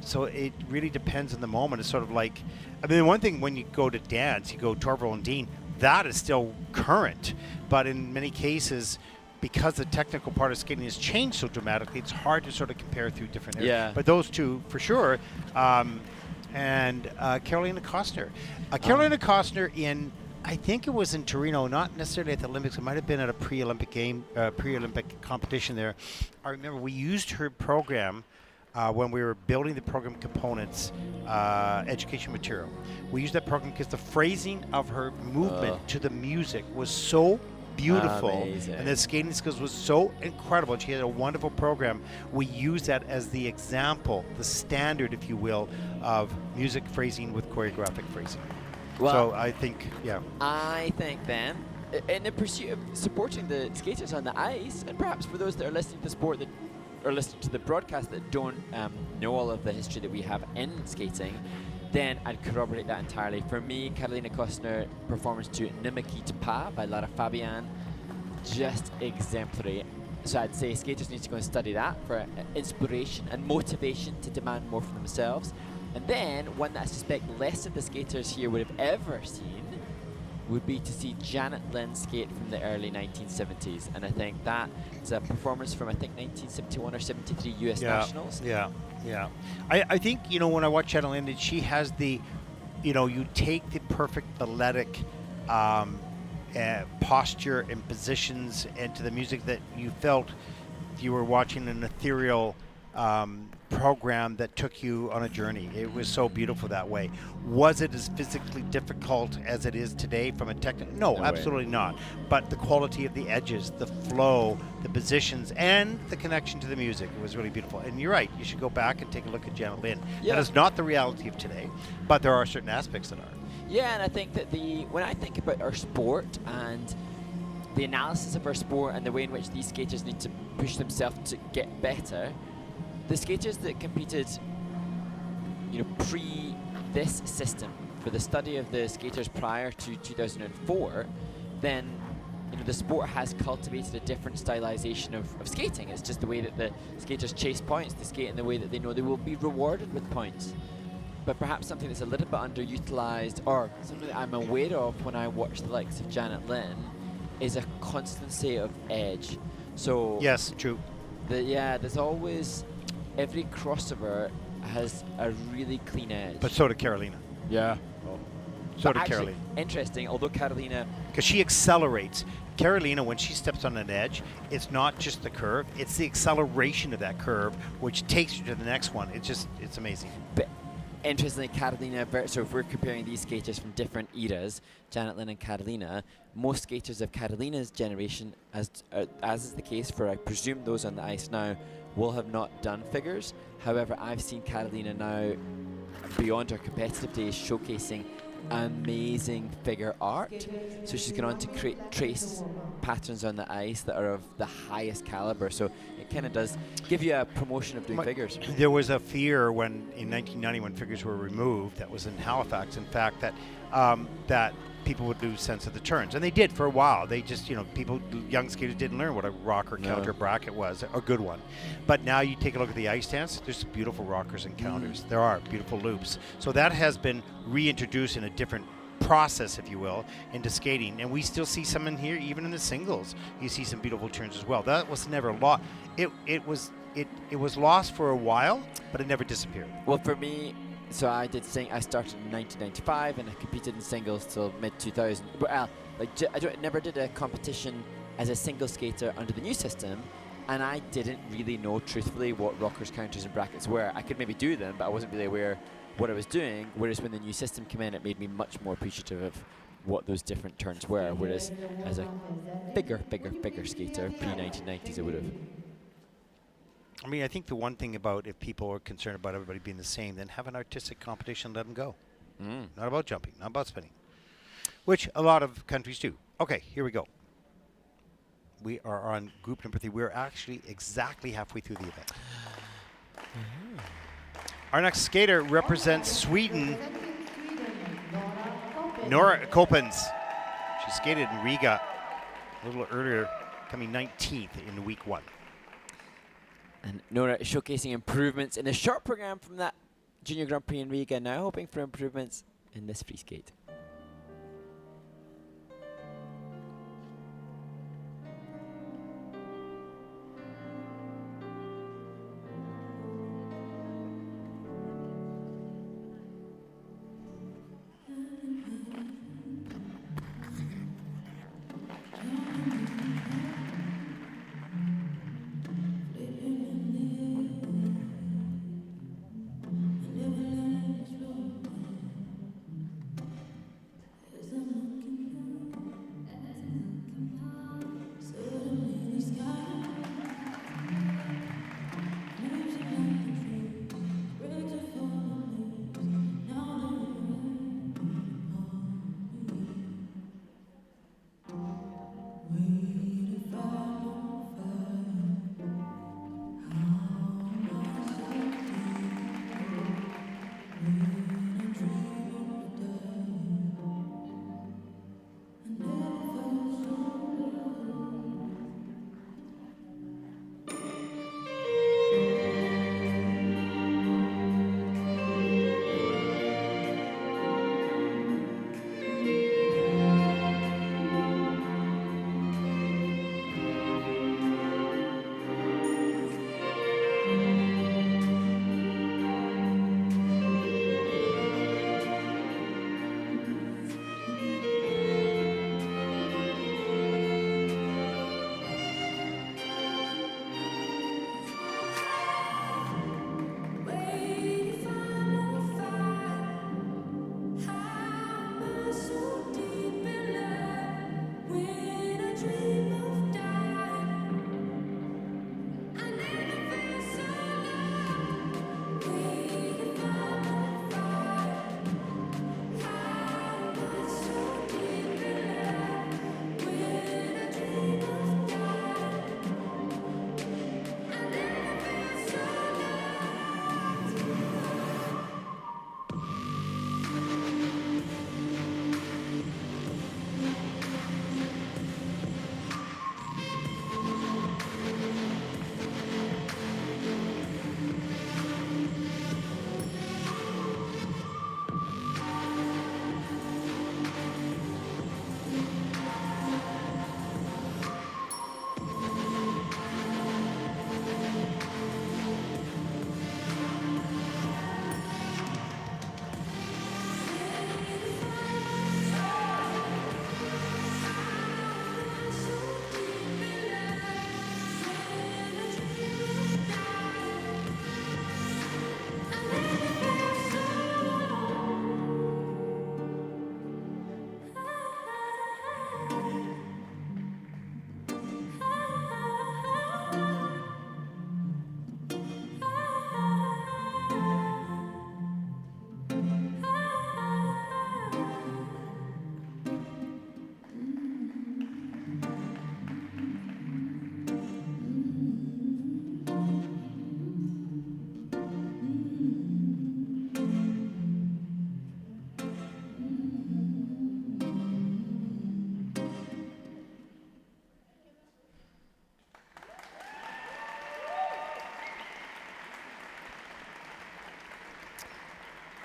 So it really depends on the moment. It's sort of like, I mean, one thing when you go to dance, you go Torval and Dean, that is still current. But in many cases, because the technical part of skating has changed so dramatically, it's hard to sort of compare through different areas. Yeah. But those two, for sure. And Carolina Kasnar. Carolina Kasnar in I think it was in Torino, not necessarily at the Olympics. It might have been at a pre-Olympic competition there. I remember we used her program when we were building the program components, education material. We used that program because the phrasing of her movement to the music was so beautiful, Amazing. and the skating skills was so incredible. She had a wonderful program. We used that as the example, the standard, if you will, of music phrasing with choreographic phrasing. Well, So I think, yeah. I think then, in the pursuit of supporting the skaters on the ice, and perhaps for those that are listening to the sport that or listening to the broadcast that don't know all of the history that we have in skating, then I'd corroborate that entirely. For me, Katerina Kasnar performance to Ne me quitte pas by Lara Fabian, just exemplary. So I'd say skaters need to go and study that for inspiration and motivation to demand more from themselves. And then one that I suspect less of the skaters here would have ever seen would be to see Janet Lynn skate from the early 1970s. And I think that is a performance from, I think, 1971 or 73 US Nationals. Yeah. I think, when I watch Janet Lynn, she has the, you take the perfect athletic posture and positions into the music that you felt you were watching an ethereal program that took you on a journey. It was so beautiful that way. Was it as physically difficult as it is today from a technical? No, absolutely not. But the quality of the edges, the flow, the positions, and the connection to the music, it was really beautiful. And you're right, you should go back and take a look at Janet Lynn. Yeah. That is not the reality of today, but there are certain aspects that are. Yeah, and I think that when I think about our sport and the analysis of our sport and the way in which these skaters need to push themselves to get better, the skaters that competed, pre this system for the study of the skaters prior to 2004, then the sport has cultivated a different stylization of skating. It's just the way that the skaters chase points. They skate in the way that they know they will be rewarded with points. But perhaps something that's a little bit underutilized, or something that I'm aware of when I watch the likes of Janet Lynn, is a constancy of edge. So Yes, true. there's always, every crossover has a really clean edge. But so did Carolina. yeah. So But did actually, Carolina. interesting, although Katerina, Because she accelerates. Carolina, when she steps on an edge, it's not just the curve, it's the acceleration of that curve, which takes you to the next one. It's amazing. but interestingly, Katerina, so if we're comparing these skaters from different eras, Janet Lynn and Katerina, most skaters of Katerina's generation, as is the case for, I presume, those on the ice now, will have not done figures. However, I've seen Katerina now, beyond her competitive days, showcasing amazing figure art. So she's gone on to trace patterns on the ice that are of the highest caliber. So it kind of does give you a promotion of doing figures. There was a fear in 1990 when figures were removed, that was in Halifax, in fact, that that people would lose sense of the turns. And they did for a while. They just, young skaters didn't learn what a rocker counter bracket was, a good one. But now you take a look at the ice dance, there's beautiful rockers and counters. There are beautiful loops. So that has been reintroduced in a different process, if you will, into skating. And we still see some in here, even in the singles. You see some beautiful turns as well. That was never lost. It was lost for a while, but it never disappeared. Well, for me, so I started in 1995 and I competed in singles till mid-2000. Well, never did a competition as a single skater under the new system, and I didn't really know, truthfully, what rockers, counters, and brackets were. I could maybe do them, but I wasn't really aware what I was doing, whereas when the new system came in, it made me much more appreciative of what those different turns were, whereas as a bigger skater, pre-1990s, I would have. I mean, I think the one thing about, if people are concerned about everybody being the same, then have an artistic competition, let them go. Not about jumping, not about spinning, which a lot of countries do. Okay, here we go. We are on group number 3. We're actually exactly halfway through the event. Our next skater represents Sweden, Nora Kopens. She skated in Riga a little earlier, coming 19th in week 1. And Nora is showcasing improvements in the short program from that Junior Grand Prix in Riga, now hoping for improvements in this free skate.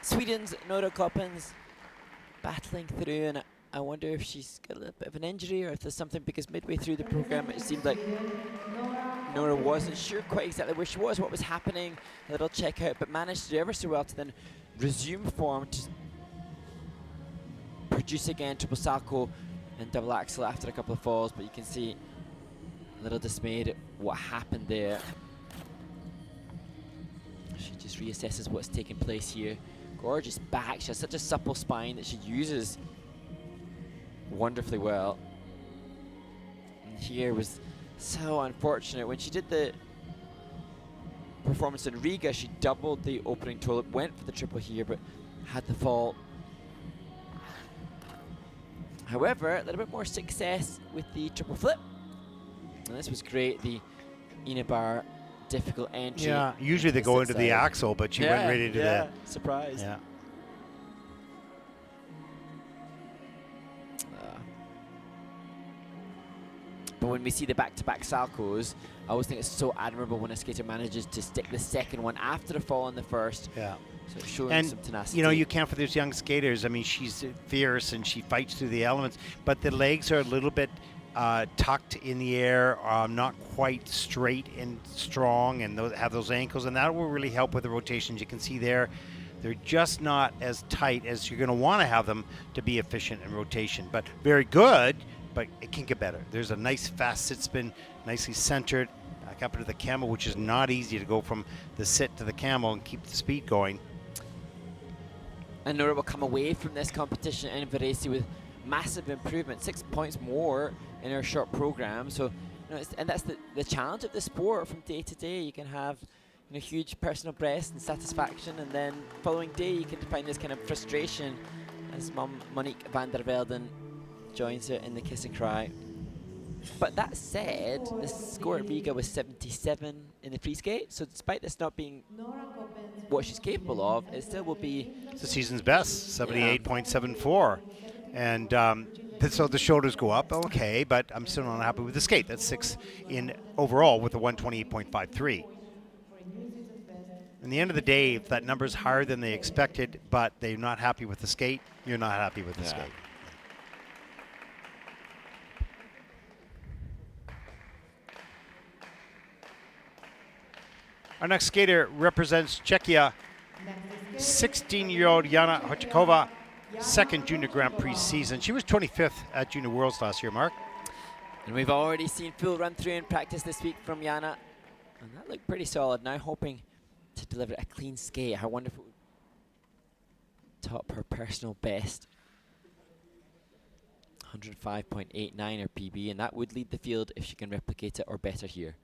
Sweden's Nora Koppens battling through, and I wonder if she's got a little bit of an injury or if there's something, because midway through the program it seemed like Nora wasn't sure quite exactly where she was, what was happening, a little check out, but managed to do ever so well to then resume form to produce again triple salto and double axel after a couple of falls. But you can see a little dismayed at what happened there. She just reassesses what's taking place here. Gorgeous back. She has such a supple spine that she uses wonderfully well. And here was so unfortunate. When she did the performance in Riga, she doubled the opening tulip, went for the triple here, but had the fall. However, a little bit more success with the triple flip. And this was great, the Inabar difficult entry. Yeah, usually they go into the axle, but she went right into that. Surprise. Yeah. But when we see the back-to-back salcos, I always think it's so admirable when a skater manages to stick the second one after a fall on the first. Yeah. So it's showing some tenacity. You know, you can't for those young skaters. I mean, she's fierce and she fights through the elements, but the legs are a little bit tucked in the air, not quite straight and strong, and have those ankles, and that will really help with the rotations. You can see there, they're just not as tight as you're going to want to have them to be efficient in rotation. But very good, but it can get better. There's a nice fast sit spin, nicely centered, back up into the camel, which is not easy to go from the sit to the camel and keep the speed going. And Nora will come away from this competition in Varese with massive improvement, 6 points more in her short program. So, you know, and that's the challenge of the sport from day to day. You can have, you know, huge personal best and satisfaction, and then following day you can find this kind of frustration as Monique van der Velden joins her in the kiss and cry. But that said, the score at Riga was 77 in the free skate, so despite this not being what she's capable of, it still will be the season's best, 78.74. And so the shoulders go up, okay, but I'm still not happy with the skate. That's 6 in overall with a 128.53. In the end of the day, if that number's higher than they expected, but they're not happy with the skate, you're not happy with the skate. Our next skater represents Czechia, 16-year-old Jana Hochkova, second Junior Grand Prix season. She was 25th at Junior Worlds last year, Mark. And we've already seen full run through in practice this week from Jana. And that looked pretty solid. Now hoping to deliver a clean skate. I wonder if it would top her personal best. 105.89 her PB, and that would lead the field if she can replicate it or better here.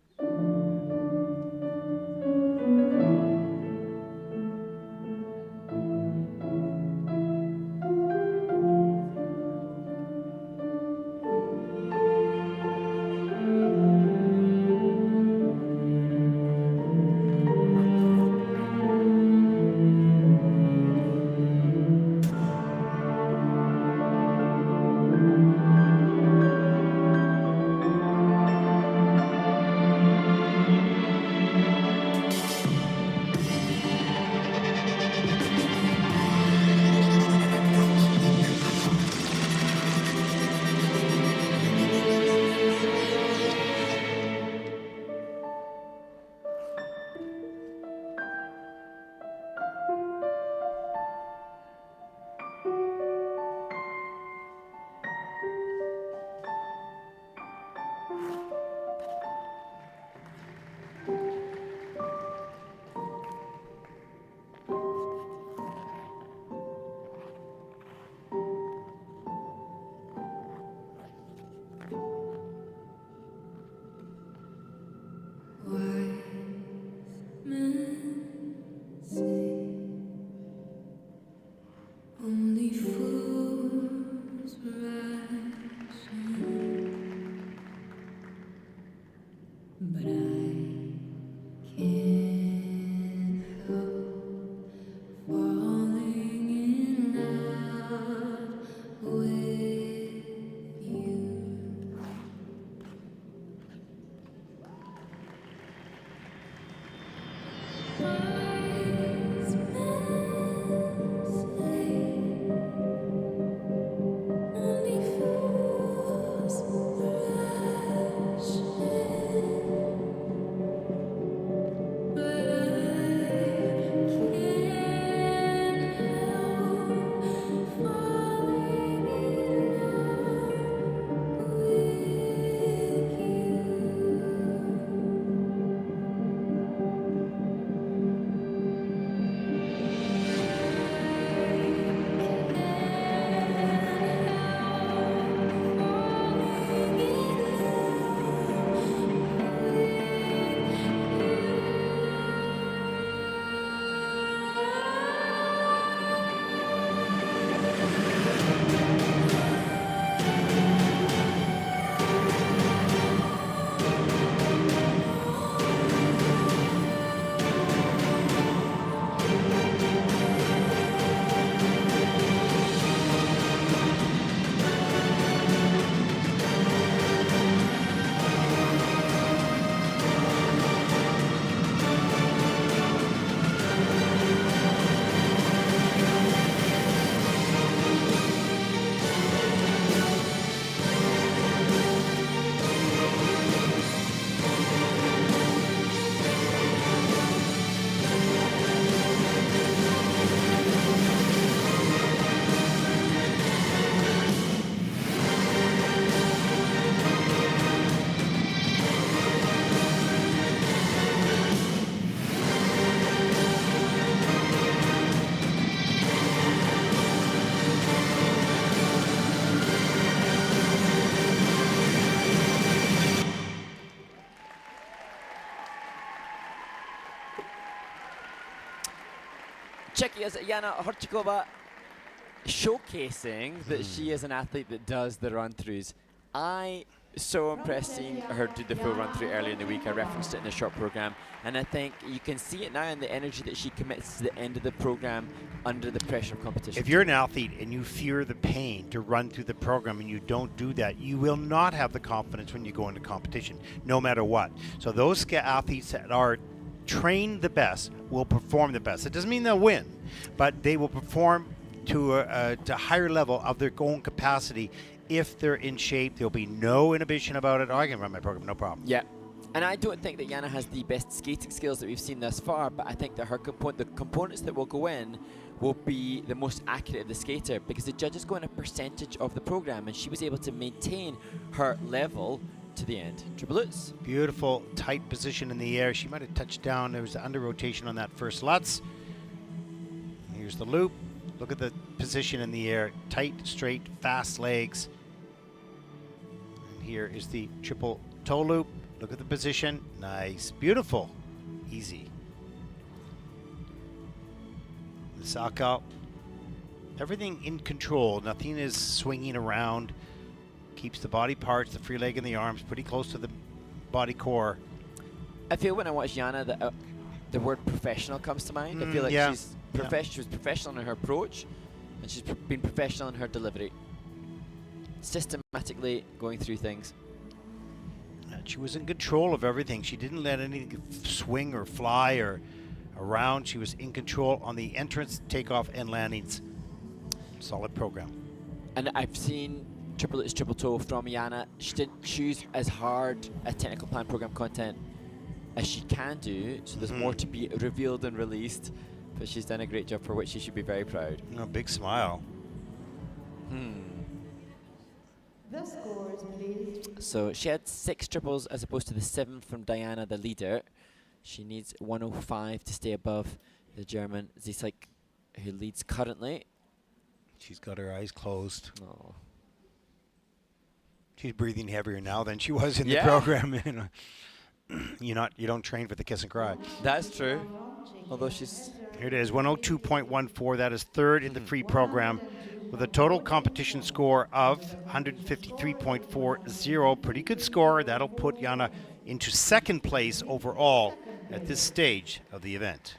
Czechia's Jana Horchikova showcasing that she is an athlete that does the run-throughs. I so impressed seeing her do the full run-through earlier in the week. I referenced it in the short program, and I think you can see it now in the energy that she commits to the end of the program under the pressure of competition. If you're an athlete and you fear the pain to run through the program and you don't do that, you will not have the confidence when you go into competition, no matter what. So those athletes that are trained the best will perform the best. It doesn't mean they'll win, but they will perform to a higher level of their own capacity. If they're in shape, there'll be no inhibition about it. Oh, I can run my program, no problem. Yeah. And I don't think that Jana has the best skating skills that we've seen thus far, but I think that her the components that will go in will be the most accurate of the skater, because the judges go in a percentage of the program, and she was able to maintain her level to the end. Triple Lutz. Beautiful, tight position in the air. She might have touched down. There was under rotation on that first Lutz. Here's the loop. Look at the position in the air. Tight, straight, fast legs. And here is the triple toe loop. Look at the position. Nice. Beautiful. Easy. The Saka. Everything in control. Nothing is swinging around. Keeps the body parts, the free leg and the arms pretty close to the body core. I feel when I watch Jana that the word professional comes to mind. I feel like she's she was professional in her approach, and she's been professional in her delivery. Systematically going through things. And she was in control of everything. She didn't let anything swing or fly or around. She was in control on the entrance, takeoff, and landings. Solid program. And I've seen triple Lutz, triple toe from Jana. She didn't choose as hard a technical plan program content as she can do, so there's more to be revealed and released. But she's done a great job, for which she should be very proud. A big smile. The scores, please. So she had 6 triples as opposed to the 7 from Diana, the leader. She needs 105 to stay above the German Ziesecke, who leads currently. She's got her eyes closed. Oh. She's breathing heavier now than she was in the program. You don't train for the kiss and cry. That's true. Although she's... Here it is, 102.14. That is third in the free program with a total competition score of 153.40. Pretty good score. That'll put Jana into second place overall at this stage of the event.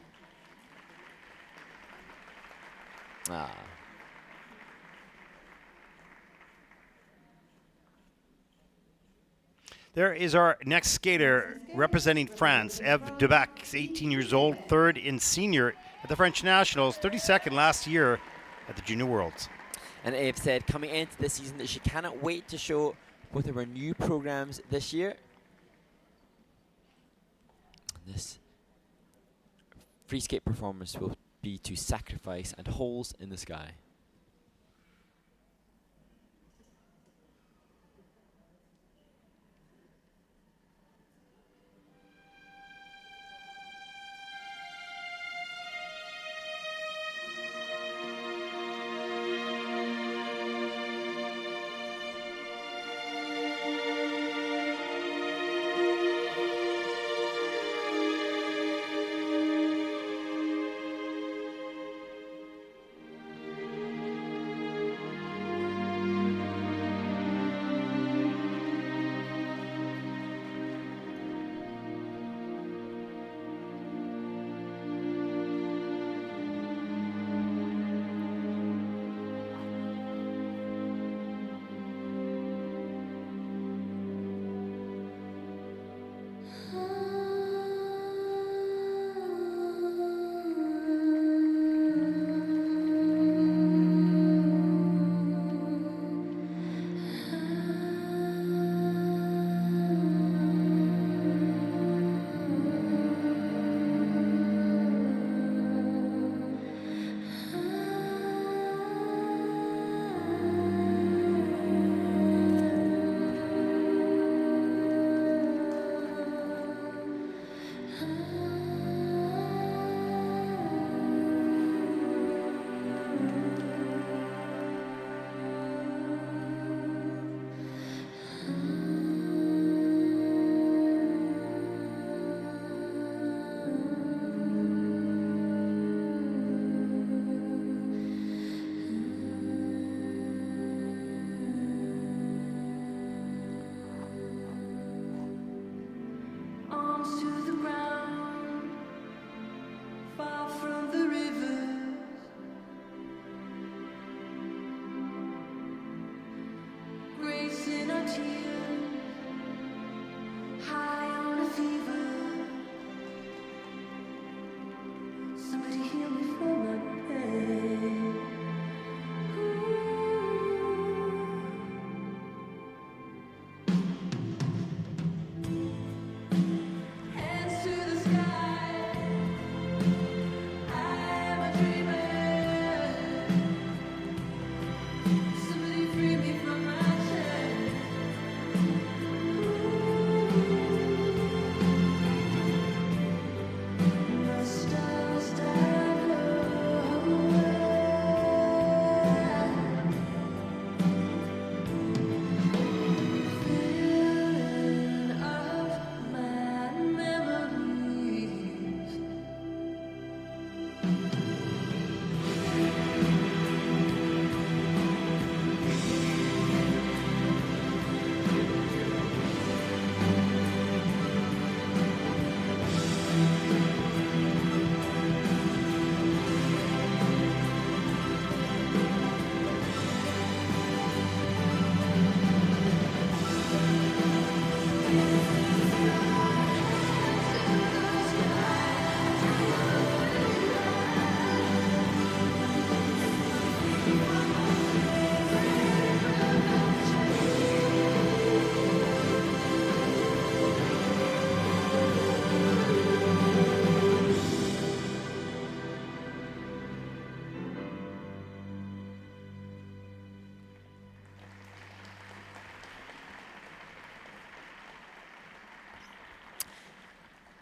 There is our next skater representing France, Eve Debac, 18 years old, third in senior at the French Nationals, 32nd last year at the Junior Worlds. And Eve said coming into this season that she cannot wait to show both of her new programs this year. This free skate performance will be to Sacrifice and Holes in the Sky.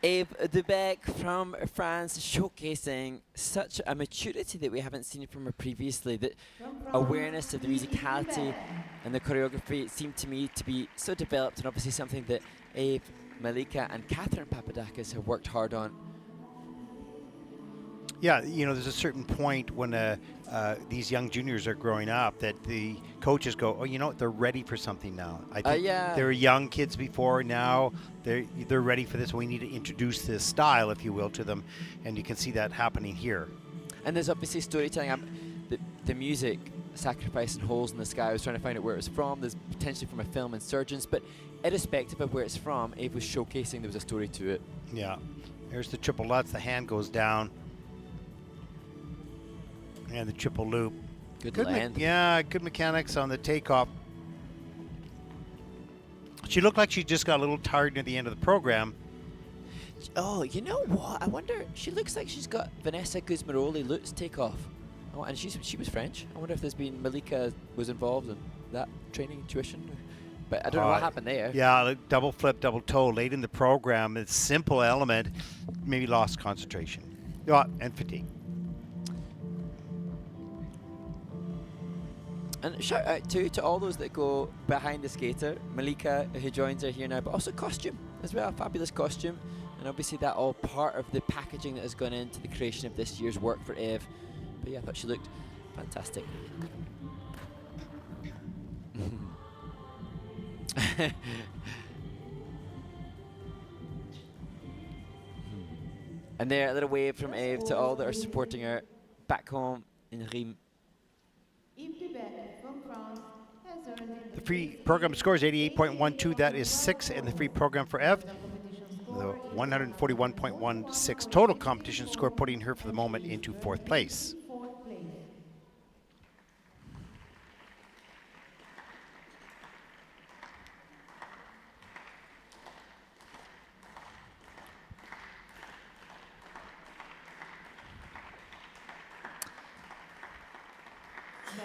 Eve Dubec from France, showcasing such a maturity that we haven't seen from her previously. The awareness of the musicality and the choreography seemed to me to be so developed, and obviously something that Eve, Malika and Catherine Papadakis have worked hard on. Yeah, you know, there's a certain point when these young juniors are growing up that the coaches go, oh, you know what, they're ready for something now. I think yeah. They were young kids before, now they're ready for this. We need to introduce this style, if you will, to them, and you can see that happening here. And there's obviously storytelling. The music, Sacrifice and Holes in the Sky, I was trying to find out where it was from. There's potentially from a film, Insurgents, but irrespective of where it's from, Eve was showcasing there was a story to it. Yeah. There's the triple lutz, the hand goes down. And the triple loop. Good land. Yeah, good mechanics on the takeoff. She looked like she just got a little tired near the end of the program. Oh, you know what? I wonder, she looks like she's got Vanessa Guzmaroli Lutz takeoff. Oh, and she was French. I wonder if there's been Malika was involved in that training tuition. But I don't know what happened there. Yeah, like double flip, double toe late in the program. It's a simple element. Maybe lost concentration. Yeah, and fatigue. And shout out to all those that go behind the skater, Malika, who joins her here now, but also costume as well, fabulous costume. And obviously that all part of the packaging that has gone into the creation of this year's work for Eve. But yeah, I thought she looked fantastic. And there, a little wave from Eve to all that are supporting her back home in Rymshyna. The free program score is 88.12. That is 6 in the free program for Eve. The 141.16 total competition score, putting her for the moment into 4th place.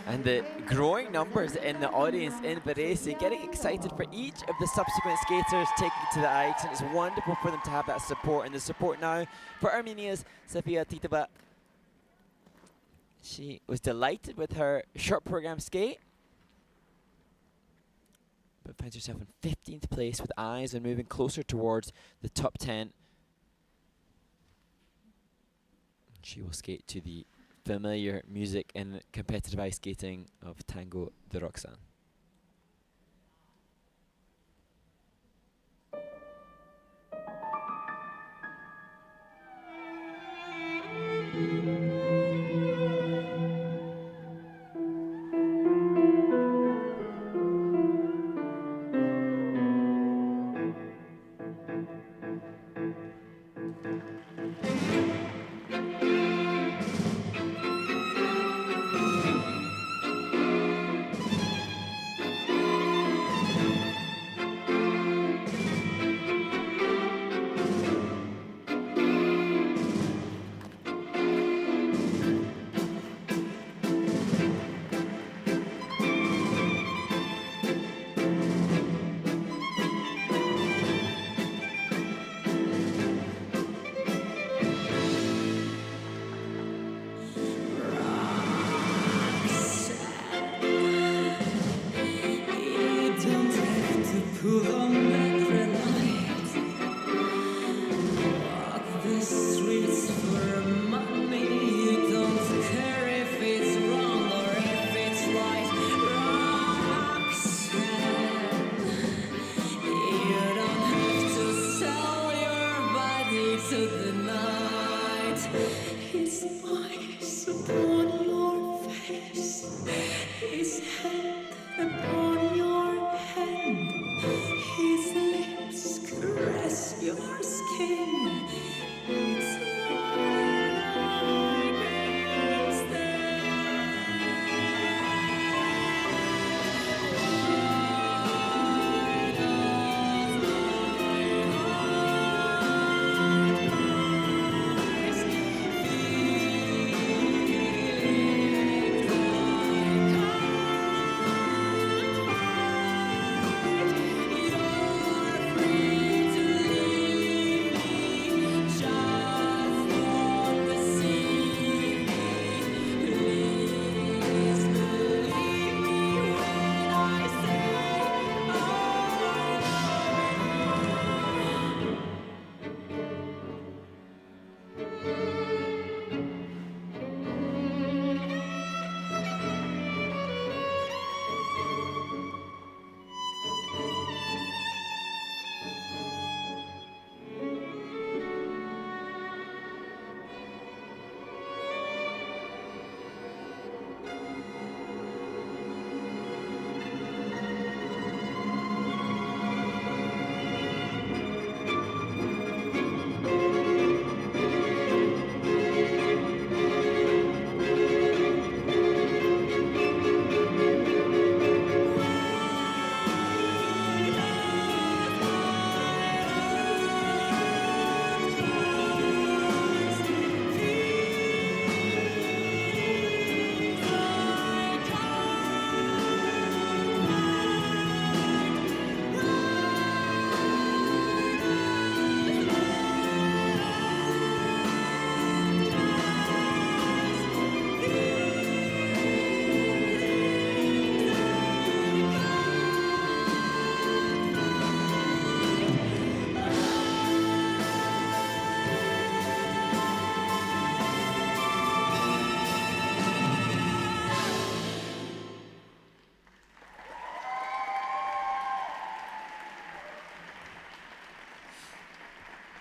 And the growing numbers in the audience in Varese, getting excited for each of the subsequent skaters taking to the ice, and it's wonderful for them to have that support. And the support now for Armenia's Sofiia Titova. She was delighted with her short program skate, but finds herself in 15th place with eyes on moving closer towards the top 10. She will skate to the familiar music and competitive ice skating of Tango de Roxanne.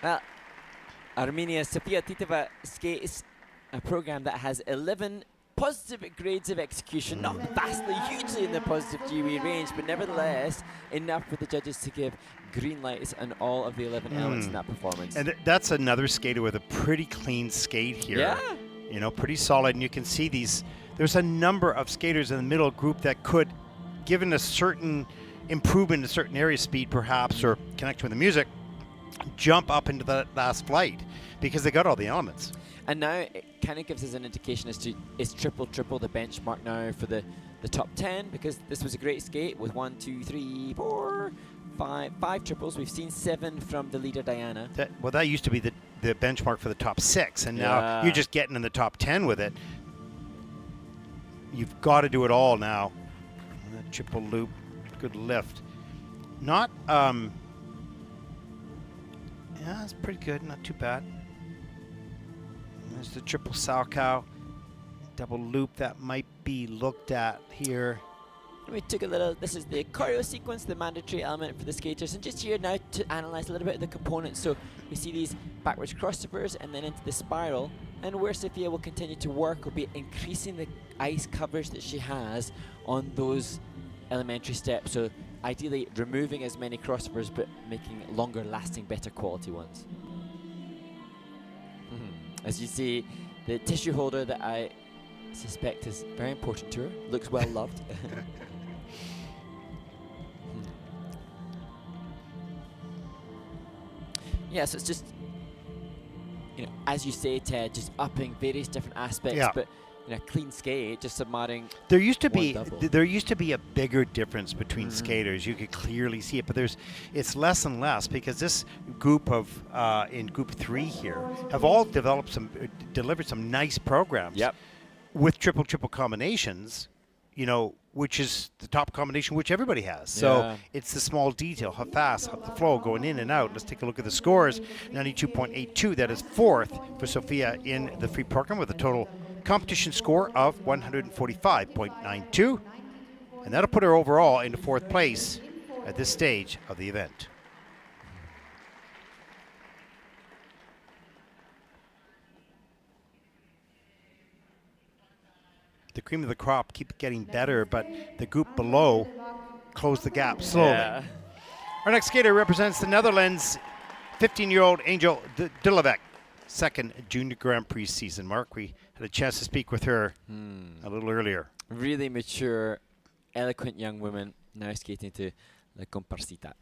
Well, Armenia's Sofiia Titova skates a program that has 11 positive grades of execution, not vastly, hugely in the positive GWE range, but nevertheless enough for the judges to give green lights on all of the 11 elements in that performance. And that's another skater with a pretty clean skate here. Yeah. You know, pretty solid. And you can see there's a number of skaters in the middle group that could, given a certain improvement in a certain area, speed perhaps, or connection with the music, jump up into that last flight because they got all the elements. And now it kind of gives us an indication as to is triple the benchmark now for the top 10, because this was a great skate with 5 triples. We've seen 7 from the leader Diana. That used to be the benchmark for the top 6, and now you're just getting in the top 10 with it. You've got to do it all now. That triple loop, good lift. Not, yeah, it's pretty good, not too bad. There's the triple Salchow, double loop that might be looked at here. We took a little, this is the choreo sequence, the mandatory element for the skaters, and just here now to analyze a little bit of the components. So we see these backwards crossovers and then into the spiral, and where Sofiia will continue to work will be increasing the ice coverage that she has on those elementary steps. So ideally removing as many crossovers but making longer lasting, better quality ones. As you see, the tissue holder that I suspect is very important to her, looks well loved. Yeah, so it's just, you know, as you say, Ted, just upping various different aspects, but you know, clean skate, just submitting. There used to be a bigger difference between skaters. You could clearly see it, but it's less and less because this group of in group 3 here have all delivered some nice programs. Yep. With triple combinations, you know, which is the top combination which everybody has. So it's the small detail, how fast, how the flow going in and out. Let's take a look at the scores. 92.82. That is 4th for Sofiia in the free program with a total competition score of 145.92, and that'll put her overall into 4th place at this stage of the event. The cream of the crop keep getting better, but the group below close the gap slowly. Yeah. Our next skater represents the Netherlands, 15-year-old Angel Dillavec. 2nd Junior Grand Prix season. Mark, we had a chance to speak with her a little earlier. Really mature, eloquent young woman, now skating to La Comparsita.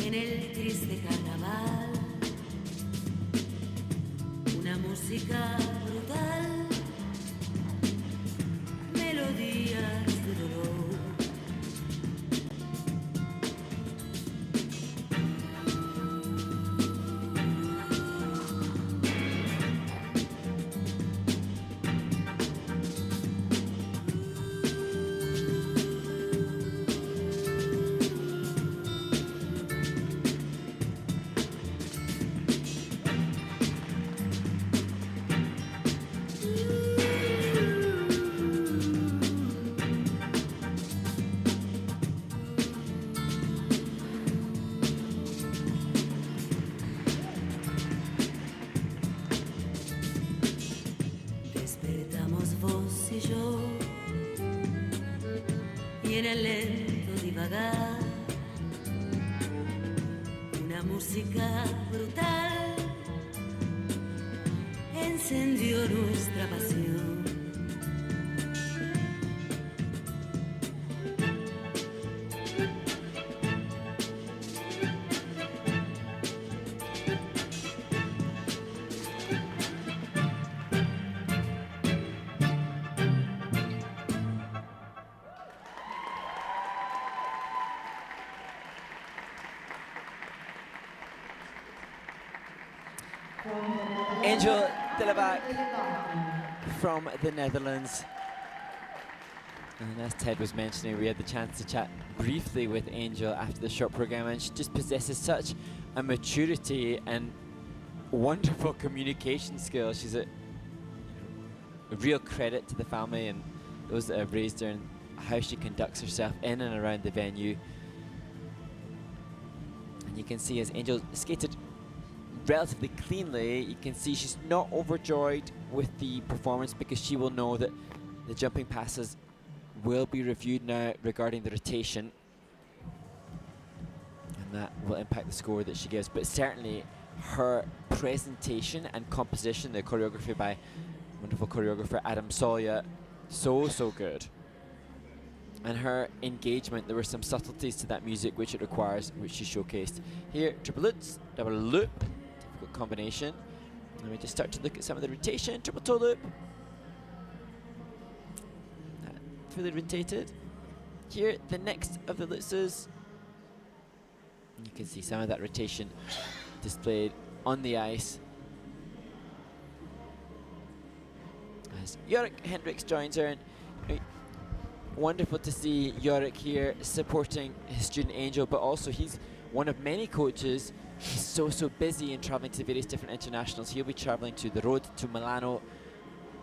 en el triste carnaval. Una música brutal, melodías de dolor. Despertamos vos y yo, y en el lento divagar, una música brutal encendió nuestra pasión. Angel Dillebach from the Netherlands. And as Ted was mentioning, we had the chance to chat briefly with Angel after the short program, and she just possesses such a maturity and wonderful communication skills. She's a real credit to the family and those that have raised her, and how she conducts herself in and around the venue. And you can see as Angel skated relatively cleanly, you can see she's not overjoyed with the performance, because she will know that the jumping passes will be reviewed now regarding the rotation, and that will impact the score that she gives. But certainly her presentation and composition, the choreography by wonderful choreographer Adam Solya, so good. And her engagement, there were some subtleties to that music which it requires, which she showcased. Here, triple lutz, double loop, difficult combination. Let me just start to look at some of the rotation. Triple toe loop. Fully rotated. Here, the next of the lutzes. You can see some of that rotation displayed on the ice. As Yorick Hendricks joins her, and wonderful to see Yorick here supporting his student Angel, but also he's one of many coaches. He's so busy in traveling to the various different internationals. He'll be traveling to the road to Milano,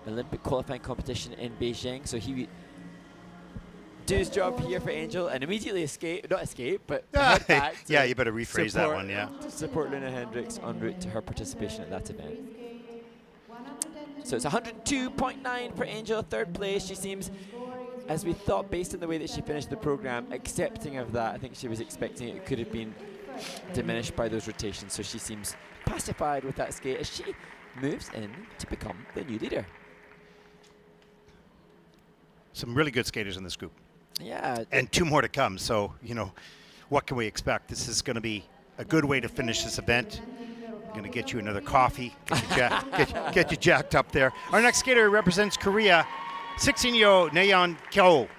Olympic qualifying competition in Beijing, so he do his job here for Angel and immediately but head back. Yeah, you better rephrase that one, yeah. Support Luna Hendricks en route to her participation at that event. So it's 102.9 for Angel, third place. She seems, as we thought, based on the way that she finished the program, accepting of that. I think she was expecting it could have been diminished by those rotations, so she seems pacified with that skate as she moves in to become the new leader. Some really good skaters in this group. Yeah. And two more to come, so, you know, what can we expect? This is going to be a good way to finish this event. Going to get you another coffee, get you jacked up there. Our next skater represents Korea, Sixinyo Nayeon Kyo,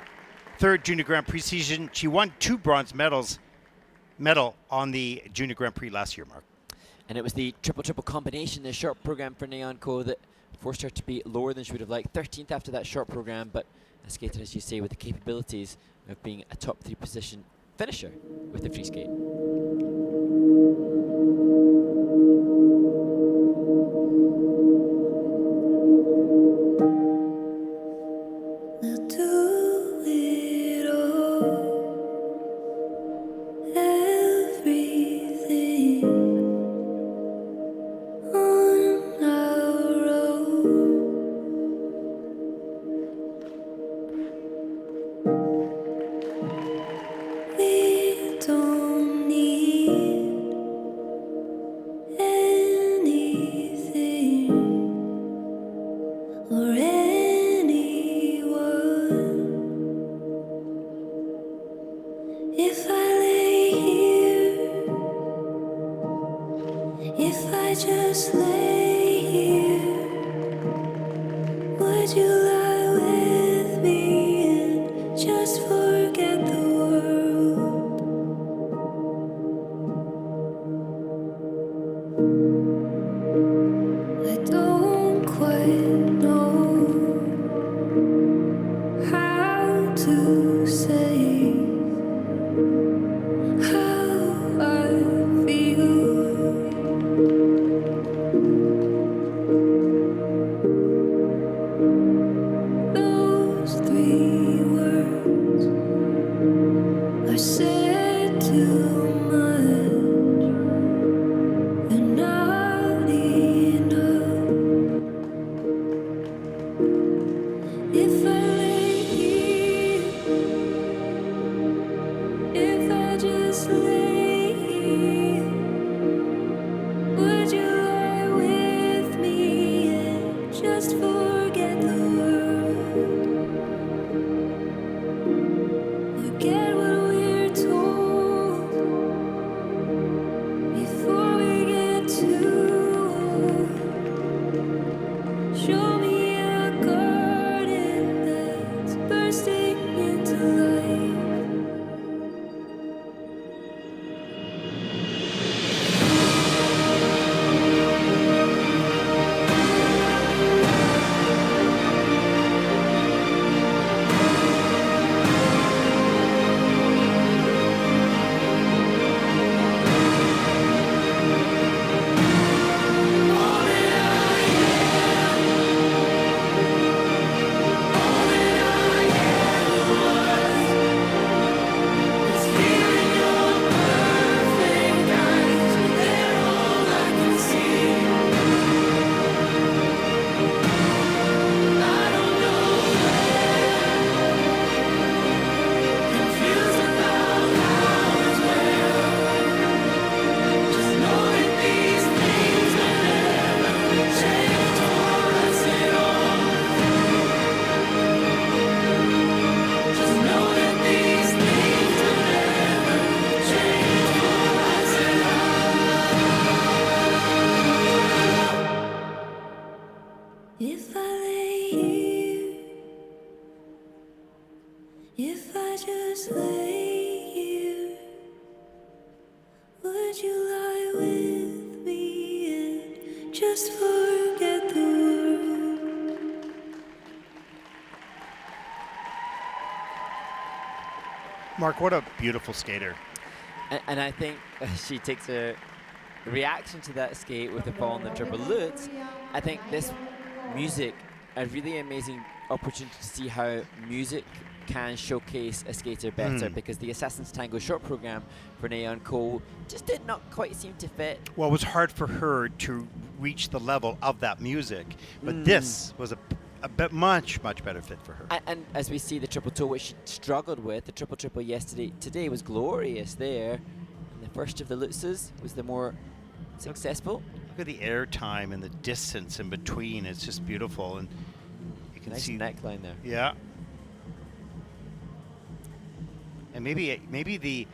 third Junior Grand Prix season. She won 2 bronze medal on the Junior Grand Prix last year, Mark. And it was the triple combination, the short program for Nayeon Ko, that forced her to be lower than she would have liked. 13th after that short program, but a skater, as you say, with the capabilities of being a top 3 position finisher with the free skate. We don't need Would you lie with me and just forget the world? I don't quite know how to say how I feel. Those three words are said too much. They're not enough. If I lay here, if I just lay here, would you lie with me and just forget the world? Forget what we're told before we get too old. Show me a garden that's bursting into life. If I lay here, if I just lay here, would you lie with me and just forget the world? Mark, what a beautiful skater. And I think she takes a reaction to that skate with the fall in the triple lutz. I think this music, a really amazing opportunity to see how music can showcase a skater better, because the Assassin's Tango short program for Neon Cole just did not quite seem to fit. Well, it was hard for her to reach the level of that music, but this was a bit much better fit for her. And as we see the triple toe, which she struggled with, the triple triple today was glorious there. And the first of the lutzes was the more successful. Look at the air time and the distance in between. It's just beautiful, and you can Nice see neckline there. Yeah. And maybe the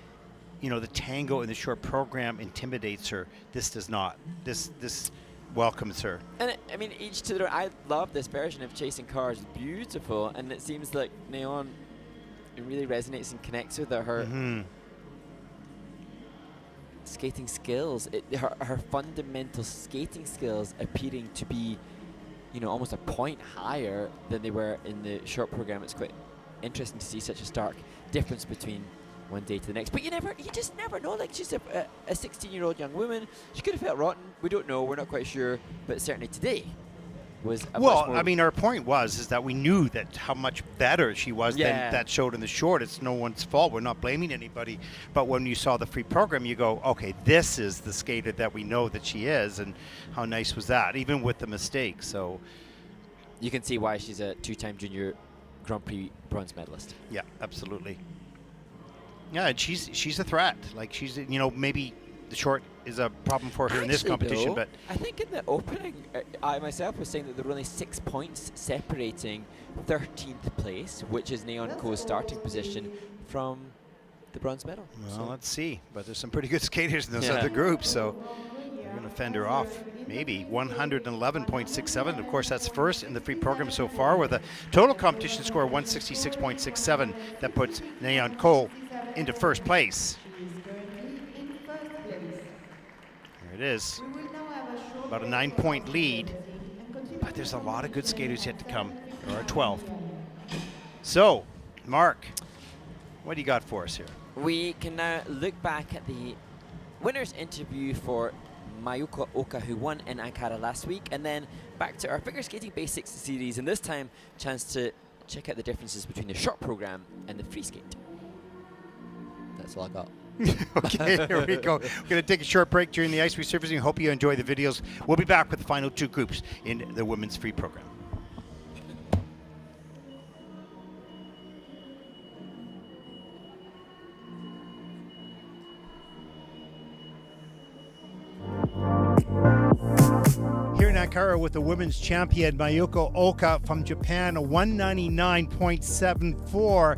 the tango in the short program intimidates her. This does not. This welcomes her. And I mean, each to their own. I love this version of Chasing Cars. It's beautiful, and it seems like Neon, it really resonates and connects with her. Skating skills, her fundamental skating skills appearing to be, almost a point higher than they were in the short program. It's quite interesting to see such a stark difference between one day to the next. But you just never know. Like, she's a 16-year-old young woman. She could have felt rotten. We don't know. We're not quite sure. But certainly today was a much more. I mean, our point is that we knew that how much better she was than that showed in the short. It's no one's fault. We're not blaming anybody. But when you saw the free program, you go, okay, this is the skater that we know that she is, and how nice was that, even with the mistakes. So you can see why she's a two-time junior Grand Prix bronze medalist. Yeah, absolutely. Yeah, and she's a threat. Like, she's, maybe the short is a problem for her in this competition, though, but I think in the opening, I myself was saying that there were only 6 points separating 13th place, which is Neon Co's starting position, from the bronze medal. Well, let's see. But there's some pretty good skaters in those other groups, so they're going to fend her off. maybe 111.67. Of course, that's first in the free program so far with a total competition score of 166.67. That puts Nayeon Ko into first place. She is currently in first place. There it is. We will now have a short About a break 9-point of lead, and continue but there's a lot of good skaters yet to come. There are 12. So, Mark, what do you got for us here? We can now look back at the winner's interview for Mayuko Oka, who won in Ankara last week, and then back to our figure skating basics series, and this time chance to check out the differences between the short program and the free skate. That's all I got. Okay, here we go. We're going to take a short break during the ice resurfacing. Hope you enjoy the videos. We'll be back with the final two groups in the women's free program. Here in Ankara with the women's champion Mayuko Oka from Japan, a 199.74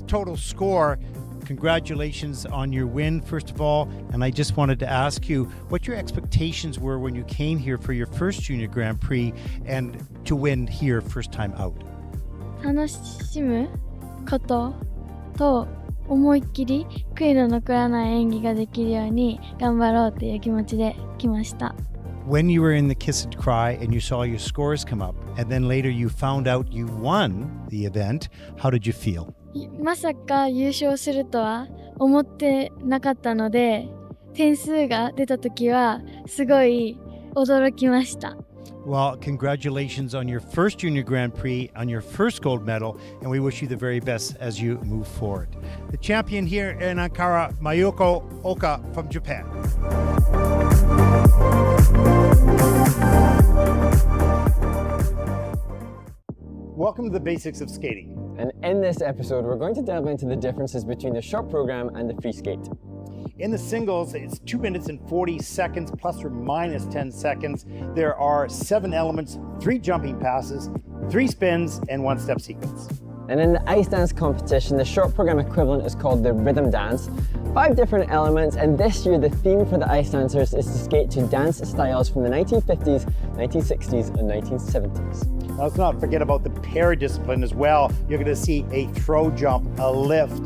total score. Congratulations on your win, first of all. And I just wanted to ask you what your expectations were when you came here for your first Junior Grand Prix and to win here first time out. 楽しむことと思いっきり悔いの残らない演技ができるように頑張ろうという気持ちで来ました。 When you were in the Kiss and Cry and you saw your scores come up, and then later you found out you won the event, how did you feel? まさか優勝するとは思ってなかったので、点数が出た時はすごい驚きました。 Well, congratulations on your first Junior Grand Prix, on your first gold medal, and we wish you the very best as you move forward. The champion here in Ankara, Mayuko Oka from Japan. Welcome to the basics of skating. And in this episode, we're going to delve into the differences between the short program and the free skate. In the singles, it's 2 minutes and 40 seconds, plus or minus 10 seconds. There are 7 elements, 3 jumping passes, 3 spins, and 1 step sequence. And in the ice dance competition, the short program equivalent is called the rhythm dance. 5 different elements, and this year the theme for the ice dancers is to skate to dance styles from the 1950s, 1960s, and 1970s. Now, let's not forget about the pair discipline as well. You're going to see a throw jump, a lift,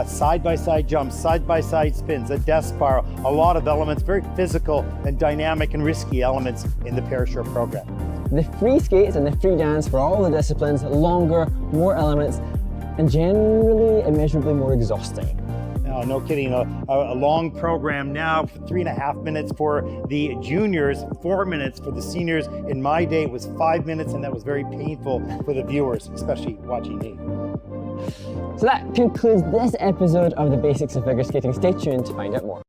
side-by-side jumps, side-by-side spins, a death spiral, a lot of elements, very physical and dynamic and risky elements in the pair short program. The free skates and the free dance for all the disciplines, longer, more elements, and generally immeasurably more exhausting. No kidding, a long program now, 3.5 minutes for the juniors, 4 minutes for the seniors. In my day, it was 5 minutes, and that was very painful for the viewers, especially watching me. So that concludes this episode of the Basics of Figure Skating. Stay tuned to find out more.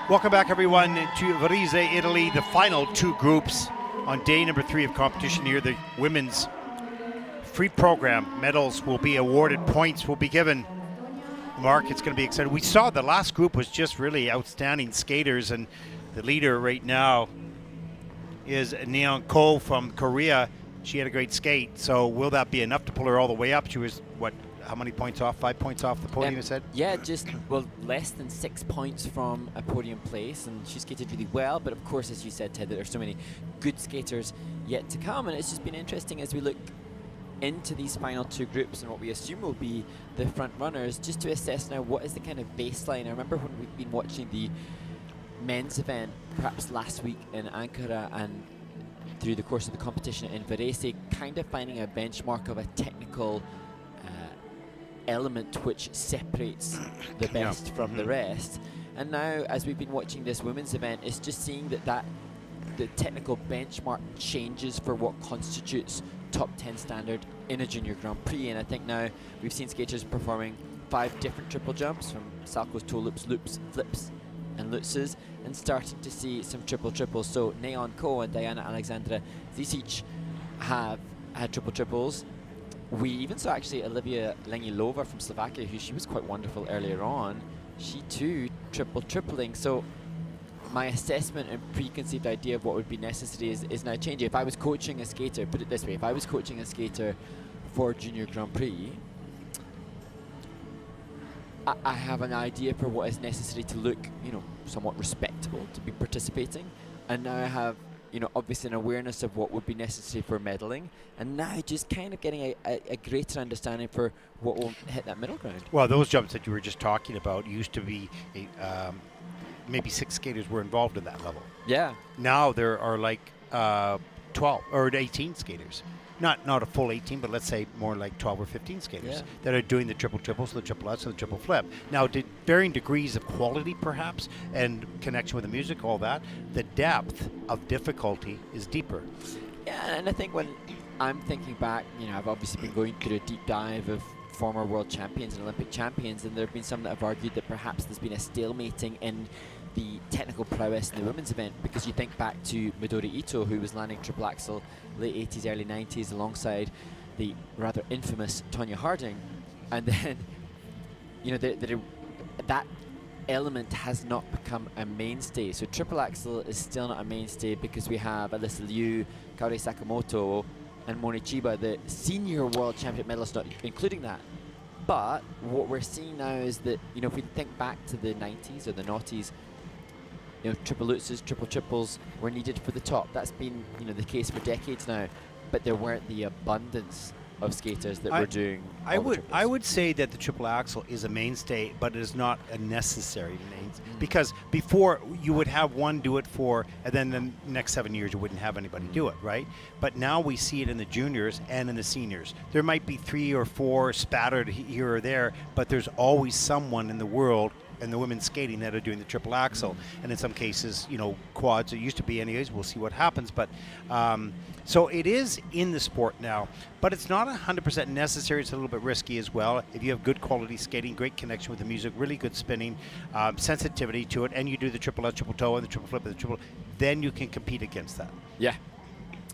Welcome back, everyone, to Varese, Italy. The final two groups on day number 3 of competition here. The women's free program medals will be awarded. Points will be given. Mark, it's going to be exciting. We saw the last group was just really outstanding skaters, and the leader right now is Neon Ko from Korea. She had a great skate. So will that be enough to pull her all the way up? She was, what, how many points off? 5 points off the podium, you said? Yeah, just, well, less than 6 points from a podium place, and she skated really well. But of course, as you said, Ted, that there's so many good skaters yet to come, and it's just been interesting as we look into these final two groups and what we assume will be the front runners, just to assess now what is the kind of baseline. I remember when we've been watching the men's event, perhaps last week in Ankara and through the course of the competition in Varese, kind of finding a benchmark of a technical element which separates the best from the rest. And now, as we've been watching this women's event, it's just seeing that the technical benchmark changes for what constitutes top 10 standard in a junior Grand Prix. And I think now we've seen skaters performing 5 different triple jumps, from Salcho's toe loops, flips, and lutzes, and starting to see some triple triples. So Neon Ko and Diana Alexandra Ziesecke have had triple triples. We even saw actually Olivia Lengyelova from Slovakia, who she was quite wonderful earlier on. She too tripling. So my assessment and preconceived idea of what would be necessary is now changing. If I was coaching a skater, put it this way, if I was coaching a skater for Junior Grand Prix, I have an idea for what is necessary to look, somewhat respectable to be participating. And now I have, obviously an awareness of what would be necessary for medaling. And now just kind of getting a greater understanding for what will hit that middle ground. Well, those jumps that you were just talking about used to be maybe 6 skaters were involved in that level. Yeah. Now there are like 12 or 18 skaters. Not a full 18, but let's say more like 12 or 15 skaters that are doing the triple triples, the triple L's, and the triple flip. Now, varying degrees of quality, perhaps, and connection with the music, all that, the depth of difficulty is deeper. Yeah, and I think when I'm thinking back, I've obviously been going through a deep dive of former world champions and Olympic champions, and there have been some that have argued that perhaps there's been a stalemating in the technical prowess in the women's event, because you think back to Midori Ito, who was landing triple axel late 80s, early 90s alongside the rather infamous Tonya Harding, and then that element has not become a mainstay. So triple axel is still not a mainstay because we have Alyssa Liu, Kaori Sakamoto, and Moni Chiba, the senior world champion medalists, not including that. But what we're seeing now is that, if we think back to the 90s or the noughties, triple lutzes, triple triples were needed for the top. That's been, the case for decades now. But there weren't the abundance of skaters that were doing. I would say that the triple axel is a mainstay, but it is not a necessary mainstay. Because before you would have one do it for, and then the next 7 years you wouldn't have anybody do it, right? But now we see it in the juniors and in the seniors. There might be 3 or 4 spattered here or there, but there's always someone in the world and the women skating that are doing the triple axel, and in some cases, quads. It used to be anyways. We'll see what happens, but so it is in the sport now, but it's not 100% necessary. It's a little bit risky as well. If you have good quality skating, great connection with the music, really good spinning, sensitivity to it, and you do the triple L, triple toe, and the triple flip, and the triple, then you can compete against that. Yeah,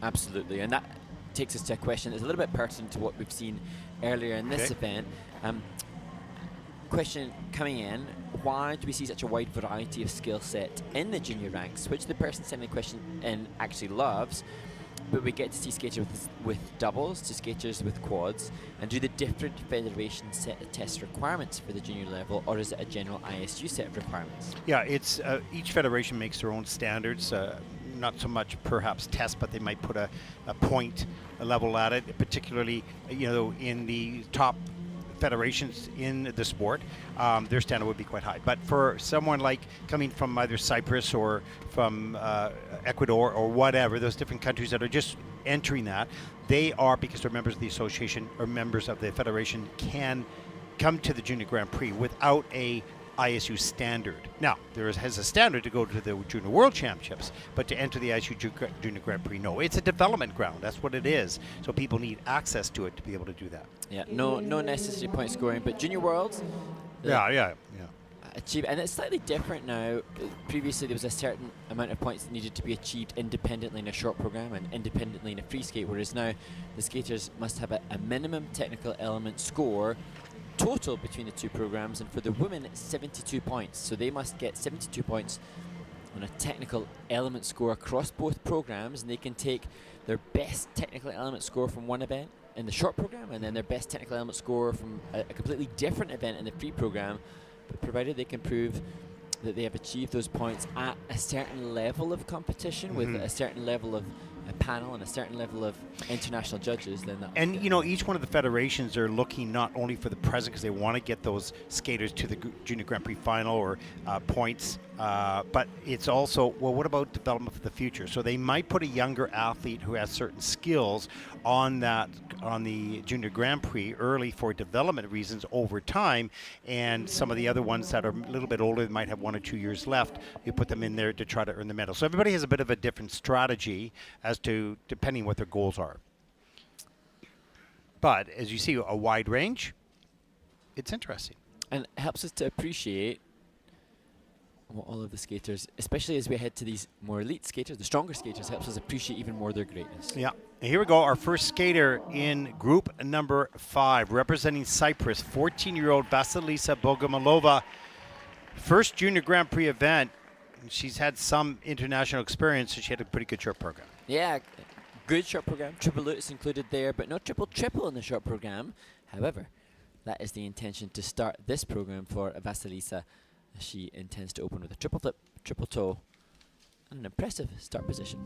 absolutely, and that takes us to a question that's a little bit pertinent to what we've seen earlier in this event. Question coming in: why do we see such a wide variety of skill set in the junior ranks, which the person sending the question in actually loves, but we get to see skaters with doubles to skaters with quads? And do the different federations set the test requirements for the junior level, or is it a general ISU set of requirements? Yeah, it's each federation makes their own standards. Not so much perhaps test, but they might put a point, a level at it, particularly in the top federations in the sport, their standard would be quite high. But for someone like coming from either Cyprus or from Ecuador or whatever, those different countries that are just entering that, they are, because they're members of the association or members of the federation, can come to the Junior Grand Prix without a ISU standard. Now, there has a standard to go to the Junior World Championships, but to enter the ISU Junior Grand Prix, no. It's a development ground. That's what it is. So people need access to it to be able to do that. Yeah, no necessary point scoring, but Junior Worlds. Yeah. achieve, and it's slightly different now. Previously, there was a certain amount of points that needed to be achieved independently in a short program and independently in a free skate, whereas now the skaters must have a minimum technical element score total between the two programs, and for the women, it's 72 points. So they must get 72 points on a technical element score across both programs, and they can take their best technical element score from one event in the short program and then their best technical element score from a completely different event in the free program, but provided they can prove that they have achieved those points at a certain level of competition with a certain level of a panel and a certain level of international judges, then that. And you know, each one of the federations are looking not only for the present because they want to get those skaters to the Junior Grand Prix final or points, but it's also, well, what about development for the future? So they might put a younger athlete who has certain skills on the Junior Grand Prix early for development reasons over time, and some of the other ones that are a little bit older might have 1 or 2 years left. You put them in there to try to earn the medal. So everybody has a bit of a different strategy as to depending what their goals are. But as you see, a wide range, it's interesting. And it helps us to appreciate what all of the skaters, especially as we head to these more elite skaters, the stronger skaters, helps us appreciate even more their greatness. Yeah. And here we go, our first skater in group number 5, representing Cyprus, 14-year-old Vasilisa Bogomolova. First Junior Grand Prix event. She's had some international experience, so she had a pretty good short program. Yeah, good short program. Triple lutz included there, but no triple in the short program. However, that is the intention to start this program for Vasilisa. She intends to open with a triple flip, triple toe, and an impressive start position.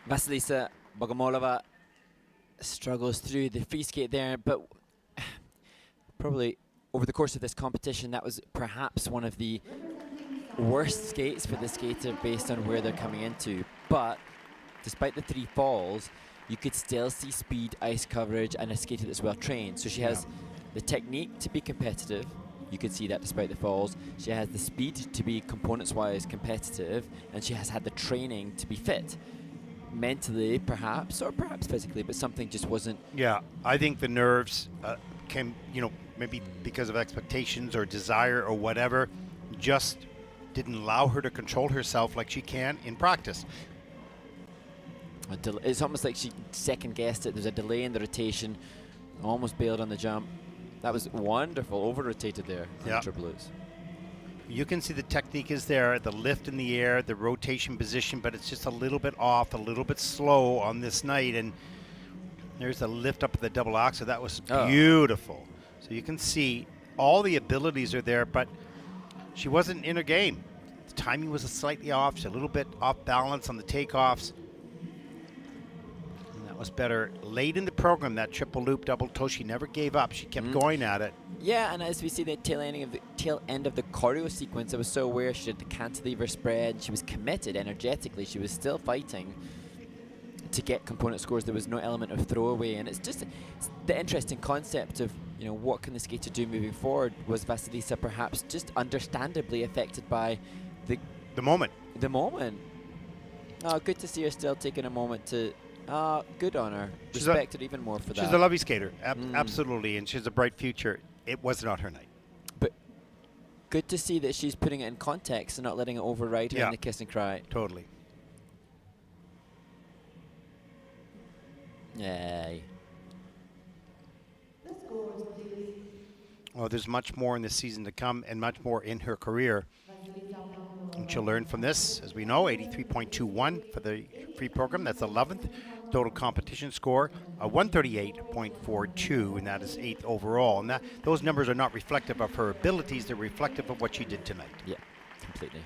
Vasilisa Bogomolova struggles through the free skate there, but probably over the course of this competition, that was perhaps one of the worst skates for the skater based on where they're coming into. But despite the 3 falls, you could still see speed, ice coverage, and a skater that's well trained. So she has the technique to be competitive. You could see that despite the falls. She has the speed to be components-wise competitive, and she has had the training to be fit. Mentally, perhaps, or perhaps physically, but something just wasn't. Yeah, I think the nerves came, maybe because of expectations or desire or whatever, just didn't allow her to control herself like she can in practice. It's almost like she second-guessed it. There's a delay in the rotation, almost bailed on the jump. That was wonderful, over-rotated there on the triple U's. You can see the technique is there, the lift in the air, the rotation position, but it's just a little bit off, a little bit slow on this night. And there's the lift up of the double axel. That was beautiful. So you can see all the abilities are there, but she wasn't in her game. The timing was slightly off. She's a little bit off balance on the takeoffs. And that was better. Late in the program, that triple loop, double toe, she never gave up. She kept going at it. Yeah, and as we see the tail end of the choreo sequence, it was so aware. She did the cantilever spread. She was committed energetically. She was still fighting to get component scores. There was no element of throwaway, and it's the interesting concept of what can the skater do moving forward. Was Vasilisa perhaps just understandably affected by the moment? The moment. Oh, good to see her still taking a moment to. Good on her. Respect her even more for that. She's a lovely skater, absolutely, and she has a bright future. It was not her night. But good to see that she's putting it in context and not letting it override her in the kiss and cry. Totally. Yay. Well, there's much more in this season to come and much more in her career. And she'll learn from this, as we know, 83.21 for the free program. That's 11th total competition score, a 138.42, and that is 8th overall. And those numbers are not reflective of her abilities. They're reflective of what she did tonight. Yeah, completely.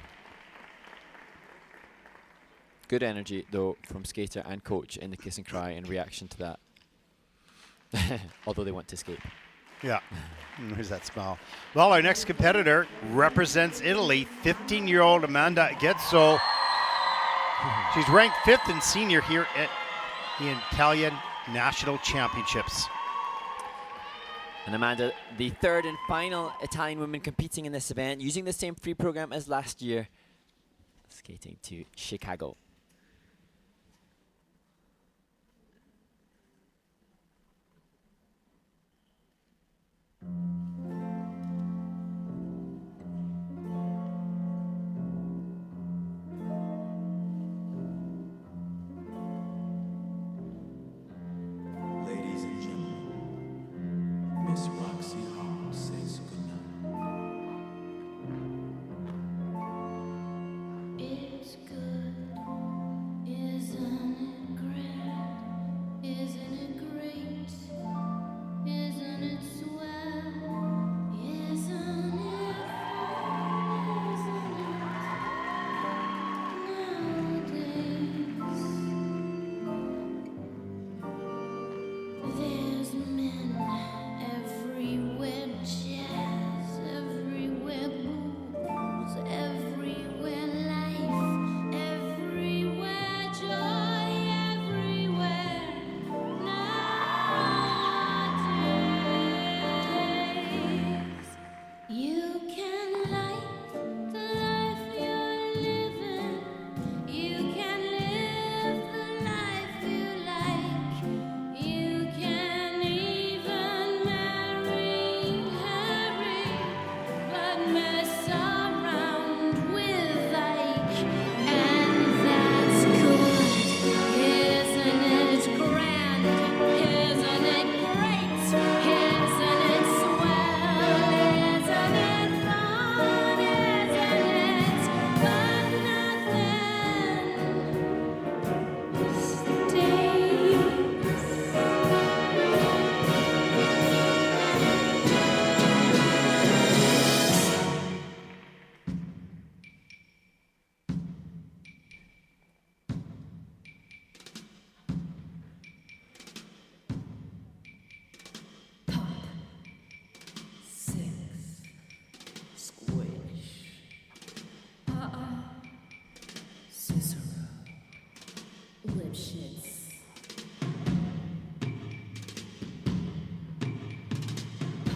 Good energy, though, from skater and coach in the kiss and cry in reaction to that. Although they want to escape. Yeah, there's that smile. Well, our next competitor represents Italy, 15-year-old Amanda Getzo. She's ranked 5th in senior here at the Italian National Championships. And Amanda, the 3rd and final Italian woman competing in this event, using the same free program as last year, skating to Chicago. Isn't it great? Isn't it swell?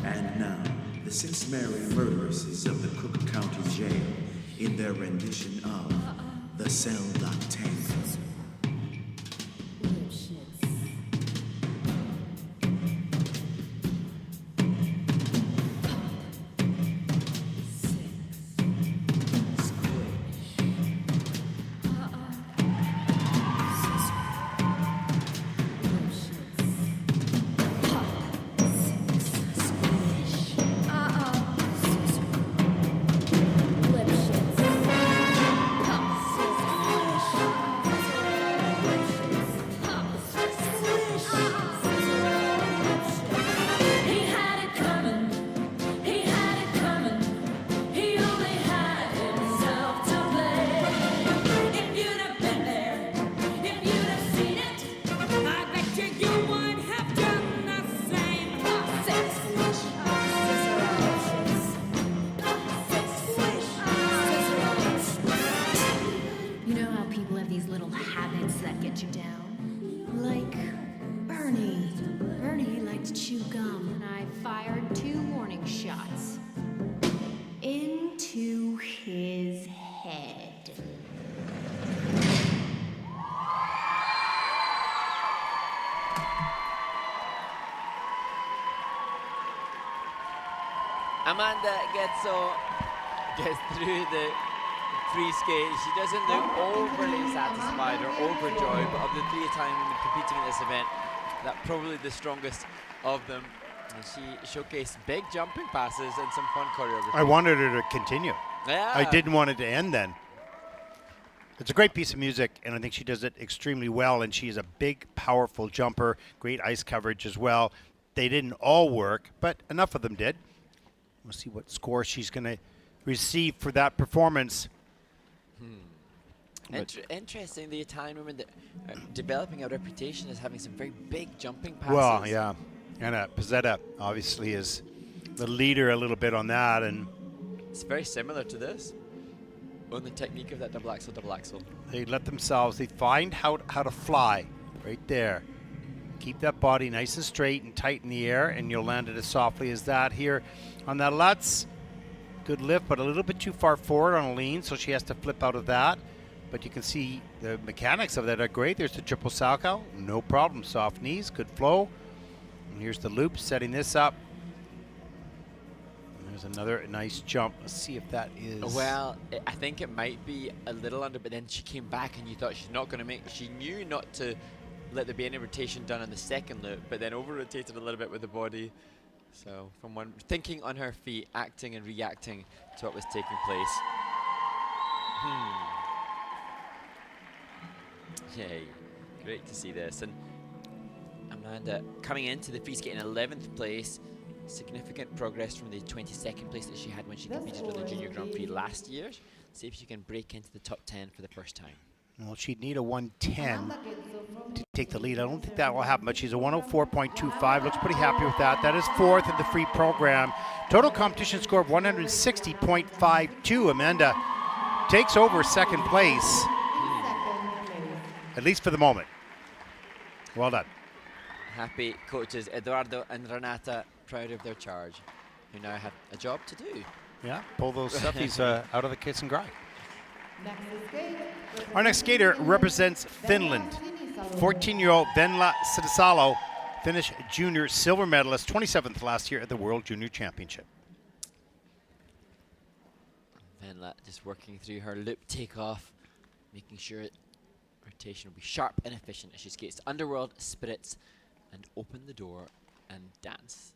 And now, the 6 married murderesses of the Cook County Jail in their rendition of The Cell Block Tango. Amanda gets through the free skate. She doesn't look overly satisfied or overjoyed, but of the 3 Italian women competing in this event, that's probably the strongest of them. And she showcased big jumping passes and some fun choreography. I wanted her to continue. Yeah. I didn't want it to end then. It's a great piece of music, and I think she does it extremely well, and she's a big, powerful jumper, great ice coverage as well. They didn't all work, but enough of them did. We'll see what score she's going to receive for that performance. Interesting, the Italian women that are developing a reputation as having some very big jumping passes. Well, yeah. And Pizzetta obviously is the leader a little bit on that. And it's very similar to this. On the technique of that double axel. They find how to fly right there. Keep that body nice and straight and tight in the air, and you'll land it as softly as that here. On that Lutz, good lift, but a little bit too far forward on a lean, so she has to flip out of that. But you can see the mechanics of that are great. There's the triple salchow, no problem. Soft knees, good flow. And here's the loop, setting this up. And there's another nice jump. Let's see if that is... Well, I think it might be a little under, but then she came back and you thought she's not going to make... She knew not to let there be any rotation done on the second loop, but then over-rotated a little bit with the body. So from one, thinking on her feet, acting and reacting to what was taking place. Yay, great to see this. And Amanda coming into the free skate in 11th place. Significant progress from the 22nd place that she had when she competed on the Junior Grand Prix last year. See if she can break into the top 10 for the first time. Well, she'd need a 110 to take the lead. I don't think that will happen, but she's a 104.25. Looks pretty happy with that. That is 4th in the free program. Total competition score of 160.52. Amanda takes over 2nd place, at least for the moment. Well done. Happy coaches Eduardo and Renata, proud of their charge, who now have a job to do. Yeah, pull those stuffies out of the kiss and cry. Next Our next skater represents Finland. 14-year-old Venla Sidisalo, Finnish junior silver medalist, 27th last year at the World Junior Championship. Venla just working through her loop takeoff, making sure rotation will be sharp and efficient as she skates to Underworld, Spirits, and Open the Door and Dance.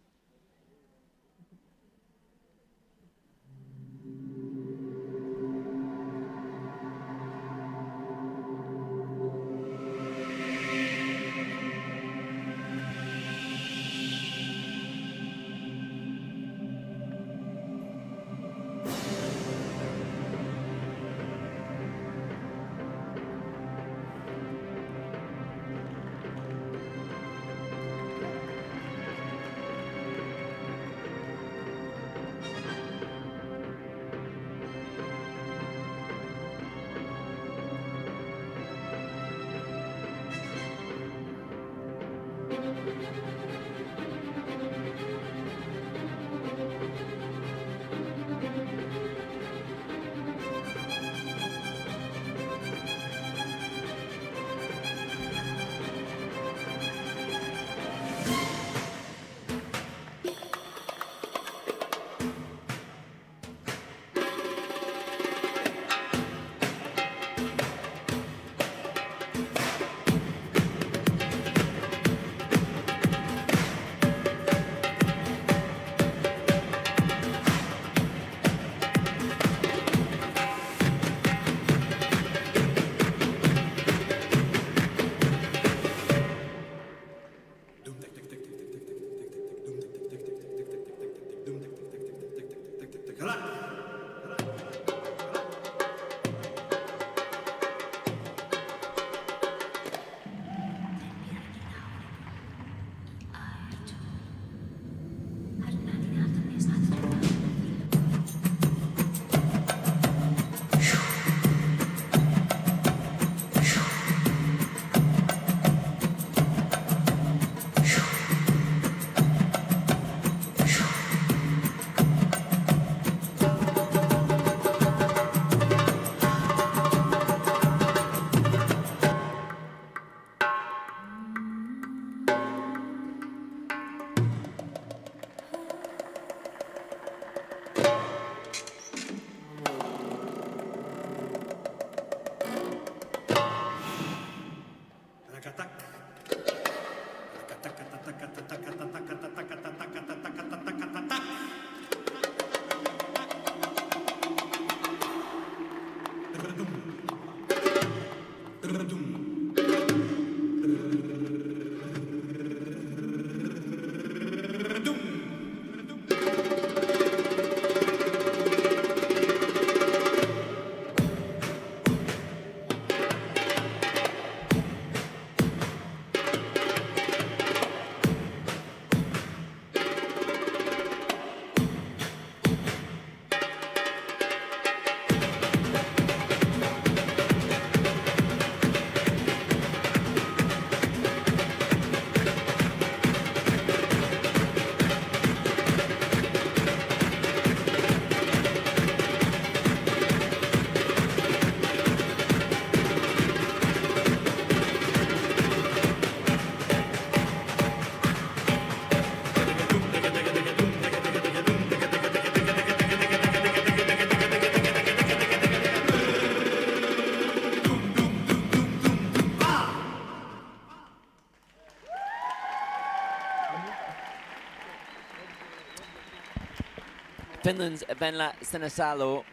Finland's Venla Senesalo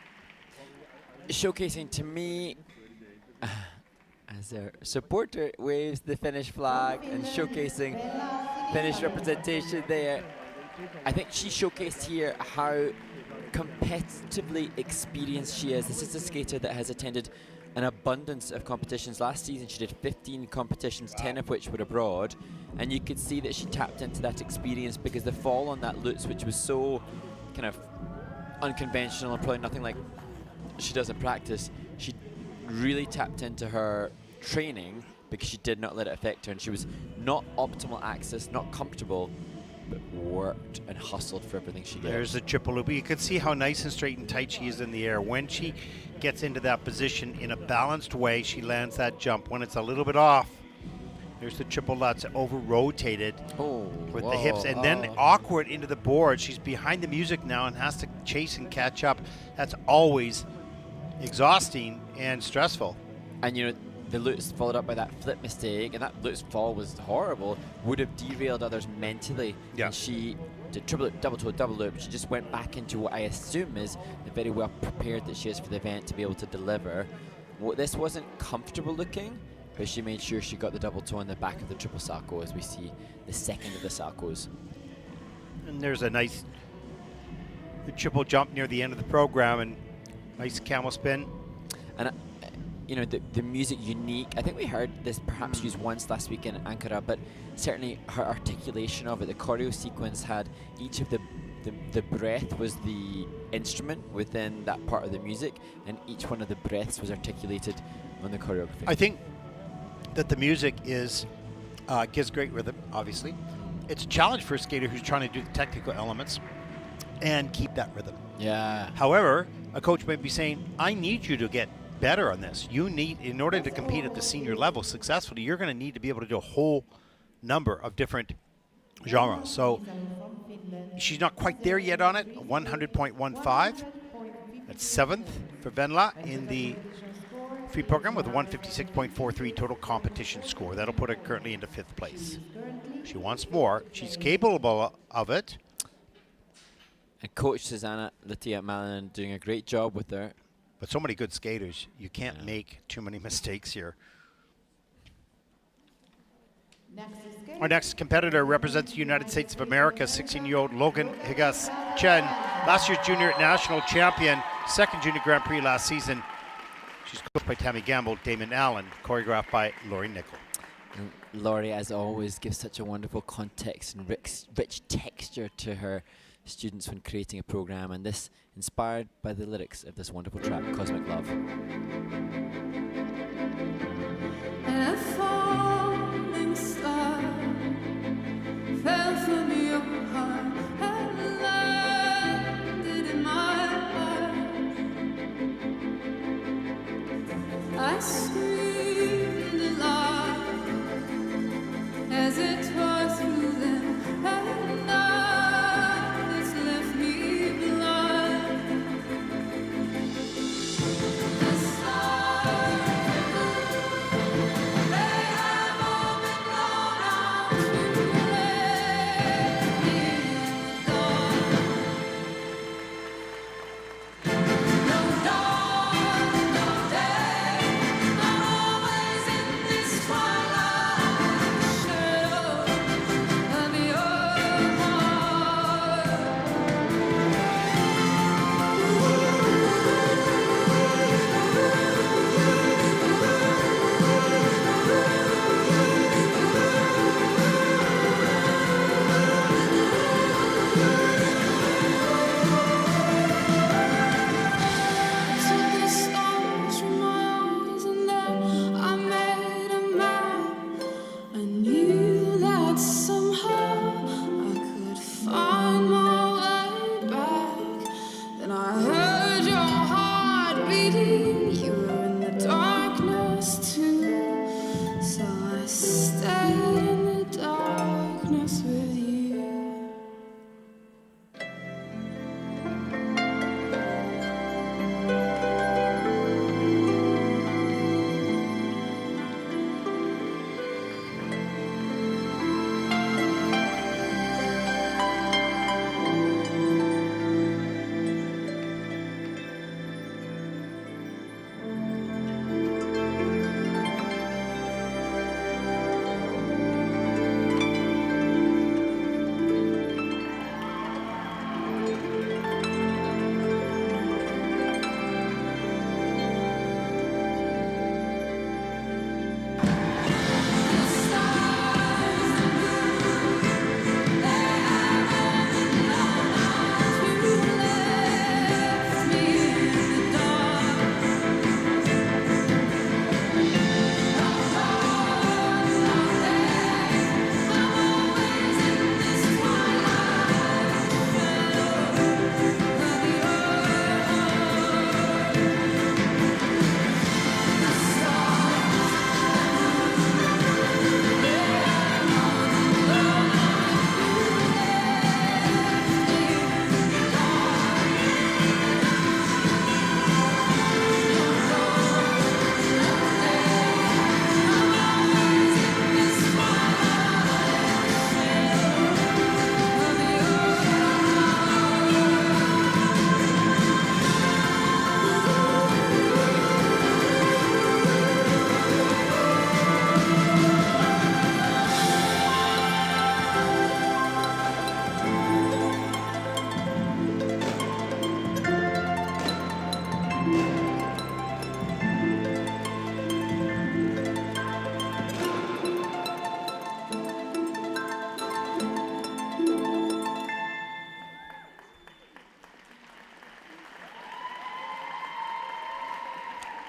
showcasing to me as their supporter waves the Finnish flag and showcasing Finnish representation there. I think she showcased here how competitively experienced she is. This is a skater that has attended an abundance of competitions. Last season she did 15 competitions, 10 of which were abroad, and you could see that she tapped into that experience because the fall on that Lutz, which was so kind of unconventional and probably nothing like she does in practice, she really tapped into her training because she did not let it affect her, and she was not optimal access, not comfortable, but worked and hustled for everything she did. There's a triple loop. You can see how nice and straight and tight she is in the air. When she gets into that position in a balanced way, she lands that jump. When it's a little bit off, there's the triple Lutz over-rotated with the hips, and then awkward into the board. She's behind the music now and has to chase and catch up. That's always exhausting and stressful. And you know, the Lutz followed up by that flip mistake, and that Lutz fall was horrible, would have derailed others mentally. Yeah. And she did triple loop, double toe, double loop. She just went back into what I assume is the very well prepared that she is for the event to be able to deliver. This wasn't comfortable looking, but she made sure she got the double toe on the back of the triple salcho as we see the second of the salchos. And there's a nice triple jump near the end of the program, and nice camel spin. And you know, the music unique. I think we heard this perhaps used once last week in Ankara, but certainly her articulation of it, the choreo sequence had each of the breath was the instrument within that part of the music, and each one of the breaths was articulated on the choreography. I think that the music gives great rhythm, obviously. It's a challenge for a skater who's trying to do the technical elements and keep that rhythm. Yeah. However, a coach might be saying, I need you to get better on this. You need, in order to compete at the senior level successfully, you're going to need to be able to do a whole number of different genres. So she's not quite there yet on it, 100.15. That's 7th for Venla in the free program with 156.43 total competition score. That'll put her currently into 5th place. She wants more. She's capable of it. And Coach Susanna Latia Malin doing a great job with her. But so many good skaters, you can't make too many mistakes here. Our next competitor represents the United States of America, 16-year-old Logan Higase-Chen, last year's junior national champion, 2nd junior Grand Prix last season. She's coached by Tammy Gamble, Damon Allen, choreographed by Laurie Nickel. And Laurie, as always, gives such a wonderful context and rich texture to her students when creating a program, and this inspired by the lyrics of this wonderful track, Cosmic Love. A falling star fell from your heart and landed in my heart. I screamed aloud as it tore through them, and now it's left me blind. The stars they have all been blown out to let me in the dawn. No dawn, no day.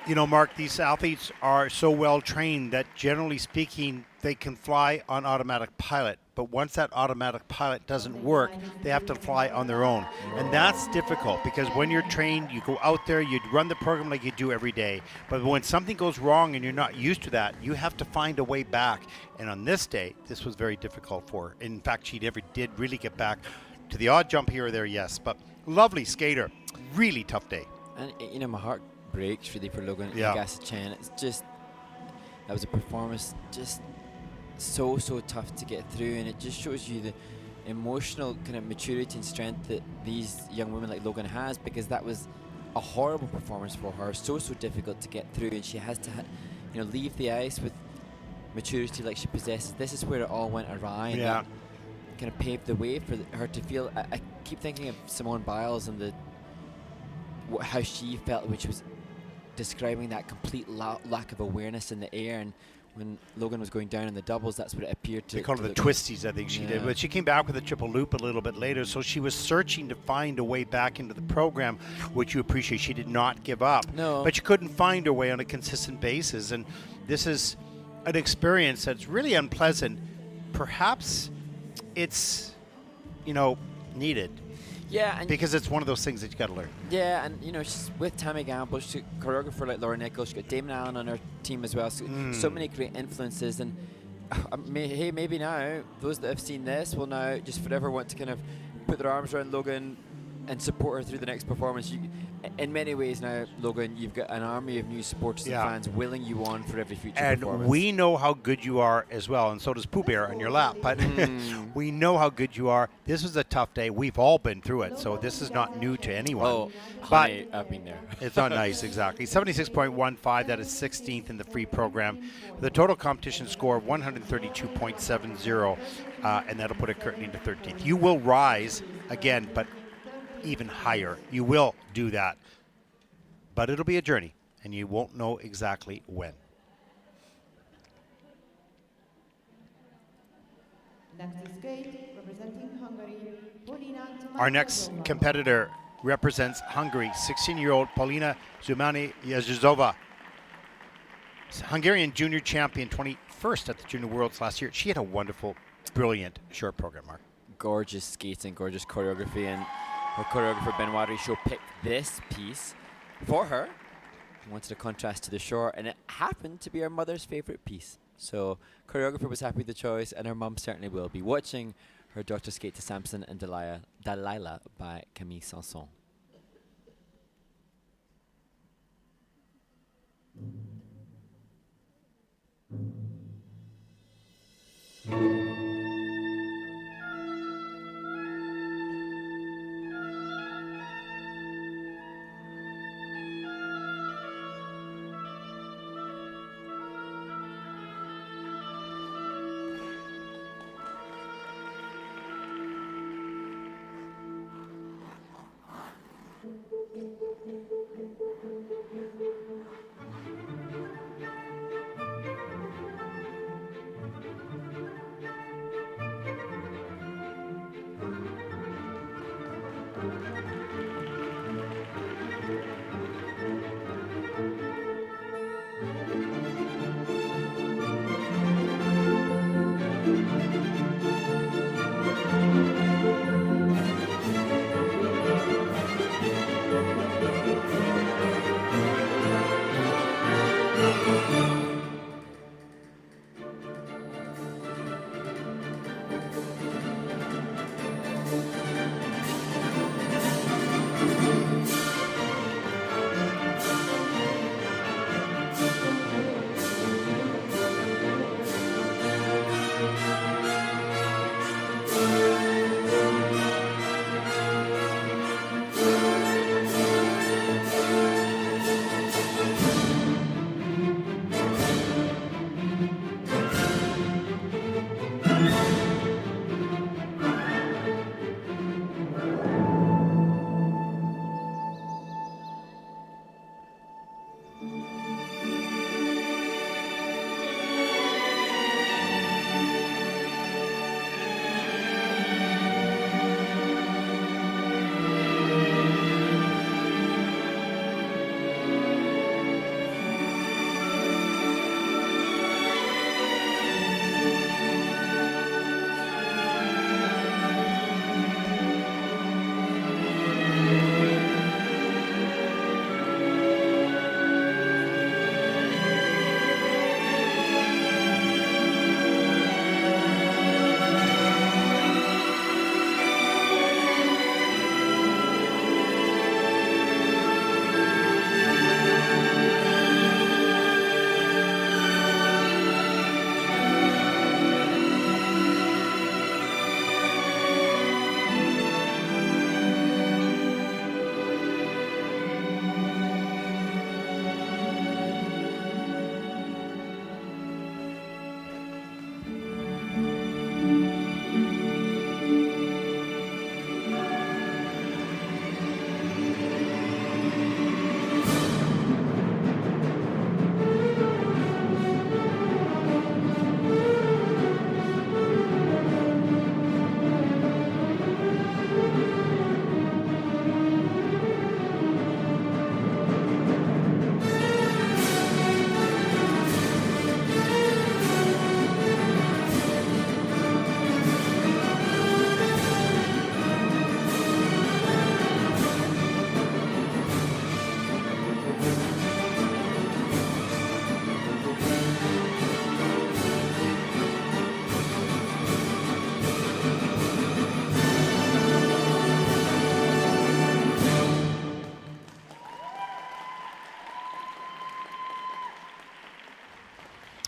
You know, Mark, these athletes are so well trained that generally speaking, they can fly on automatic pilot. But once that automatic pilot doesn't work, they have to fly on their own. And that's difficult because when you're trained, you go out there, you run the program like you do every day. But when something goes wrong and you're not used to that, you have to find a way back. And on this day, this was very difficult for her. In fact, she never did really get back to the odd jump here or there, yes. But lovely skater. Really tough day. And, you know, my heart breaks really for Logan Higase-Chen. It's just, that was a performance just so tough to get through, and it just shows you the emotional kind of maturity and strength that these young women like Logan has, because that was a horrible performance for her, so difficult to get through, and she has to you know, leave the ice with maturity like she possesses. This is where it all went awry, and that kind of paved the way for her to feel. I keep thinking of Simone Biles and how she felt when she was describing that complete lack of awareness in the air, and when Logan was going down in the doubles, that's what it appeared to. They call it the twisties, I think she did. But she came back with a triple loop a little bit later, so she was searching to find a way back into the program, which you appreciate. She did not give up. No. But she couldn't find her way on a consistent basis, and this is an experience that's really unpleasant. Perhaps it's, you know, needed. Yeah, and because it's one of those things that you got to learn. Yeah, and you know, she's with Tammy Gamble, she's a choreographer like Laura Nichols, she's got Damon Allen on her team as well. So many great influences, and hey, maybe now those that have seen this will now just forever want to kind of put their arms around Logan and support her through the next performance. In many ways now, Logan, you've got an army of new supporters and fans willing you on for every future performance. And we know how good you are as well, and so does Pooh Bear on your lap. But we know how good you are. This was a tough day. We've all been through it, so this is not new to anyone. Oh, honey, I've been there. It's not nice, exactly. 76.15, that is 16th in the free program. The total competition score of 132.70, and that'll put it currently into 13th. You will rise again, but even higher. You will do that. But it'll be a journey, and you won't know exactly when. Next skate, representing Hungary, Paulina. Our next competitor represents Hungary, 16-year-old Paulina Zumani-Yazhizova. Hungarian junior champion, 21st at the Junior Worlds last year. She had a wonderful, brilliant short program, Mark. Gorgeous skating, gorgeous choreography, and her choreographer Benoit Richaud picked this piece for her. He wanted a contrast to the short, and it happened to be her mother's favorite piece. So choreographer was happy with the choice, and her mum certainly will be watching her daughter skate to Samson and Delilah by Camille Sanson.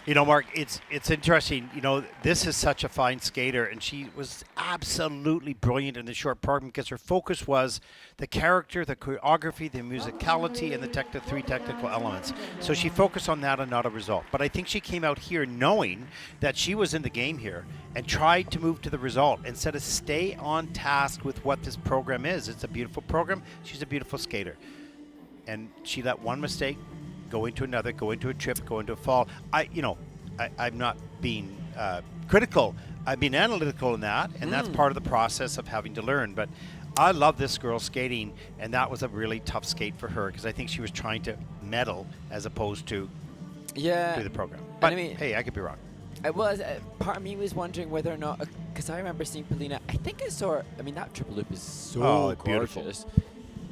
You know, Mark, it's interesting. You know, this is such a fine skater, and she was absolutely brilliant in the short program because her focus was the character, the choreography, the musicality, and the three technical elements. So she focused on that and not a result. But I think she came out here knowing that she was in the game here and tried to move to the result instead of stay on task with what this program is. It's a beautiful program. She's a beautiful skater. And she let one mistake go into another, go into a trip, go into a fall. I'm not being critical. I'm being analytical in that, and that's part of the process of having to learn. But I love this girl skating, and that was a really tough skate for her because I think she was trying to medal as opposed to do the program. But hey, I could be wrong. Part of me was wondering whether or not, because I remember seeing Paulina, I think I saw her, that triple loop is so gorgeous.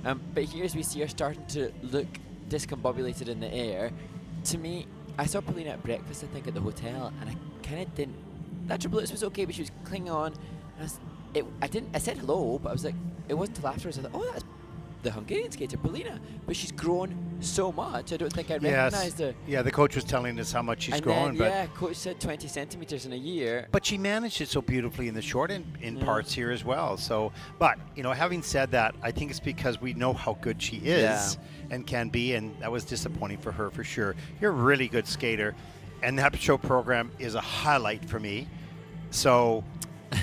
But here as we see her starting to look discombobulated in the air, to me, I saw Paulina at breakfast, I think, at the hotel, and I kind of didn't. That triple loop was okay, but she was clinging on. And I said hello, but I was like, it wasn't until afterwards I thought, oh, that's the Hungarian skater, Paulina. But she's grown so much, I don't think I recognized her. Yeah, the coach was telling us how much she's grown. Coach said 20 centimeters in a year. But she managed it so beautifully in the short in parts here as well. So, but, having said that, I think it's because we know how good she is and can be, and that was disappointing for her for sure. You're a really good skater, and that show program is a highlight for me. So,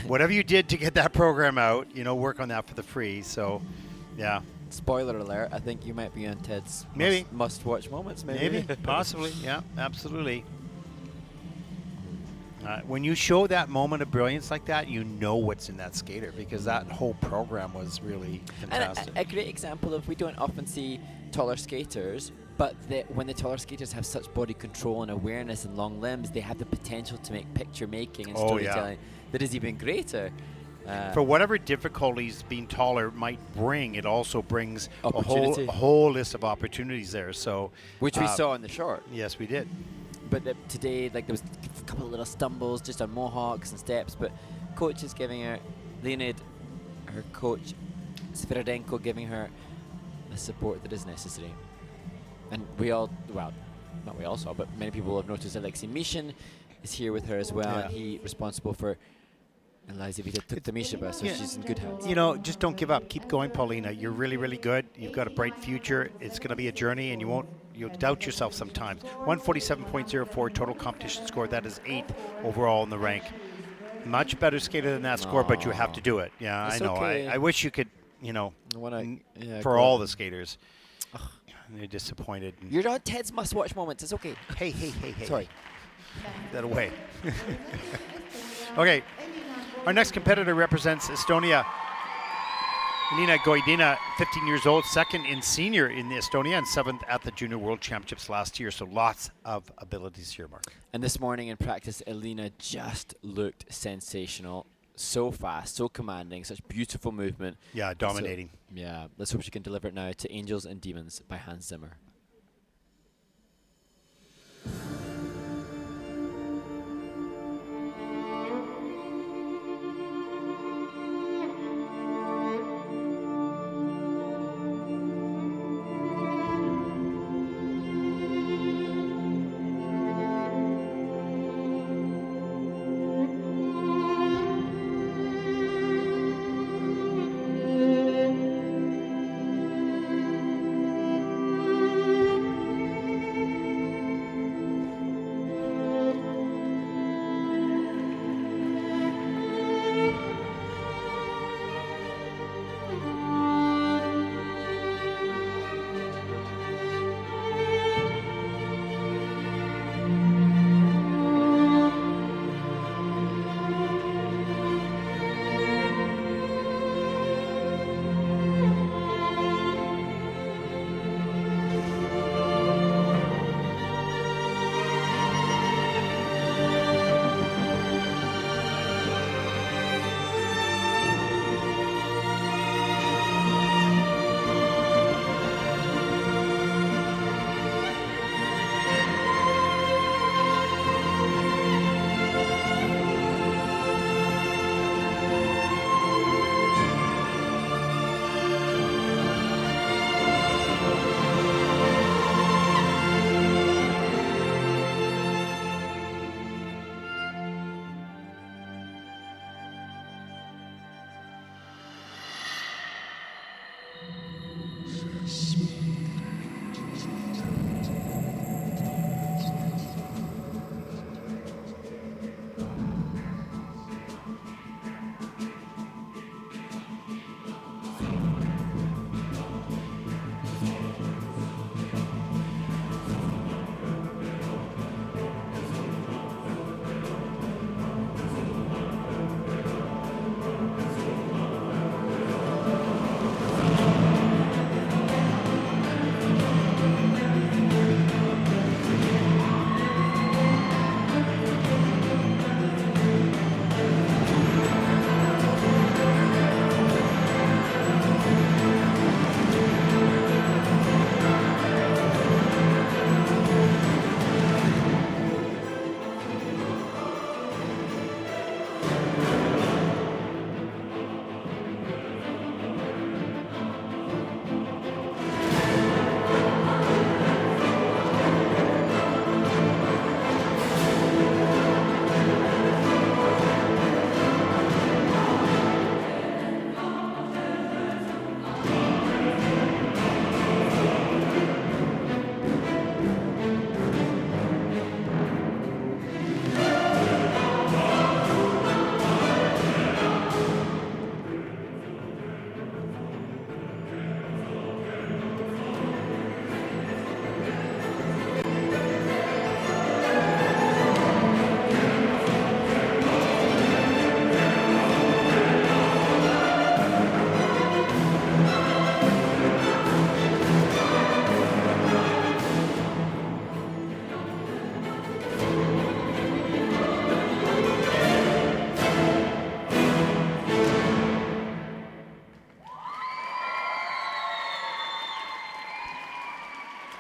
whatever you did to get that program out, work on that for the free. So, yeah. Spoiler alert, I think you might be on Ted's must-watch moments, maybe. Possibly, yeah, absolutely. When you show that moment of brilliance like that, you know what's in that skater because that whole program was really fantastic. And a great example of, we don't often see taller skaters, but when the taller skaters have such body control and awareness and long limbs, they have the potential to make picture-making and storytelling that is even greater. For whatever difficulties being taller might bring, it also brings a whole list of opportunities there. So, which we saw in the short. Yes, we did. But today, there was a couple of little stumbles just on mohawks and steps. But coach is giving her, Leonid, her coach, Svirodenko, giving her the support that is necessary. And not we all saw, but many people have noticed Alexei Mishin is here with her as well, and he responsible for. And Elizaveta took the Mishaba, so she's in good hands. Just don't give up. Keep going, Paulina. You're really, really good. You've got a bright future. It's going to be a journey, and you'll doubt yourself sometimes. 147.04 total competition score. That is 8th overall in the rank. Much better skater than that score, but you have to do it. Yeah, I know. Okay. I wish you could, for all the skaters. They're disappointed. You're on Ted's must-watch moments. It's okay. Hey. Sorry. That away. Okay. Our next competitor represents Estonia. Elena Goidina, 15 years old, second in senior in Estonia and 7th at the Junior World Championships last year. So lots of abilities here, Mark. And this morning in practice, Elena just looked sensational. So fast, so commanding, such beautiful movement. Yeah, dominating. So, let's hope she can deliver it now to Angels and Demons by Hans Zimmer.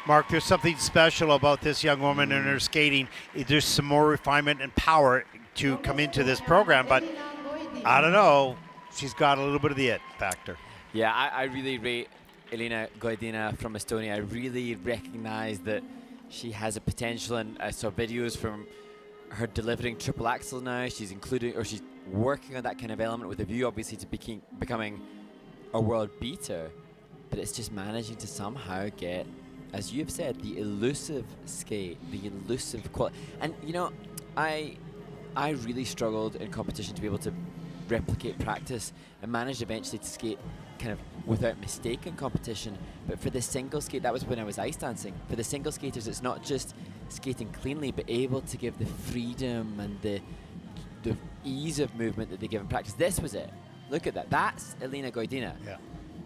Mark, there's something special about this young woman and her skating. There's some more refinement and power to come into this program, but I don't know. She's got a little bit of the it factor. Yeah, I really rate Elena Goidina from Estonia. I really recognize that she has a potential, and I saw videos from her delivering triple axel now. She's working on that kind of element with a view, obviously, to becoming a world beater. But it's just managing to somehow get, as you've said, the elusive skate, the elusive quality. And you know, I really struggled in competition to be able to replicate practice and managed eventually to skate kind of without mistake in competition. But for the single skate, that was when I was ice dancing. For the single skaters, it's not just skating cleanly, but able to give the freedom and the ease of movement that they give in practice. This was it. Look at that. That's Elena Goidina. Yeah.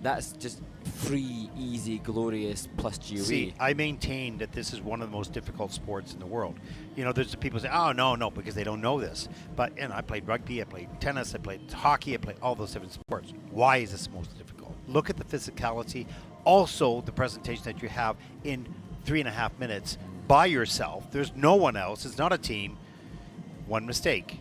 That's just free, easy, glorious plus GOE. See, I maintain that this is one of the most difficult sports in the world. You know, there's the people say, oh, no, because they don't know this. But, and I played rugby, I played tennis, I played hockey, I played all those different sports. Why is this most difficult? Look at the physicality. Also, the presentation that you have in 3.5 minutes by yourself. There's no one else. It's not a team. One mistake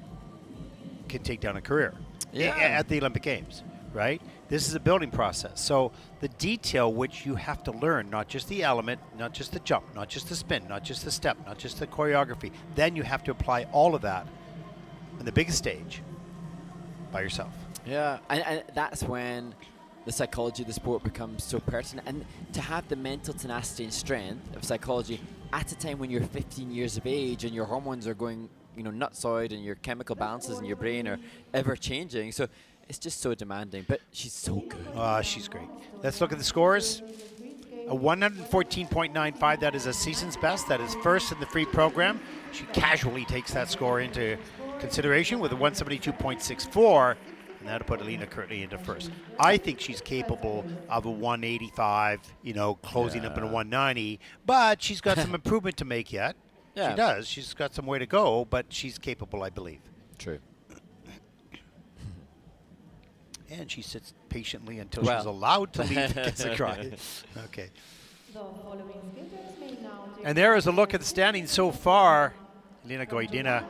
can take down a career at the Olympic Games, right? This is a building process. So the detail which you have to learn, not just the element, not just the jump, not just the spin, not just the step, not just the choreography, then you have to apply all of that on the biggest stage by yourself. Yeah, and that's when the psychology of the sport becomes so pertinent. And to have the mental tenacity and strength of psychology at a time when you're 15 years of age and your hormones are going, you know, nutsoid, and your chemical balances in your brain are ever changing. So it's just so demanding, but she's so good. She's great. Let's look at the scores. A 114.95, that is a season's best. That is first in the free program. She casually takes that score into consideration with a 172.64, and that'll put Elena currently into first. I think she's capable of a 185, you know, closing up in a 190, but she's got some improvement to make yet. Yeah. She does. She's got some way to go, but she's capable, I believe. True. And she sits patiently until she's allowed to leave and gets a cry. Okay. The following skaters may now take And there is a look at the standings so far. Elena Goidina,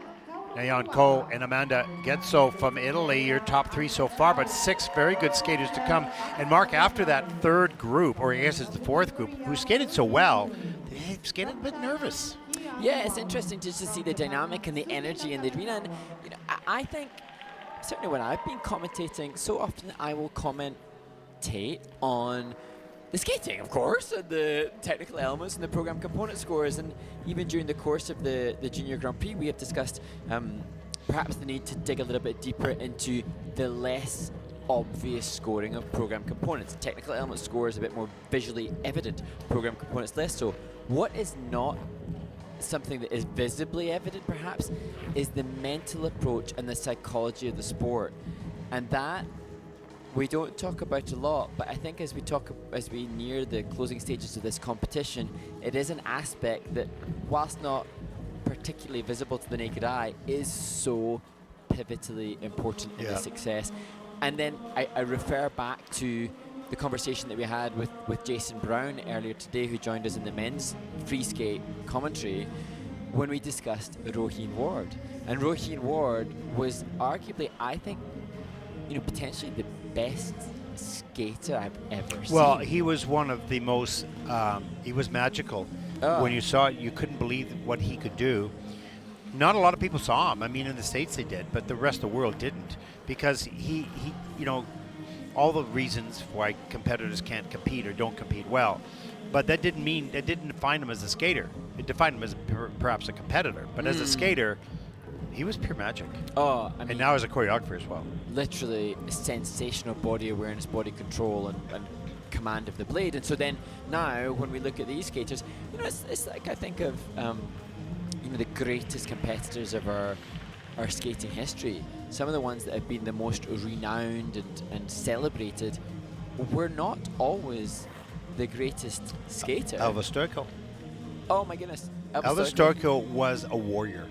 Nayan Ko, and Amanda Getso from Italy, your top three so far, but 6 very good skaters to come. And Mark, after that third group, or I guess it's the fourth group, who skated so well, they skated a bit nervous. Yeah, it's interesting just to see the dynamic and the energy in the arena. And you know, I think, certainly when I've been commentating, so often I will commentate on the skating, of course, and the technical elements and the program component scores. And even during the course of the Junior Grand Prix, we have discussed perhaps the need to dig a little bit deeper into the less obvious scoring of program components. Technical element scores a bit more visually evident, program components less so. What is not something that is visibly evident, perhaps, is the mental approach and the psychology of the sport. And that we don't talk about a lot, but I think as we near the closing stages of this competition, it is an aspect that, whilst not particularly visible to the naked eye, is so pivotally important in the success. And then I refer back to the conversation that we had with Jason Brown earlier today, who joined us in the men's free skate commentary, when we discussed Roheen Ward. And Roheen Ward was arguably, I think, you know, potentially the best skater I've ever seen. Well, he was one of the most, he was magical. When you saw it, you couldn't believe what he could do. Not a lot of people saw him. I mean, in the States they did, but the rest of the world didn't, because he you know, all the reasons why competitors can't compete or don't compete well. But that didn't define him as a skater. It defined him as perhaps a competitor. But as a skater, he was pure magic. Oh, I mean, and now as a choreographer as well. Literally sensational body awareness, body control, and command of the blade. And so then now when we look at these skaters, you know, it's like I think of you know, the greatest competitors of our skating history. Some of the ones that have been the most renowned and celebrated were not always the greatest skater. Elvis Sturko. Oh my goodness. Elvis Sturko was a warrior.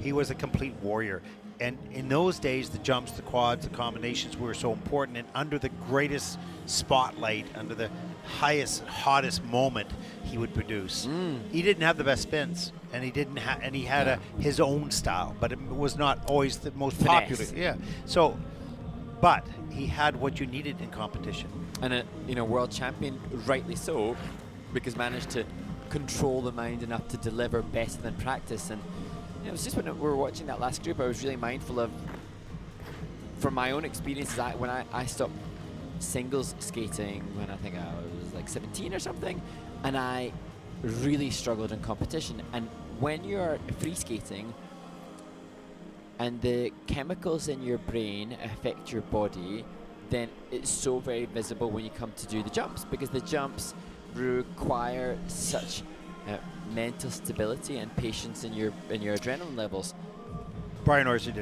He was a complete warrior. And in those days, the jumps, the quads, the combinations were so important. And under the greatest spotlight, under the highest, hottest moment, he would produce. He didn't have the best spins, and he had his own style, but it was not always the most popular. Yeah. So, but he had what you needed in competition. And a world champion, rightly so, because managed to control the mind enough to deliver better than practice. And it was just when we were watching that last group, I was really mindful of, from my own experiences, when I stopped singles skating when I think I was like 17 or something, and I really struggled in competition. And when you're free skating and the chemicals in your brain affect your body, then it's so very visible when you come to do the jumps, because the jumps require such mental stability and patience in your adrenaline levels. Brian Orsi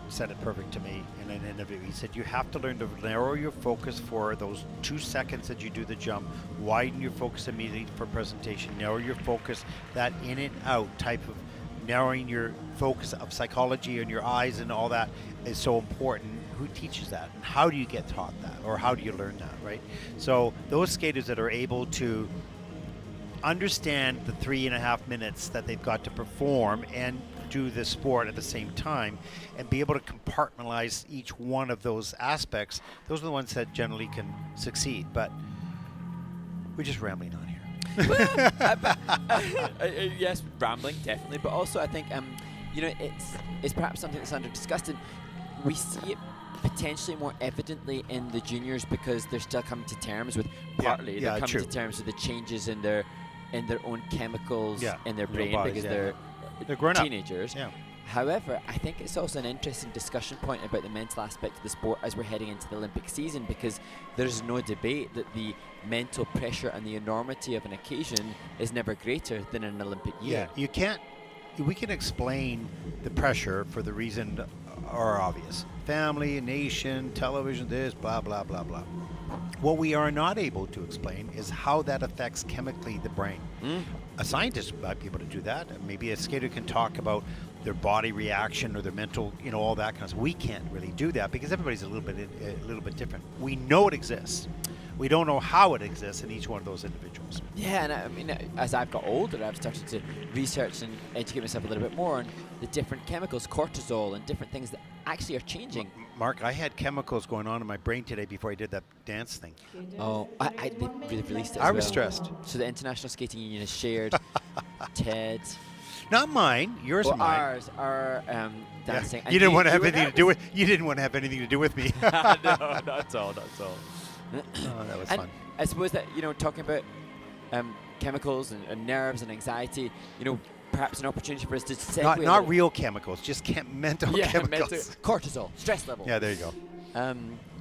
said it perfect to me in an interview. He said, you have to learn to narrow your focus for those 2 seconds that you do the jump, widen your focus immediately for presentation, narrow your focus, that in and out type of narrowing your focus of psychology and your eyes and all that is so important. Who teaches that? And how do you get taught that? Or how do you learn that, right? So those skaters that are able to understand the 3.5 minutes that they've got to perform and do the sport at the same time and be able to compartmentalize each one of those aspects, those are the ones that generally can succeed. But we're just rambling on here. Yes, rambling, definitely. But also I think, it's perhaps something that's under discussed, and we see it potentially more evidently in the juniors because they're still coming to terms with they're coming to terms with the changes in their own chemicals in their brain bodies, because they're grown teenagers. up. Yeah. However, I think it's also an interesting discussion point about the mental aspect of the sport as we're heading into the Olympic season, because there's no debate that the mental pressure and the enormity of an occasion is never greater than an Olympic year. Yeah, we can explain the pressure for the reason are obvious. Family, nation, television, this, blah, blah, blah, blah. What we are not able to explain is how that affects chemically the brain. A scientist might be able to do that. Maybe a skater can talk about their body reaction or their mental, all that kind of stuff. We can't really do that because everybody's a little bit different. We know it exists. We don't know how it exists in each one of those individuals. Yeah, and I mean, as I've got older, I've started to research and educate myself a little bit more on the different chemicals, cortisol, and different things that actually are changing. Mark, I had chemicals going on in my brain today before I did that dance thing. Oh, they've released it. I was stressed. So the International Skating Union has shared TED. Not mine, yours and mine. Ours are dancing. You didn't want to have anything to do with. You didn't want to have anything to do with me. No, not at all. Oh, that was fun. I suppose that talking about chemicals and nerves and anxiety, perhaps an opportunity for us to segue. Not real chemicals, just mental chemicals. Cortisol, stress level. Yeah, there you go.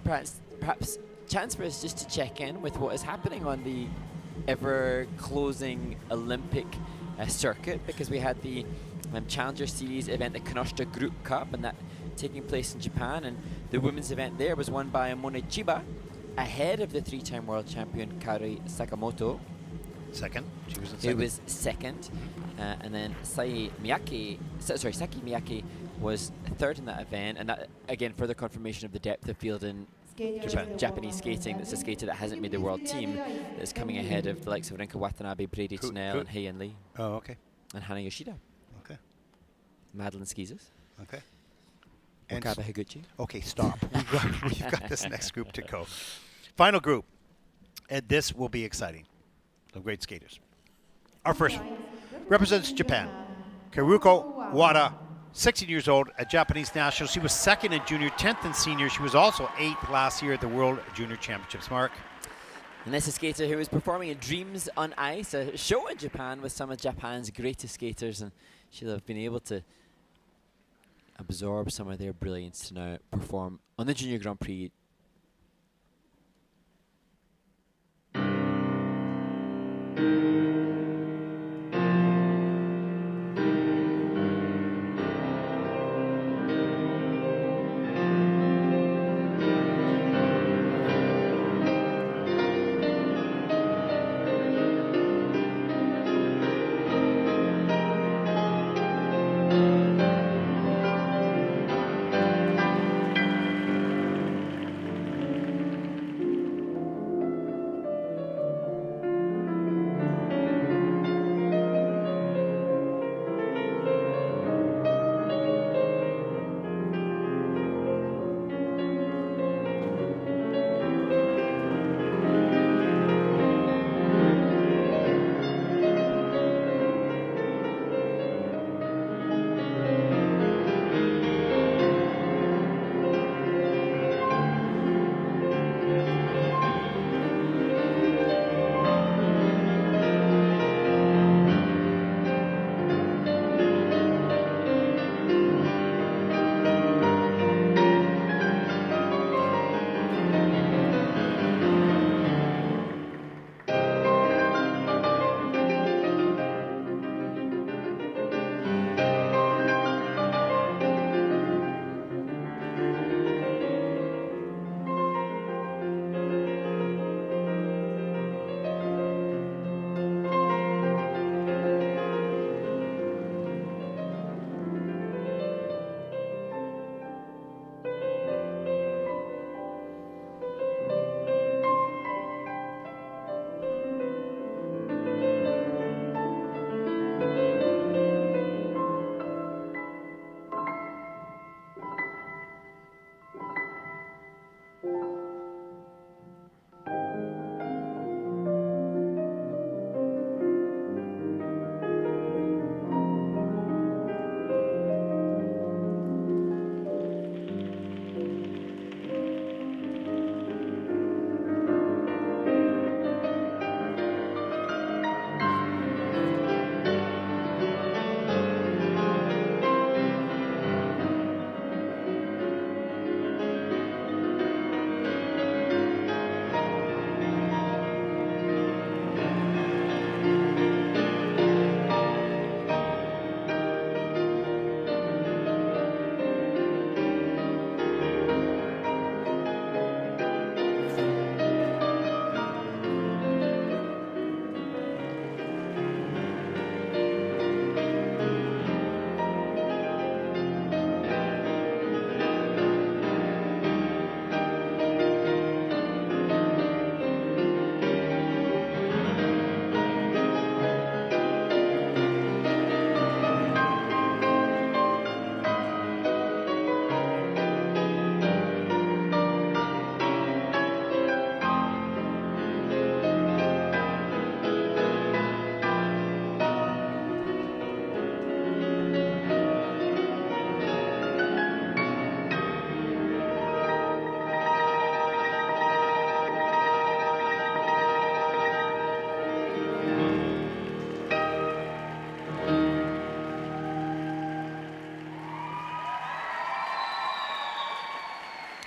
Perhaps chance for us just to check in with what is happening on the ever-closing Olympic circuit, because we had the Challenger Series event, the Kanoshita Group Cup, and that taking place in Japan, and the women's event there was won by Mone Chiba, ahead of the 3-time world champion Kari Sakamoto. Second. She was in second. Who was second. And then Saki Miyake was third in that event. And that, again, further confirmation of the depth of field in Japanese skating. That's a skater that hasn't made the world team, that's coming ahead of the likes of Rinka Watanabe, Brady Chanel, and Heian Lee. Oh, okay. And Hana Yoshida. Okay. Madeline Skizas. Okay. Okabe Higuchi. Okay, stop. We've got this next group to go. Final group. And this will be exciting. Some great skaters. Our first one represents Japan. Karuko Wada, 16 years old, a Japanese national. She was second in junior, 10th in senior. She was also 8th last year at the World Junior Championships. Mark? And this is a skater who is performing in Dreams on Ice, a show in Japan with some of Japan's greatest skaters, and she'll have been able to absorb some of their brilliance to now perform on the Junior Grand Prix.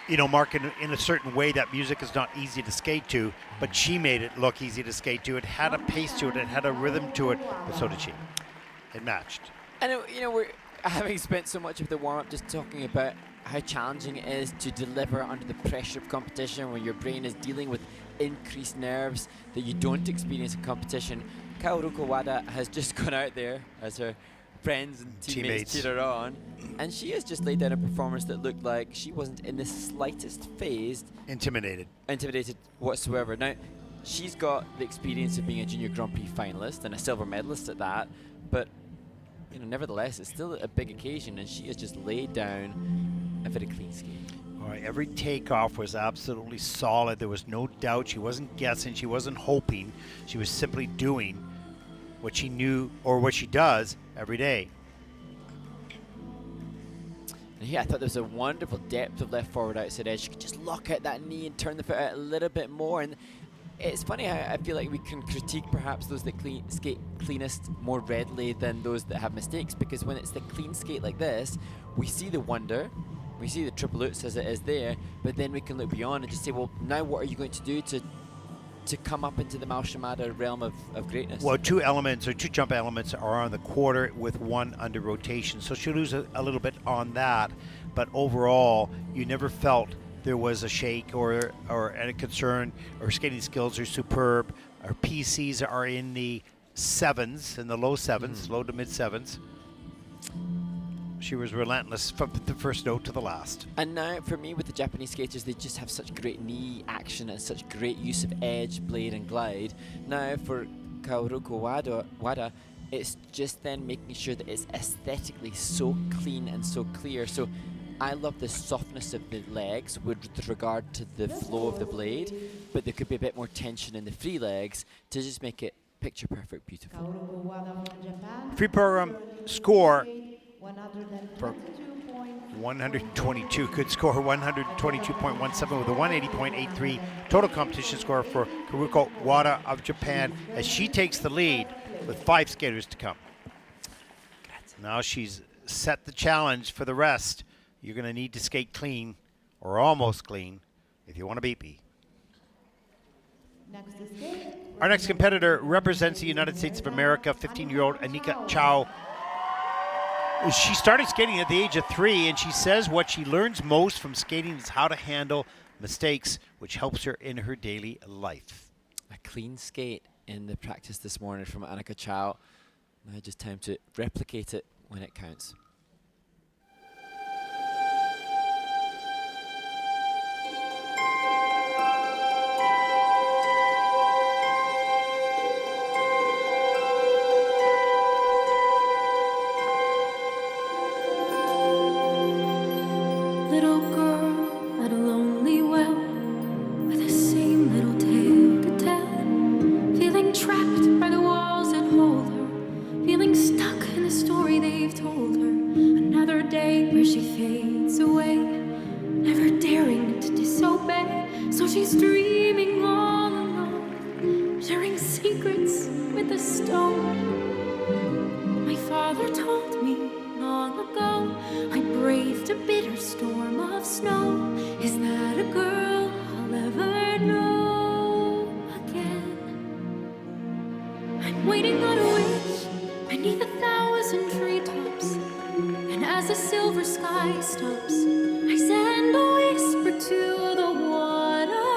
you know, Mark, in a certain way, that music is not easy to skate to, but she made it look easy to skate to. It had a pace to it, it had a rhythm to it, but so did she. It matched. And you know, we're having spent so much of the warm-up just talking about how challenging it is to deliver under the pressure of competition when your brain is dealing with increased nerves that you don't experience in competition. Kaoruko Wada has just gone out there as her friends and teammates cheer her on, and she has just laid down a performance that looked like she wasn't in the slightest phased intimidated whatsoever. Now, she's got the experience of being a Junior Grand Prix finalist and a silver medalist at that, but you know, nevertheless, it's still a big occasion, and she has just laid down a very clean skate. All right, every takeoff was absolutely solid. There was no doubt. She wasn't guessing. She wasn't hoping. She was simply doing what she knew or what she does every day. And here I thought there was a wonderful depth of left forward outside edge. She could just lock out that knee and turn the foot out a little bit more. And it's funny how I feel like we can critique perhaps those that skate cleanest more readily than those that have mistakes, because when it's the clean skate like this, we see the wonder, we see the triple oops as it is there, but then we can look beyond and just say, well, now what are you going to do to come up into the Malshimada realm of greatness? Well, two jump elements are on the quarter with one under rotation, so she'll lose a little bit on that, but overall, you never felt there was a shake or any concern. Her skating skills are superb. Her PCs are in the sevens, in the low sevens, low to mid sevens. She was relentless from the first note to the last. And now, for me, with the Japanese skaters, they just have such great knee action and such great use of edge, blade, and glide. Now, for Kaoruko Wada, it's just then making sure that it's aesthetically so clean and so clear. So I love the softness of the legs with regard to the flow of the blade, but there could be a bit more tension in the free legs to just make it picture perfect beautiful. Free program score for 122. Good score, 122.17 with a 180.83 total competition score for Kaoruko Wada of Japan as she takes the lead with 5 skaters to come. Now she's set the challenge for the rest. You're going to need to skate clean or almost clean if you want to beat me. Our next competitor represents the United States of America, 15-year-old Anika Chow. She started skating at the age of 3, and she says what she learns most from skating is how to handle mistakes, which helps her in her daily life. A clean skate in the practice this morning from Anika Chow. Now just time to replicate it when it counts. Little girl at a lonely well, with the same little tale to tell, feeling trapped by the walls that hold her, feeling stuck in the story they've told her. Another day where she fades away, never daring to disobey, so she's dreaming all alone, sharing secrets with the stone. My father told me long ago, I braved a bitter storm of snow. Is that a girl I'll ever know again? I'm waiting on a wish beneath 1,000 treetops, and as the silver sky stops, I send a whisper to the water.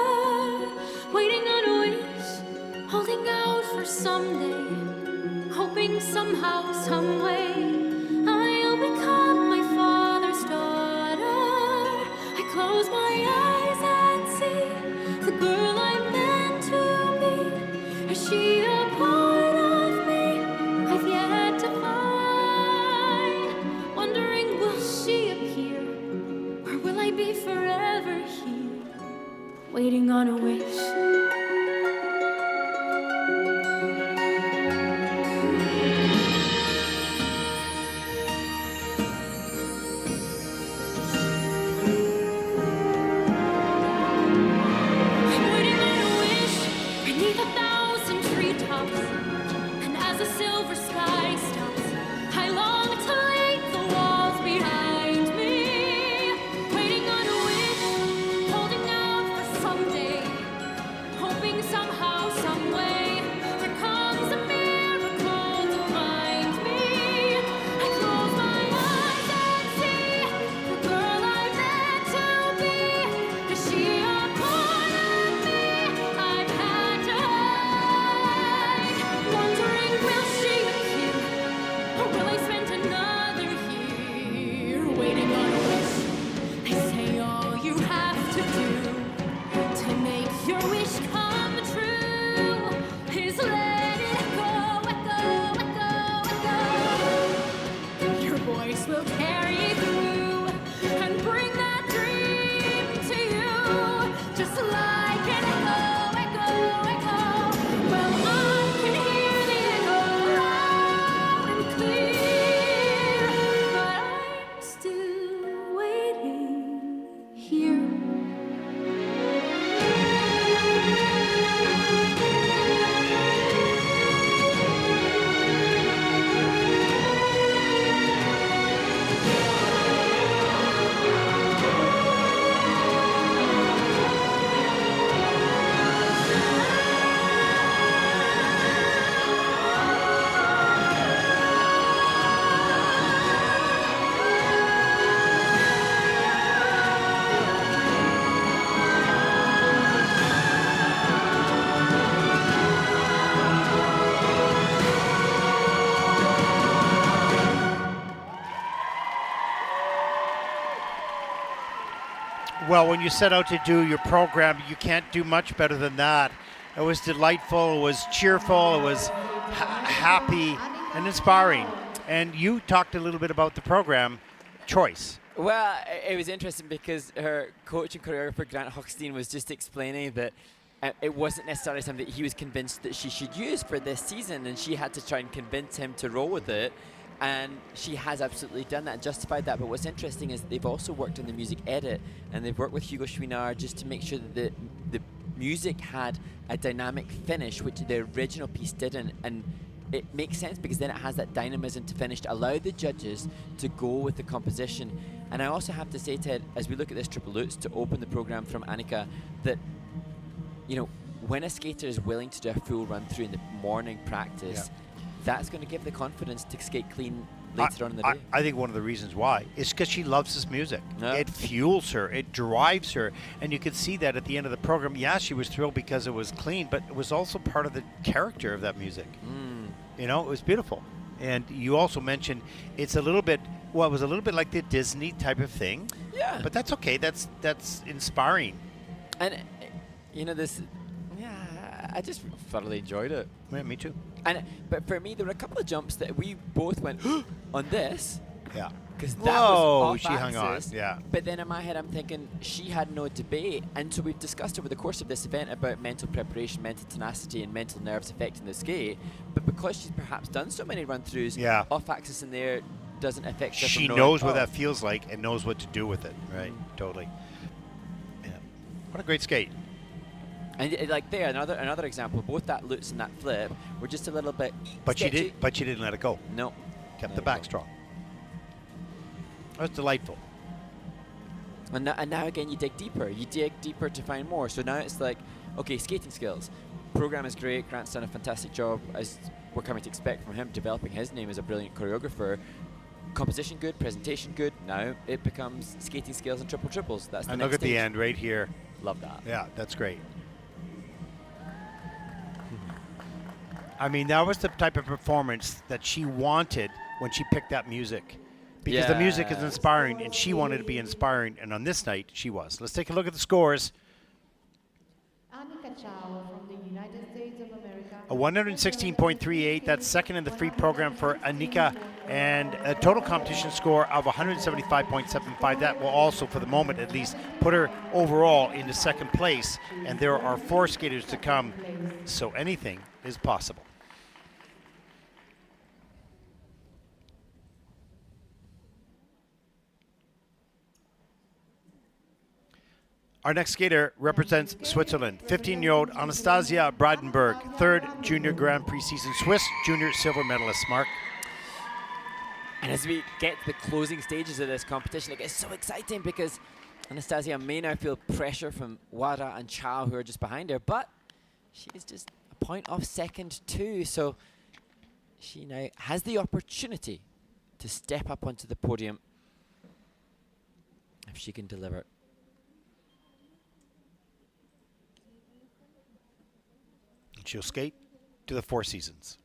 Waiting on a wish, holding out for someday, hoping somehow, some way I'll become my father's daughter. I close my eyes and see the girl I'm meant to be. Is she a part of me I've yet to find? Wondering, will she appear, or will I be forever here, waiting on a wish? race will carry through and bring that dream to you. Just like an echo, echo, echo. Well, I can hear the echo loud and clear, but I'm still waiting here. Well, when you set out to do your program, you can't do much better than that. It was delightful, it was cheerful, it was happy and inspiring. And you talked a little bit about the program choice. Well, it was interesting because her coach and choreographer, Grant Hochstein, was just explaining that it wasn't necessarily something that he was convinced that she should use for this season, and she had to try and convince him to roll with it. And she has absolutely done that and justified that. But what's interesting is they've also worked on the music edit, and they've worked with Hugo Chouinard just to make sure that the music had a dynamic finish, which the original piece didn't. And it makes sense because then it has that dynamism to finish, to allow the judges to go with the composition. And I also have to say, Ted, as we look at this triple lutz to open the program from Annika, that, you know, when a skater is willing to do a full run through in the morning practice, that's going to give the confidence to skate clean later on in the day. I think one of the reasons why is because she loves this music. Yeah. It fuels her, it drives her, and you could see that at the end of the program. Yeah, she was thrilled because it was clean, but it was also part of the character of that music. You know, it was beautiful. And you also mentioned it's a little bit, well, it was a little bit like the Disney type of thing. Yeah. But that's okay. That's inspiring. And, you know, I just thoroughly enjoyed it. Yeah, me too. But for me, there were a couple of jumps that we both went on this. Yeah. Because that Whoa, was off she hung on. axis. Yeah. But then in my head, I'm thinking she had no debate. And so we've discussed over the course of this event about mental preparation, mental tenacity, and mental nerves affecting the skate. But because she's perhaps done so many run-throughs, off axis in there doesn't affect her. She knows what that feels like and knows what to do with it. Right. Totally. Yeah. What a great skate. And like there, another example, both that lutz and that flip were just a little bit sketchy. She didn't let it go. No. Kept the back strong. That was delightful. And now again, you dig deeper to find more. So now it's like, okay, skating skills. Program is great. Grant's done a fantastic job, as we're coming to expect from him, developing his name as a brilliant choreographer. Composition good, presentation good. Now it becomes skating skills and triple triples. That's the and next look at the stage. end right here. Love that. Yeah, that's great. I mean, that was the type of performance that she wanted when she picked that music. Because the music is inspiring, and she wanted to be inspiring, and on this night, she was. Let's take a look at the scores. Annika Chow from the United States of America. A 116.38, that's second in the free program for Annika, and a total competition score of 175.75. That will also, for the moment at least, put her overall into second place, and there are 4 skaters to come, so anything is possible. Our next skater represents Switzerland, 15-year-old Anastasia Bradenberg, 3rd Junior Grand Prix season, Swiss Junior silver medalist. Mark? And as we get to the closing stages of this competition, it gets so exciting because Anastasia may now feel pressure from Wada and Chow, who are just behind her, but she is just a point off second too, so she now has the opportunity to step up onto the podium if she can deliver. She'll skate to the Four Seasons.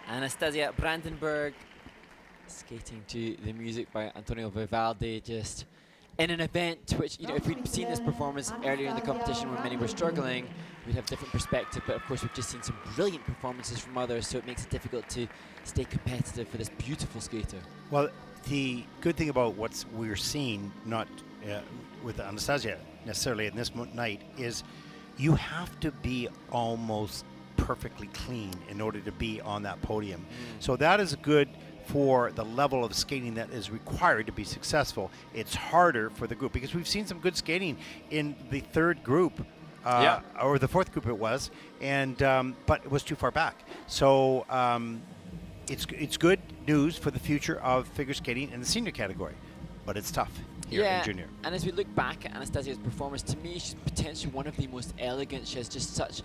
Anastasia Brandenburg skating to the music by Antonio Vivaldi, just in an event which, you know, if we'd seen this performance earlier in the competition where many were struggling, we'd have different perspective, but of course we've just seen some brilliant performances from others, so it makes it difficult to stay competitive for this beautiful skater. Well, the good thing about what we're seeing, not with Anastasia necessarily in this night, is you have to be almost perfectly clean in order to be on that podium. So that is good for the level of skating that is required to be successful. It's harder for the group because we've seen some good skating in the third group, or the fourth group it was, and but it was too far back. So it's good news for the future of figure skating in the senior category, but it's tough here in junior. And as we look back at Anastasia's performance, to me she's potentially one of the most elegant. She has just such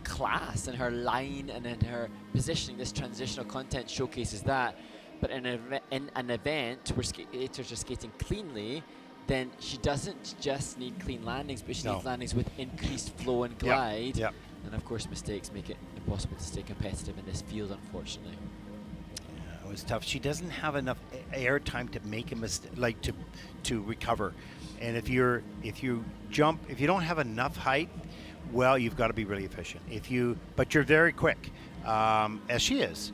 class in her line and in her positioning. This transitional content showcases that. But in an event where skaters are skating cleanly, then she doesn't just need clean landings, but she needs landings with increased flow and glide. Yep. And of course, mistakes make it impossible to stay competitive in this field, unfortunately. Yeah, it was tough. She doesn't have enough air time to make a mistake, like to recover. And if you jump, if you don't have enough height, well, you've got to be really efficient. But you're very quick, as she is.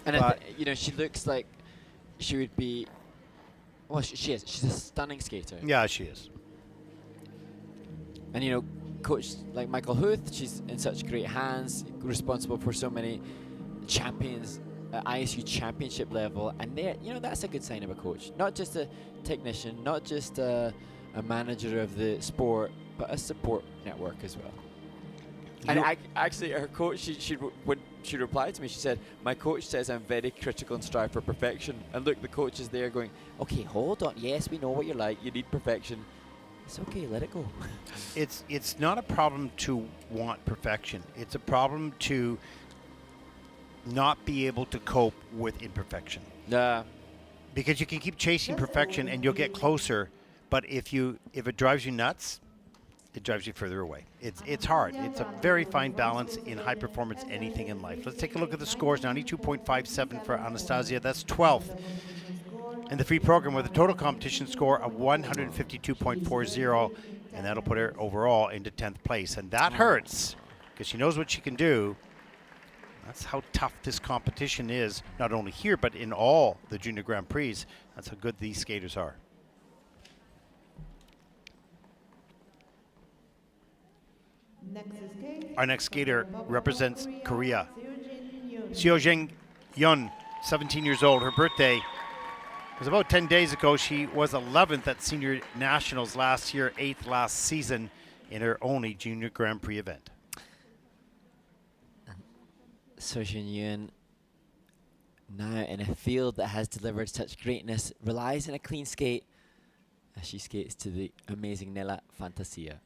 And you know, she looks like she would be. Well, she is. She's a stunning skater. Yeah, she is. And you know, coach like Michael Huth, she's in such great hands, responsible for so many champions at ISU championship level, and you know, that's a good sign of a coach. Not just a technician, not just a manager of the sport, but a support network as well. And actually, her coach, when she replied to me, she said, "My coach says I'm very critical and strive for perfection." And look, the coach is there going, "Okay, hold on. Yes, we know what you're like. You need perfection. It's okay. Let it go." It's not a problem to want perfection. It's a problem to not be able to cope with imperfection. Because you can keep chasing perfection and you'll get closer, but if it drives you nuts, it drives you further away. It's hard. It's a very fine balance in high performance anything in life. Let's take a look at the scores. 92.57 for Anastasia. That's 12th in the free program with a total competition score of 152.40, and that'll put her overall into 10th place. And that hurts because she knows what she can do. That's how tough this competition is, not only here, but in all the Junior Grand Prix. That's how good these skaters are. Our next skater represents Korea. Seojin Yun, 17 years old. Her birthday was about 10 days ago. She was 11th at Senior Nationals last year, 8th last season in her only Junior Grand Prix event. Seojin Yun, now in a field that has delivered such greatness, relies on a clean skate as she skates to the amazing Nella Fantasia.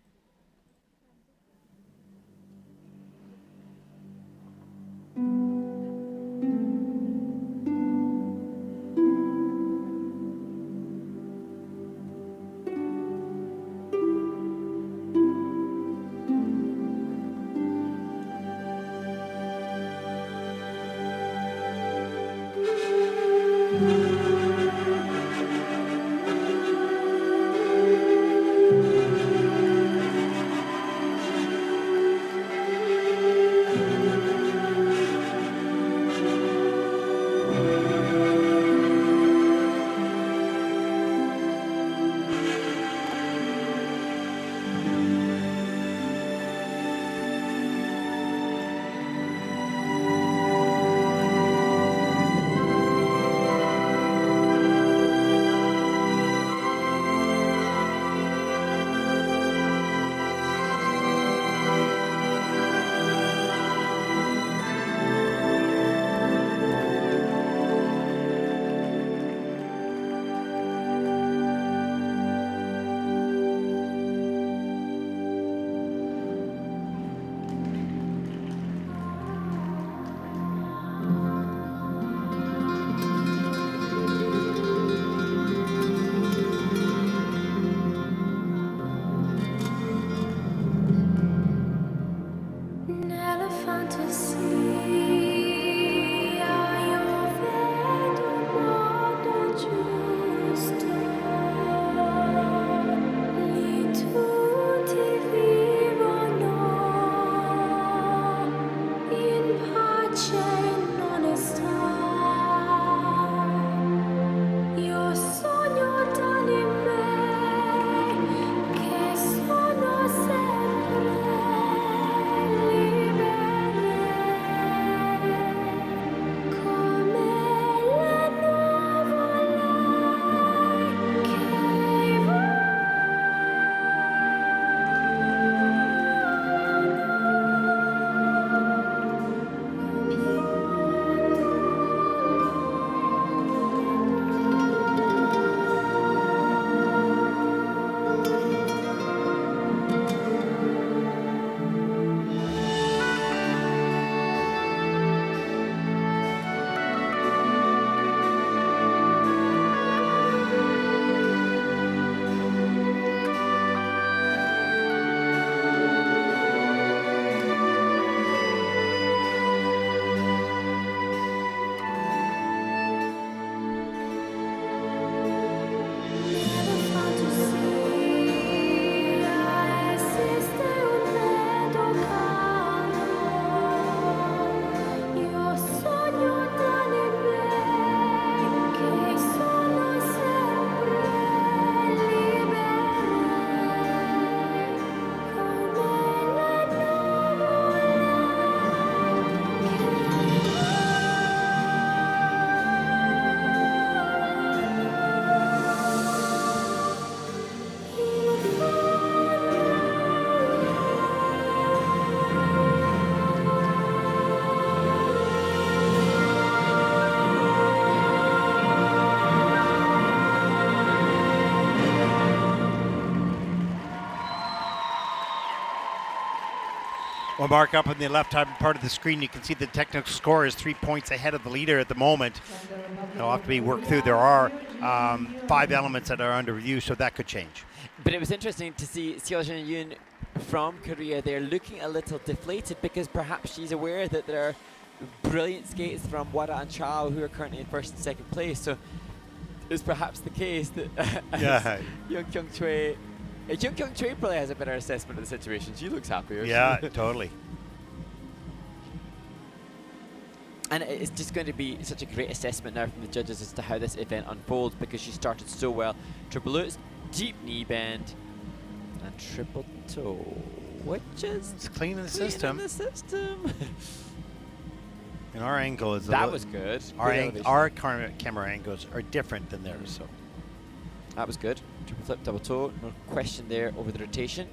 Well, Mark, up in the left-hand part of the screen, you can see the technical score is 3 points ahead of the leader at the moment. They'll have to be worked through. There are 5 elements that are under review, so that could change. But it was interesting to see Seoljin Yoon from Korea there looking a little deflated because perhaps she's aware that there are brilliant skates from Wada and Chao who are currently in first and second place. So it's perhaps the case that Young Kyung Choi probably has a better assessment of the situation. She looks happier. Yeah, totally. And it's just going to be such a great assessment now from the judges as to how this event unfolds because she started so well. Triple lutz, deep knee bend, and triple toe, which is it's cleaning the system. And our angle is that was good. Our camera angles are different than theirs, so that was good. Triple flip, double toe, no question there over the rotation.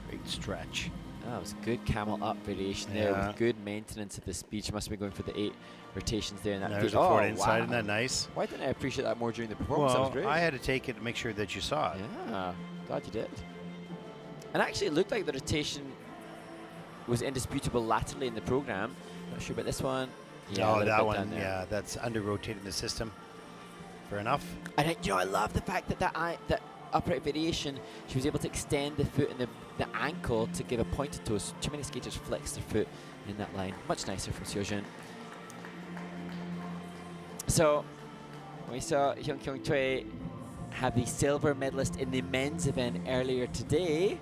Great stretch. That was good camel up variation there with good maintenance of the speed. She must have been going for the 8 rotations there. In that There's a forward inside, isn't that nice? Why didn't I appreciate that more during the performance? Well, that was great. I had to take it to make sure that you saw it. Yeah, glad you did. And actually, it looked like the rotation was indisputable laterally in the program. Not sure about this one. Yeah, that one. Yeah, that's under rotating the system. Fair enough. And I love the fact that that upright variation, she was able to extend the foot and the ankle to give a pointed toe. Too many skaters flex their foot in that line. Much nicer from Seoljin. So we saw Hyun Kyung Choi have the silver medalist in the men's event earlier today.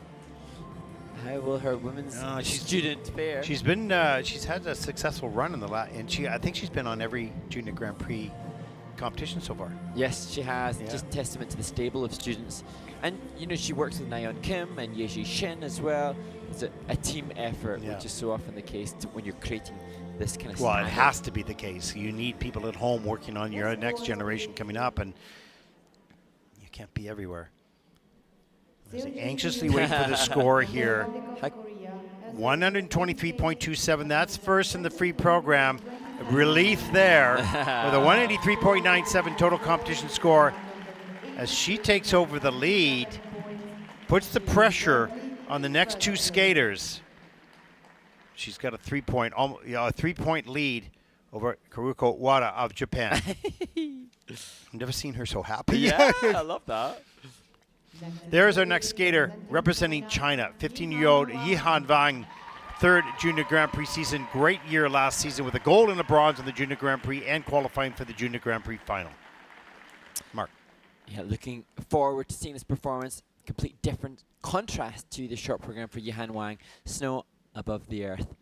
How will her women's student fare? She's been she's had a successful run in the and I think she's been on every Junior Grand Prix competition so far. Yes, she has. Yeah. Just testament to the stable of students. And she works with Nayeon Kim and Higase-Chen as well. It's a team effort, which is so often the case when you're creating this kind of standard. It has to be the case. You need people at home working on your next generation coming up, and you can't be everywhere. Anxiously wait for the score here. 123.27. That's first in the free program. Relief there with a 183.97 total competition score as she takes over the lead, puts the pressure on the next 2 skaters. She's got a 3-point lead over Karuko Wada of Japan. I've never seen her so happy. Yeah, I love that. There's our next skater representing China, 15-year-old Yihan Wang, 3rd Junior Grand Prix season. Great year last season with a gold and a bronze in the Junior Grand Prix and qualifying for the Junior Grand Prix final. Mark. Yeah, looking forward to seeing this performance. Complete different contrast to the short program for Yihan Wang. Snow above the earth.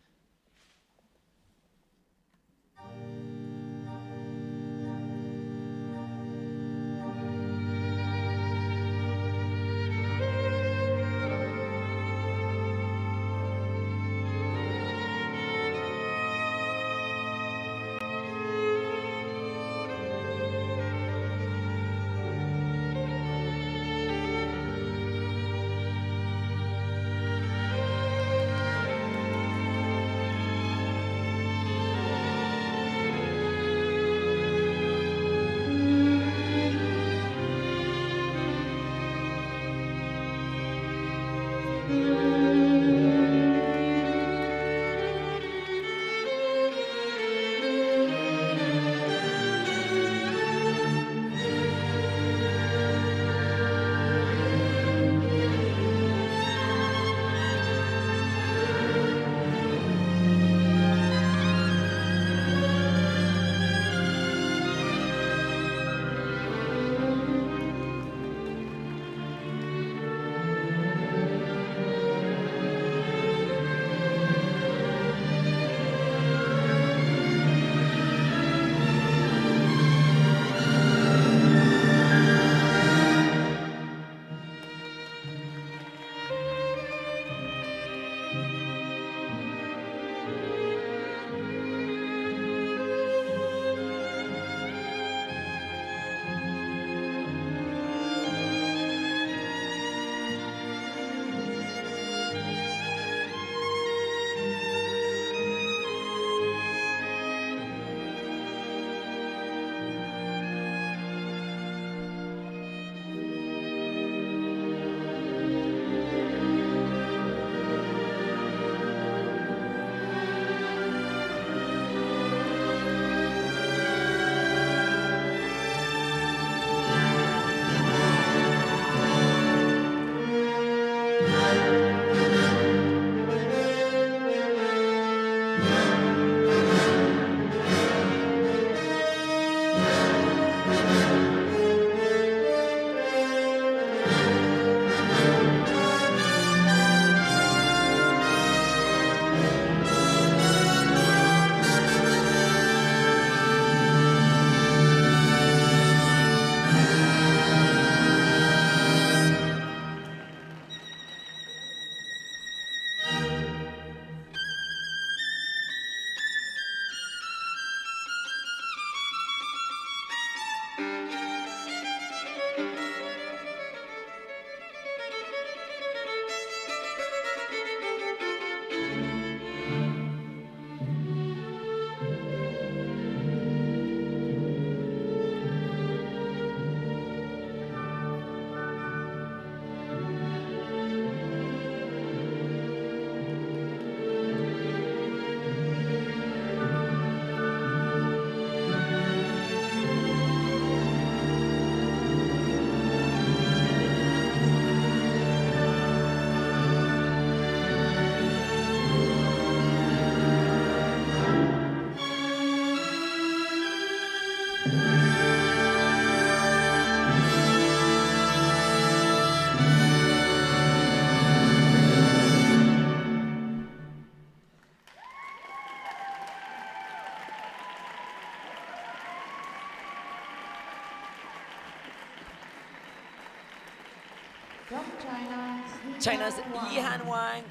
China's Yihan Wang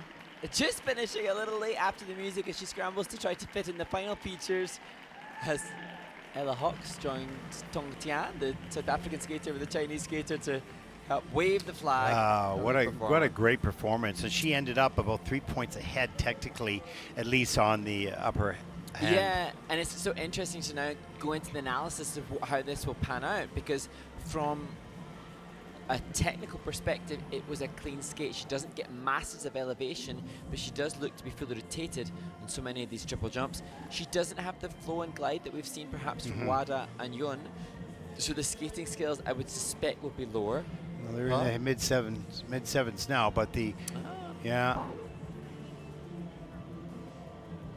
just finishing a little late after the music as she scrambles to try to fit in the final features. Has Ella Hawks joined Tong Tian, the South African skater, with the Chinese skater to help wave the flag. What a great performance. And she ended up about 3 points ahead technically, at least on the upper hand. Yeah, and it's so interesting to now go into the analysis of how this will pan out, because from a technical perspective, it was a clean skate. She doesn't get masses of elevation, but she does look to be fully rotated on so many of these triple jumps. She doesn't have the flow and glide that we've seen perhaps from Wada and Yun. So the skating skills, I would suspect, will be lower. Well, they're in the mid sevens now, but yeah.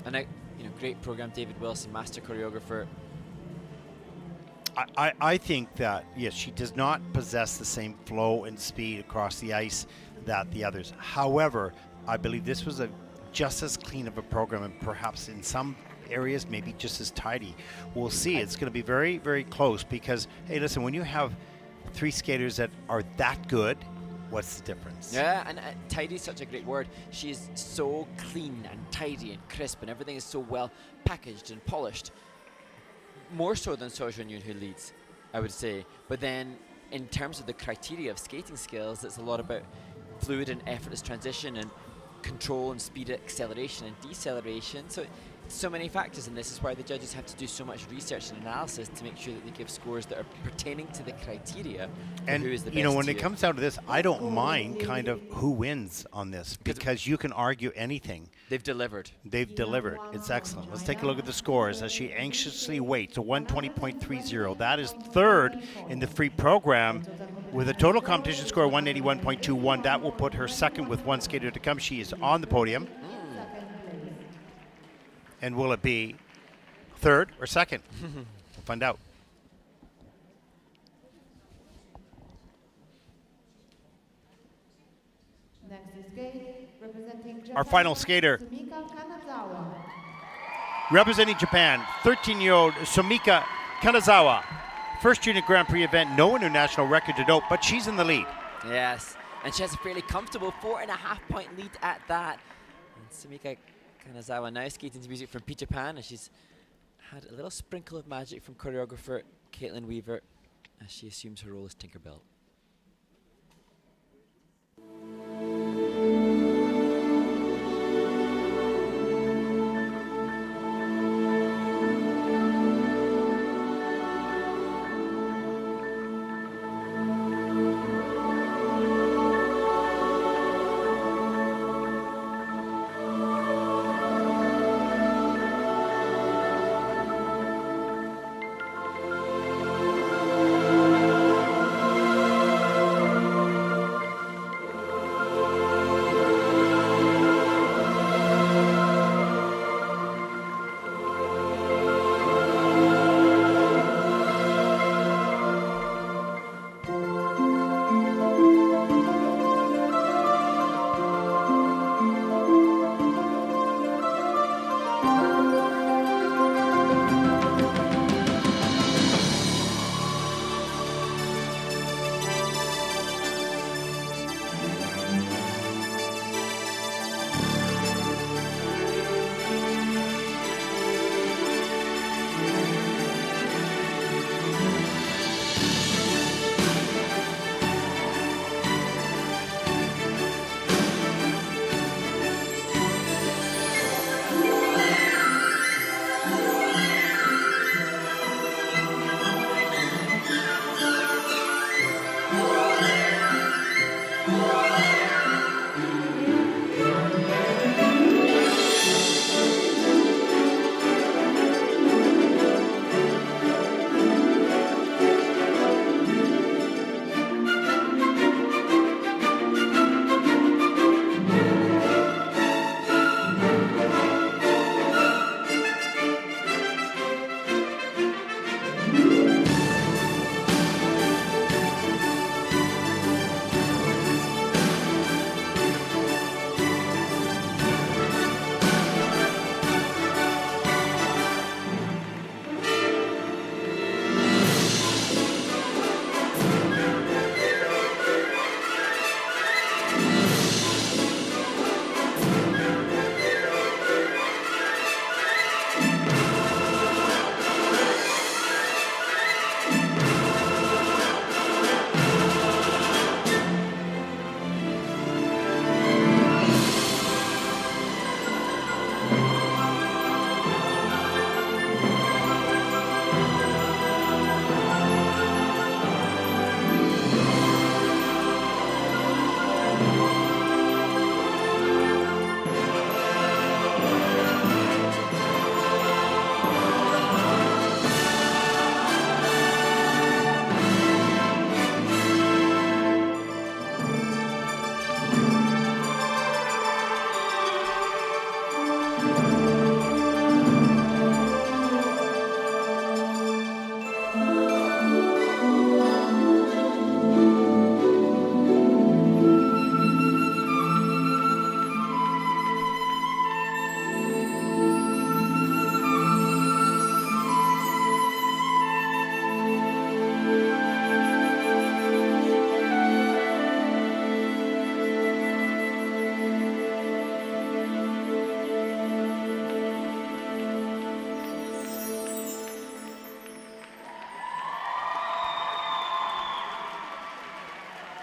And great program, David Wilson, master choreographer. I think that, yes, she does not possess the same flow and speed across the ice that the others. However, I believe this was just as clean of a program, and perhaps in some areas maybe just as tidy. We'll see. It's going to be very, very close because, hey, listen, when you have 3 skaters that are that good, what's the difference? Yeah, and tidy is such a great word. She is so clean and tidy and crisp, and everything is so well packaged and polished. More so than So Jun Yoon, who leads, I would say. But then, in terms of the criteria of skating skills, it's a lot about fluid and effortless transition and control and speed, acceleration and deceleration. So many factors, and this is why the judges have to do so much research and analysis to make sure that they give scores that are pertaining to the criteria. And who is the best when it comes down to this, I don't mind kind of who wins on this, because you can argue anything. They've delivered. They've delivered. It's excellent. Let's take a look at the scores as she anxiously waits. A 120.30. That is third in the free program with a total competition score of 181.21. That will put her second with one skater to come. She is on the podium. And will it be third or second? We'll find out. Our final skater, representing Japan, 13-year-old Sumika Kanazawa. First junior Grand Prix event, no international record to note, but she's in the lead. Yes, and she has a fairly comfortable 4.5-point lead at that. And Sumika Kanazawa now skating to music from Peter Pan, and she's had a little sprinkle of magic from choreographer Caitlin Weaver as she assumes her role as Tinkerbell.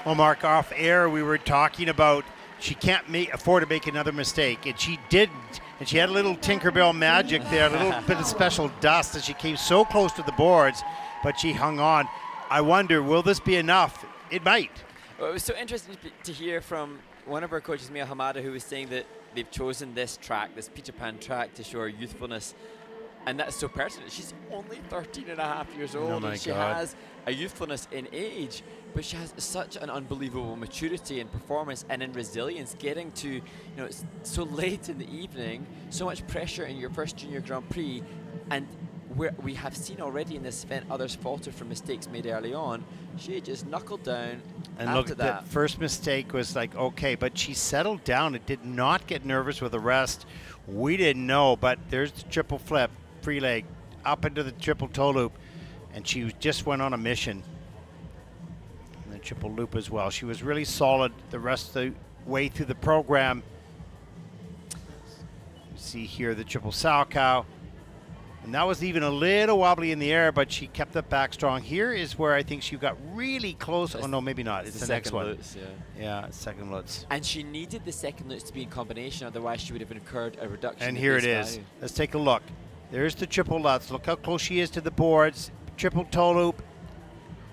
Well, Mark, off air, we were talking about she can't afford to make another mistake, and she didn't. And she had a little Tinkerbell magic there, a little bit of special dust as she came so close to the boards, but she hung on. I wonder, will this be enough? It might. Well, it was so interesting to hear from one of our coaches, Mia Hamada, who was saying that they've chosen this track, this Peter Pan track, to show her youthfulness. And that's so pertinent. She's only 13 and a half years old, and she has a youthfulness in age, but she has such an unbelievable maturity in performance and in resilience, getting to, it's so late in the evening, so much pressure in your first Junior Grand Prix, and we have seen already in this event others falter from mistakes made early on. She just knuckled down. And after look, that first mistake was like, okay, but she settled down and did not get nervous with the rest. We didn't know, but there's the triple flip, free leg, up into the triple toe loop, and she just went on a mission. And the triple loop as well. She was really solid the rest of the way through the program. You see here the triple Salchow. And that was even a little wobbly in the air, but she kept it back strong. Here is where I think she got really close. Oh, no, maybe not. It's the next one. Lutz, yeah, second Lutz. And she needed the second Lutz to be in combination, otherwise she would have incurred a reduction. And in here it base is. value. Let's take a look. There's the triple Lutz. Look how close she is to the boards. Triple toe loop,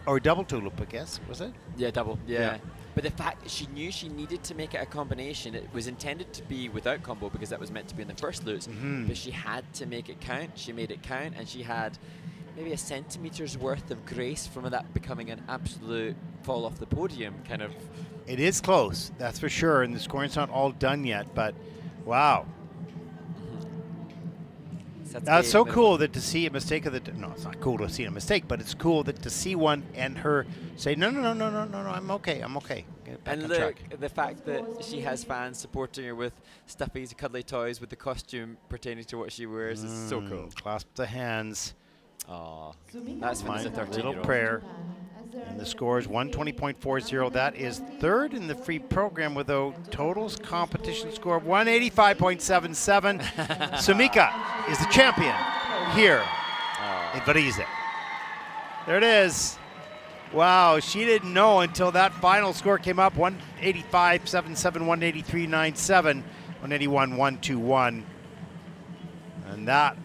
or double toe loop, I guess, was it? Yeah, double, yeah. But the fact that she knew she needed to make it a combination, it was intended to be without combo because that was meant to be in the first Lutz, but she had to make it count. She made it count, and she had maybe a centimetre's worth of grace from that becoming an absolute fall off the podium kind of. It is close, that's for sure, and the scoring's not all done yet, but wow. That's so cool that to see a mistake of the, no, it's not cool to see a mistake, but it's cool that to see one and her say, no, I'm okay. Get back and on look, track. the fact that she has fans supporting her with stuffies, cuddly toys, with the costume pertaining to what she wears is so cool. Clasp the hands. Aw, that's fun as a 13-year-old. Little prayer. And the score is 120.40. That is third in the free program with a totals competition score of 185.77. Sumika is the champion here in Varese. There it is. Wow, she didn't know until that final score came up. 185.77, 183.97, 181.121. And that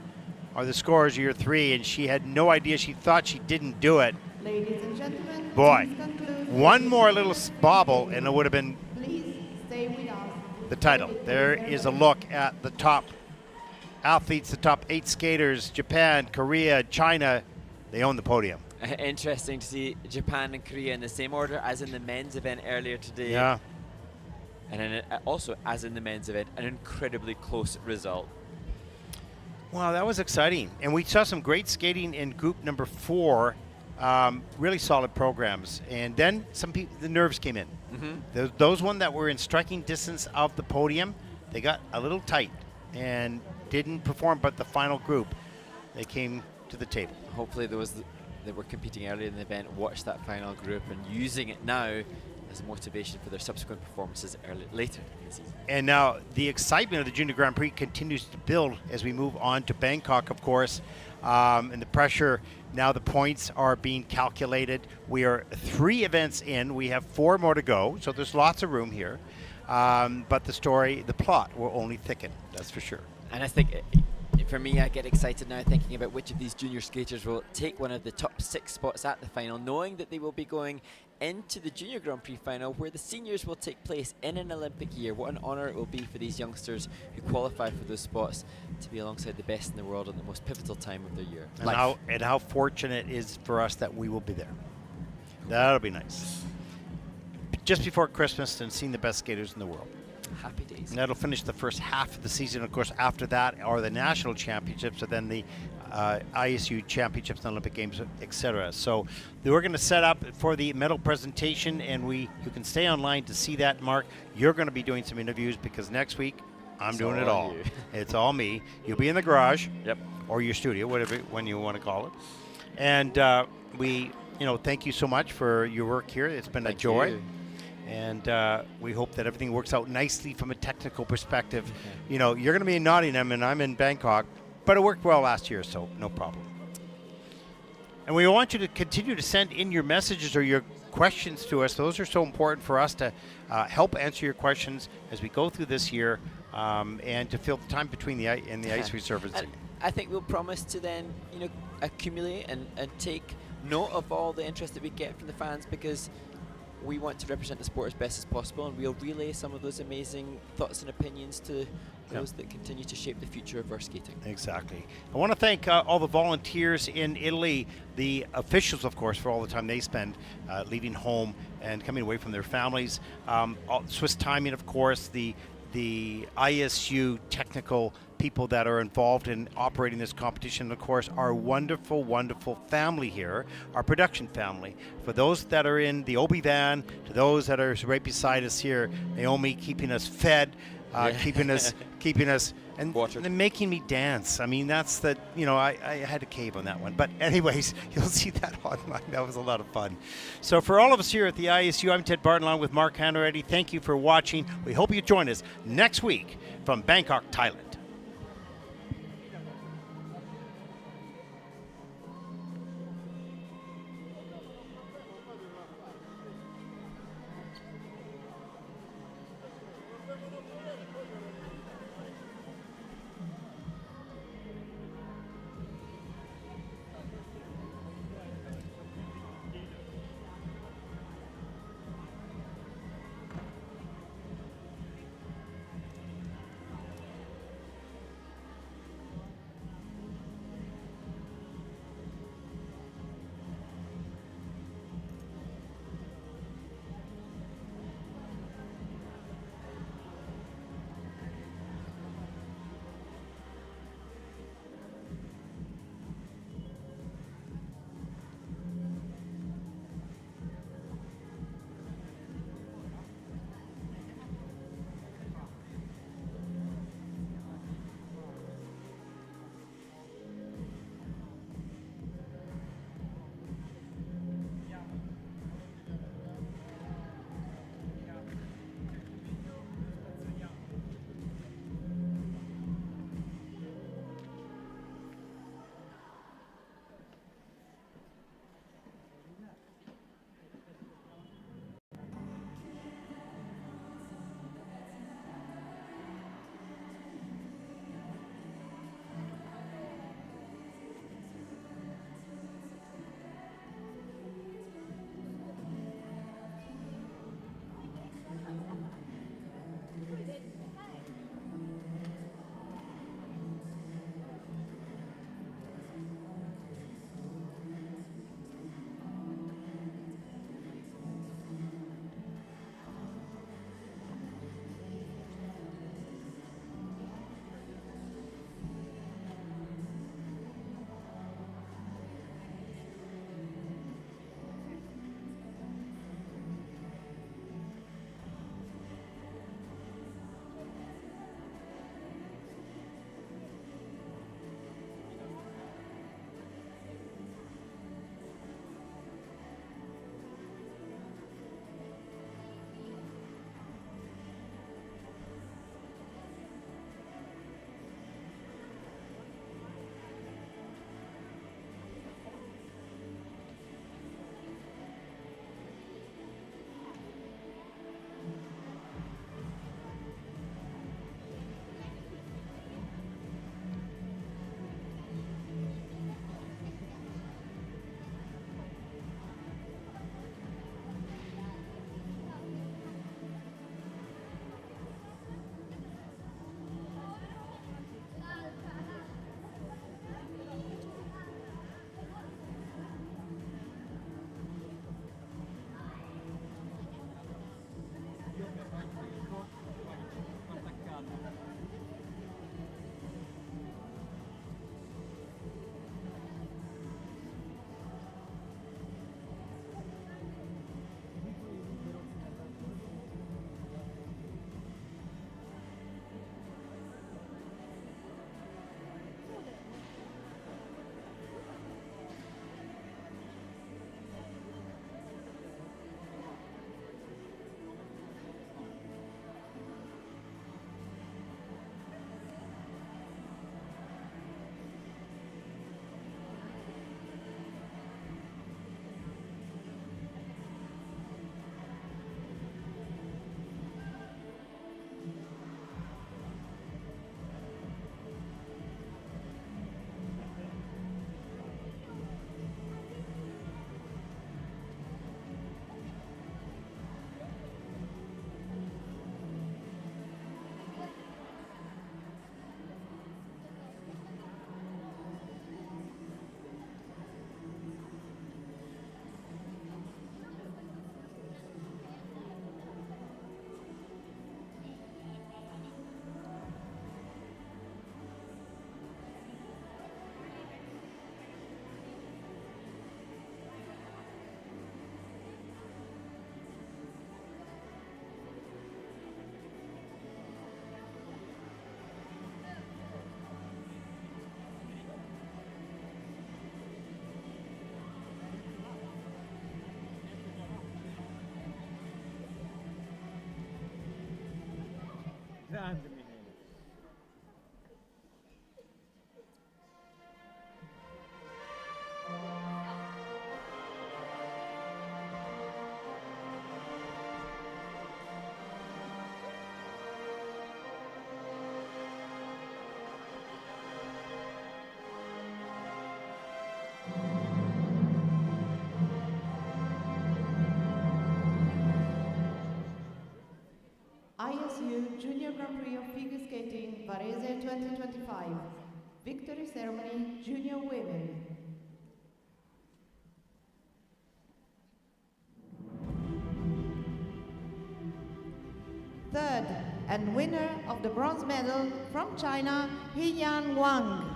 are the scores of year three, and she had no idea. She thought she didn't do it. Ladies and gentlemen, Boy, please conclude. one more little bobble and it would have been Please stay with us. the title. There is a look at the top athletes, the top 8 skaters, Japan, Korea, China. They own the podium. Interesting to see Japan and Korea in the same order as in the men's event earlier today. Yeah. And then also, as in the men's event, an incredibly close result. Wow, that was exciting. And we saw some great skating in group number 4. Really solid programs. And then the nerves came in. Those one that were in striking distance of the podium, they got a little tight and didn't perform, but the final group, they came to the table. Hopefully those that were competing earlier in the event watch that final group and using it now as motivation for their subsequent performances later in the season. And now the excitement of the Junior Grand Prix continues to build as we move on to Bangkok, of course. And the pressure, now the points are being calculated. We are 3 events in. We have 4 more to go, so there's lots of room here. But the plot will only thicken, that's for sure. And I think, for me, I get excited now thinking about which of these junior skaters will take one of the top 6 spots at the final, knowing that they will be going into the Junior Grand Prix final where the seniors will take place in an Olympic year. What an honour it will be for these youngsters who qualify for those spots to be alongside the best in the world at the most pivotal time of their year. And how fortunate it is for us that we will be there. That'll be nice. Just before Christmas and seeing the best skaters in the world. Happy days. And that'll finish the first half of the season. Of course, after that are the national championships, and then the ISU championships and Olympic Games, etc. So we're going to set up for the medal presentation, and you can stay online to see that. Mark, you're going to be doing some interviews because next week I'm doing it all. It's all me. You'll be in the garage, or your studio, whatever when you want to call it. And thank you so much for your work here. It's been a joy. You. And we hope that everything works out nicely from a technical perspective. You're going to be in Nottingham and I'm in Bangkok, but it worked well last year, so no problem. And we want you to continue to send in your messages or your questions to us. Those are so important for us to help answer your questions as we go through this year, and to fill the time between the ice reserve. And I think we'll promise to then, accumulate and take note of all the interest that we get from the fans, because we want to represent the sport as best as possible, and we'll relay some of those amazing thoughts and opinions to those that continue to shape the future of our skating. Exactly. I want to thank all the volunteers in Italy, the officials, of course, for all the time they spend leaving home and coming away from their families. Swiss Timing, of course, the ISU technical people that are involved in operating this competition, of course, our wonderful, wonderful family here, our production family. For those that are in the Obi van, to those that are right beside us here, Naomi keeping us fed, keeping us, and then making me dance. I mean, that's the, I had to cave on that one. But anyways, you'll see that online. That was a lot of fun. So for all of us here at the ISU, I'm Ted Barton along with Mark Hanratty. Thank you for watching. We hope you join us next week from Bangkok, Thailand. Junior Grand Prix of Figure Skating Varese 2025. Victory Ceremony Junior Women. Third and winner of the bronze medal from China, Hiyan Wang.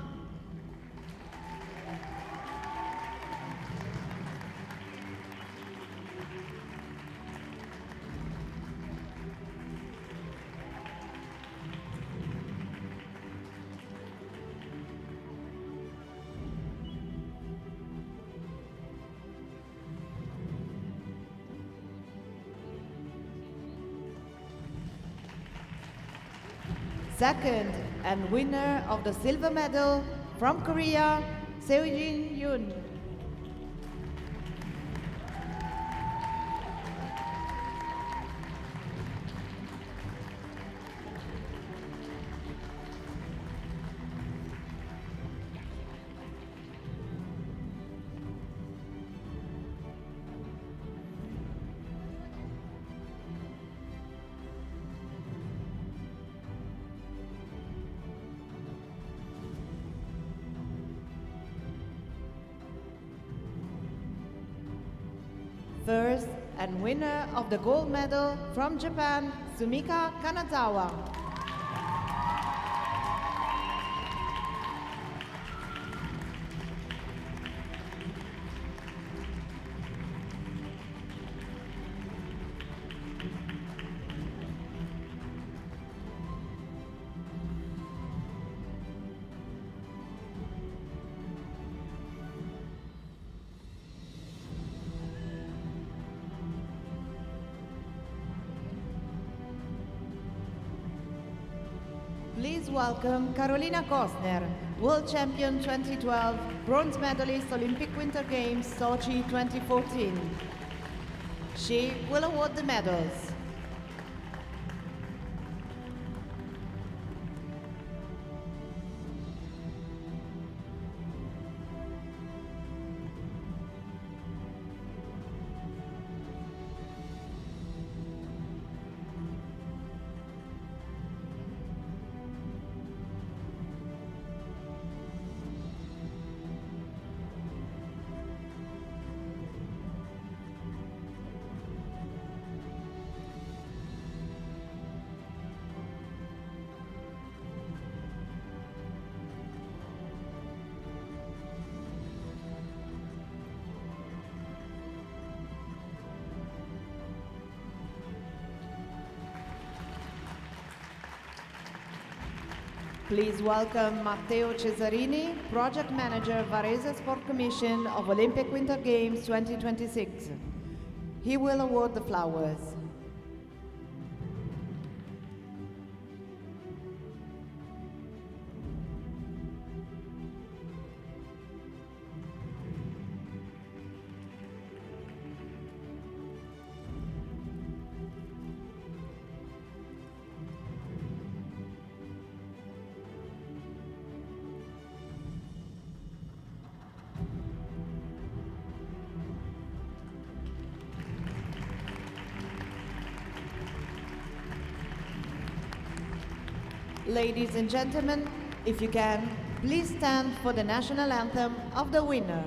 Second and winner of the silver medal from Korea, Seojin Yoon. First and winner of the gold medal from Japan, Sumika Kanazawa. Please welcome Karolina Kasnar, World Champion 2012, Bronze Medalist Olympic Winter Games, Sochi 2014. She will award the medals. Please welcome Matteo Cesarini, Project Manager, Varese Sport Commission of Olympic Winter Games 2026. He will award the flowers. Ladies and gentlemen, if you can, please stand for the national anthem of the winner.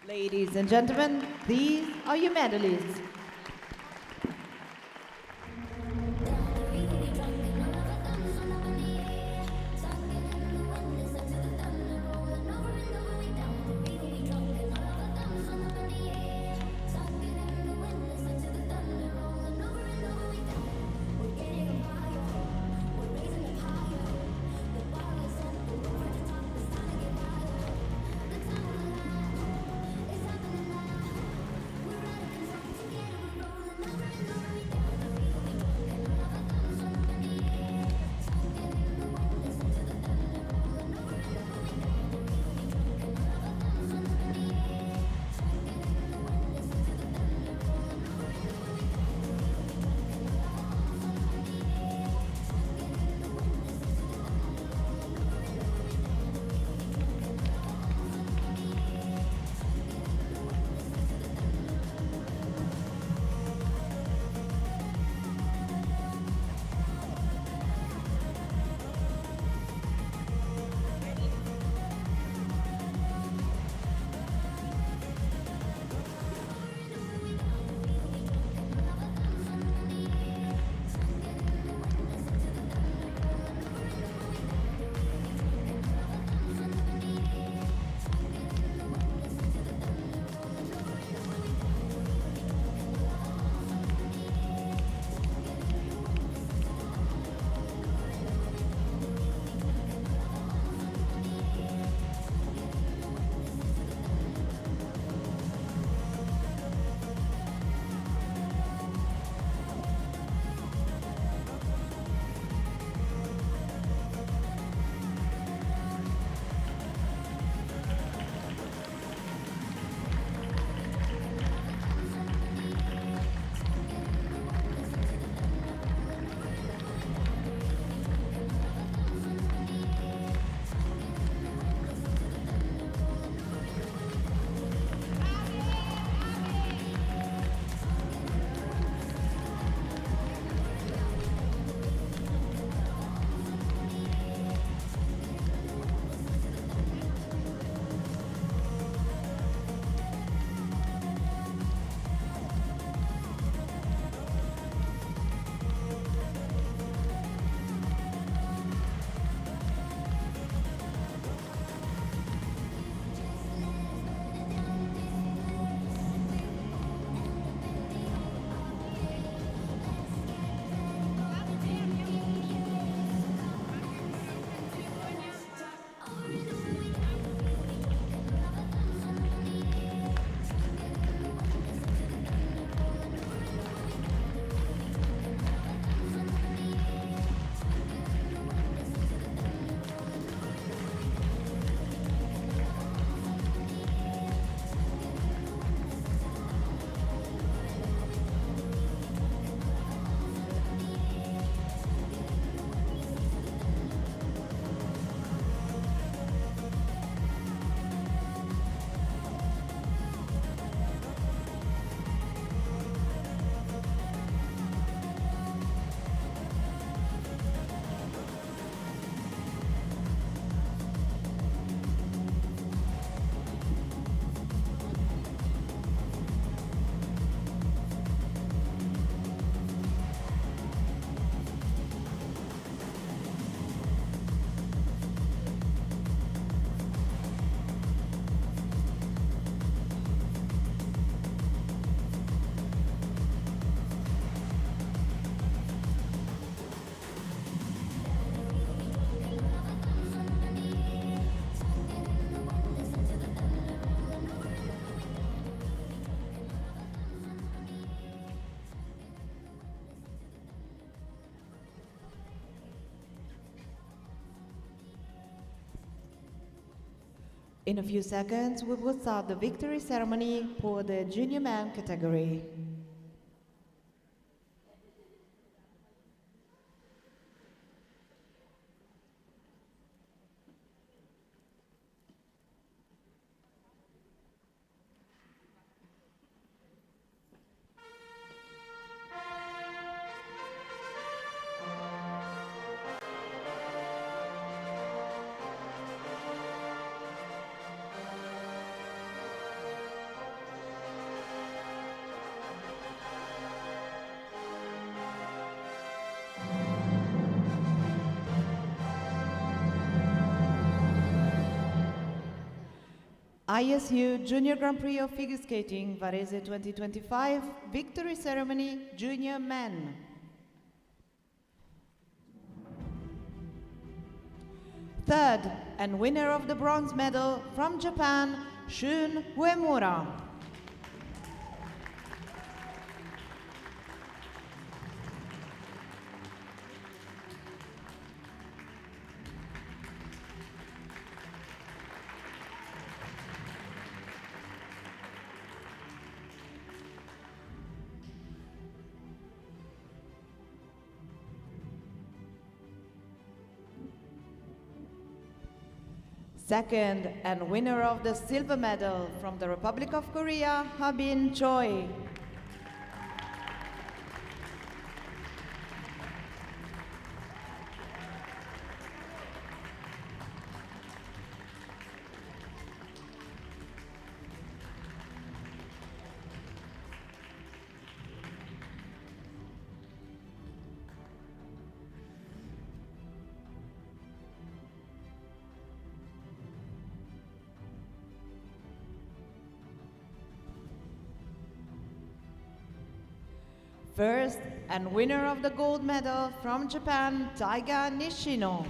Ladies and gentlemen, these are your medalists. In a few seconds, we will start the victory ceremony for the junior man category. ISU Junior Grand Prix of Figure Skating, Varese 2025, Victory Ceremony, Junior Men. Third and winner of the bronze medal from Japan, Shun Uemura. Second and winner of the silver medal from the Republic of Korea, Habin Choi. First and winner of the gold medal from Japan, Taiga Nishino.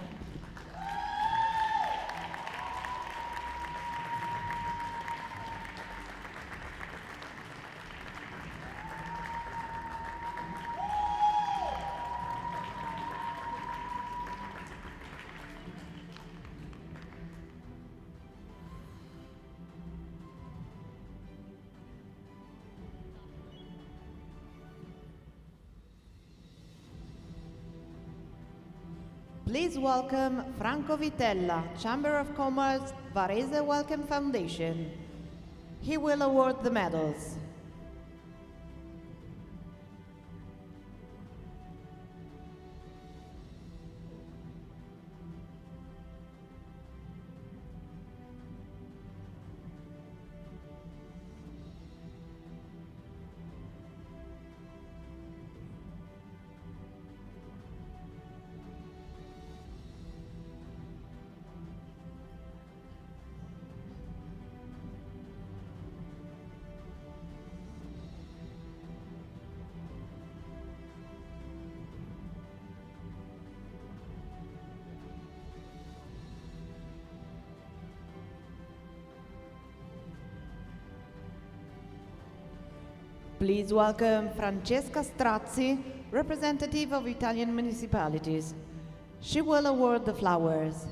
Please welcome Franco Vitella, Chamber of Commerce, Varese Welcome Foundation. He will award the medals. Please welcome Francesca Strazzi, representative of Italian municipalities. She will award the flowers.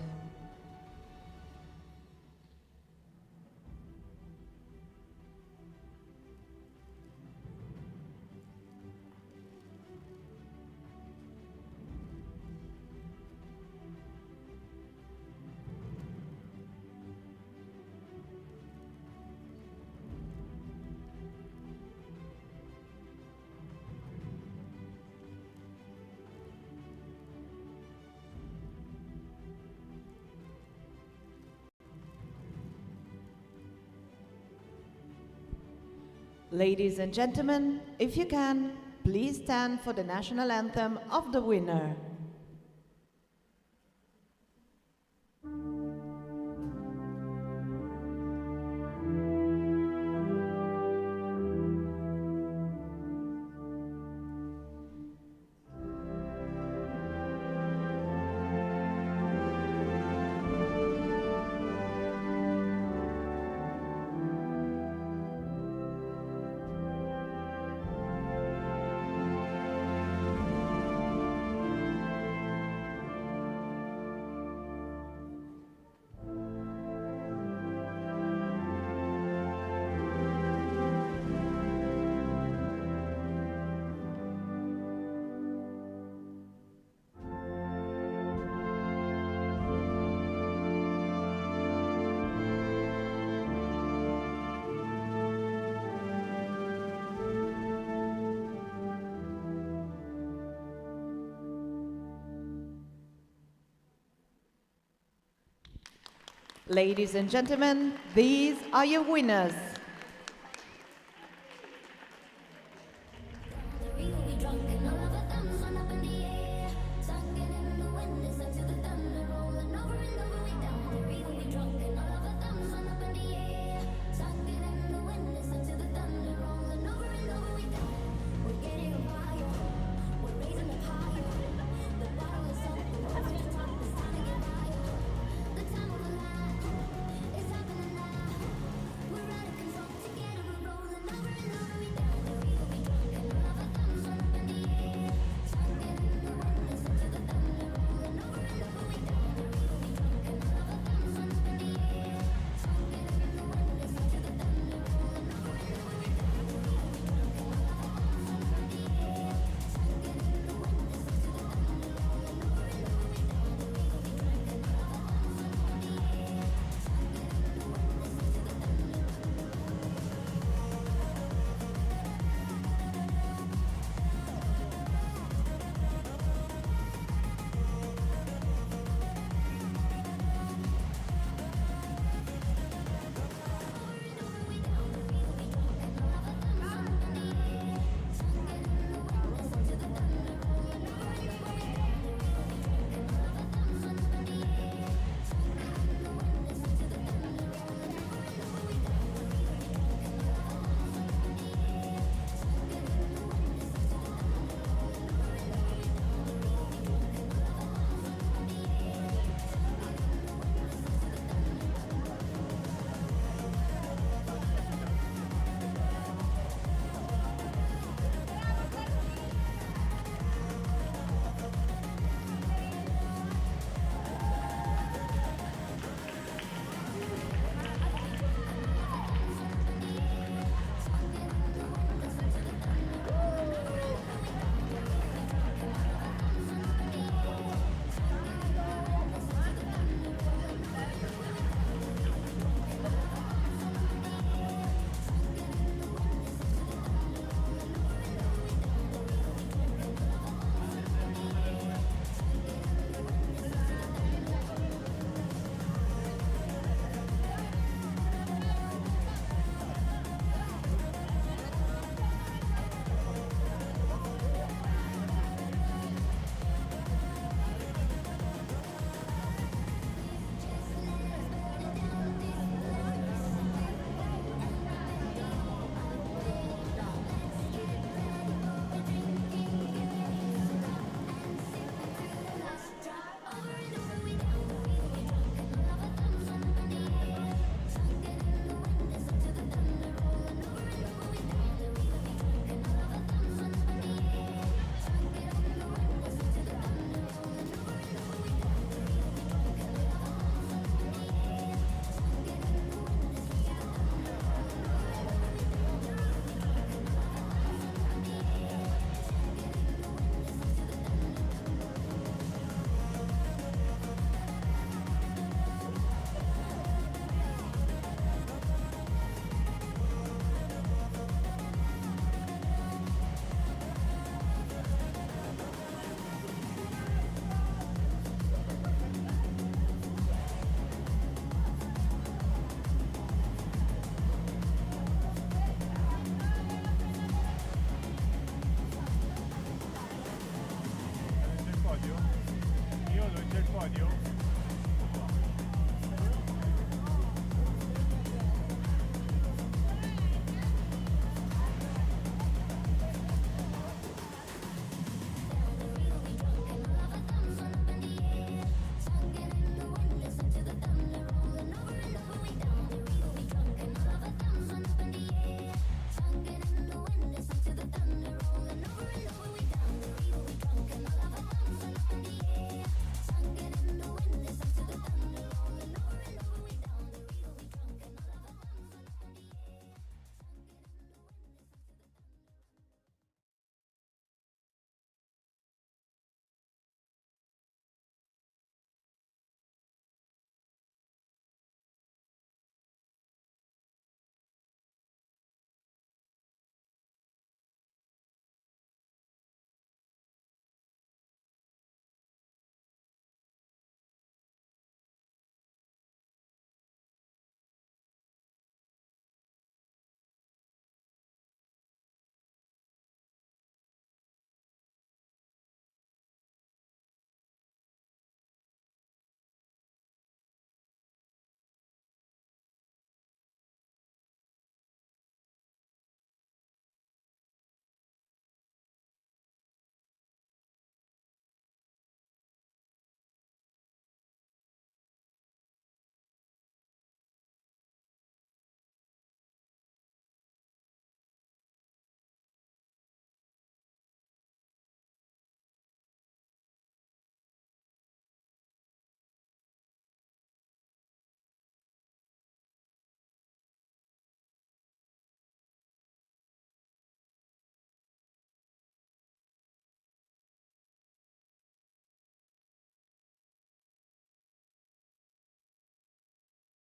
Ladies and gentlemen, if you can, please stand for the national anthem of the winner. Ladies and gentlemen, these are your winners. podio. Io lo il podio.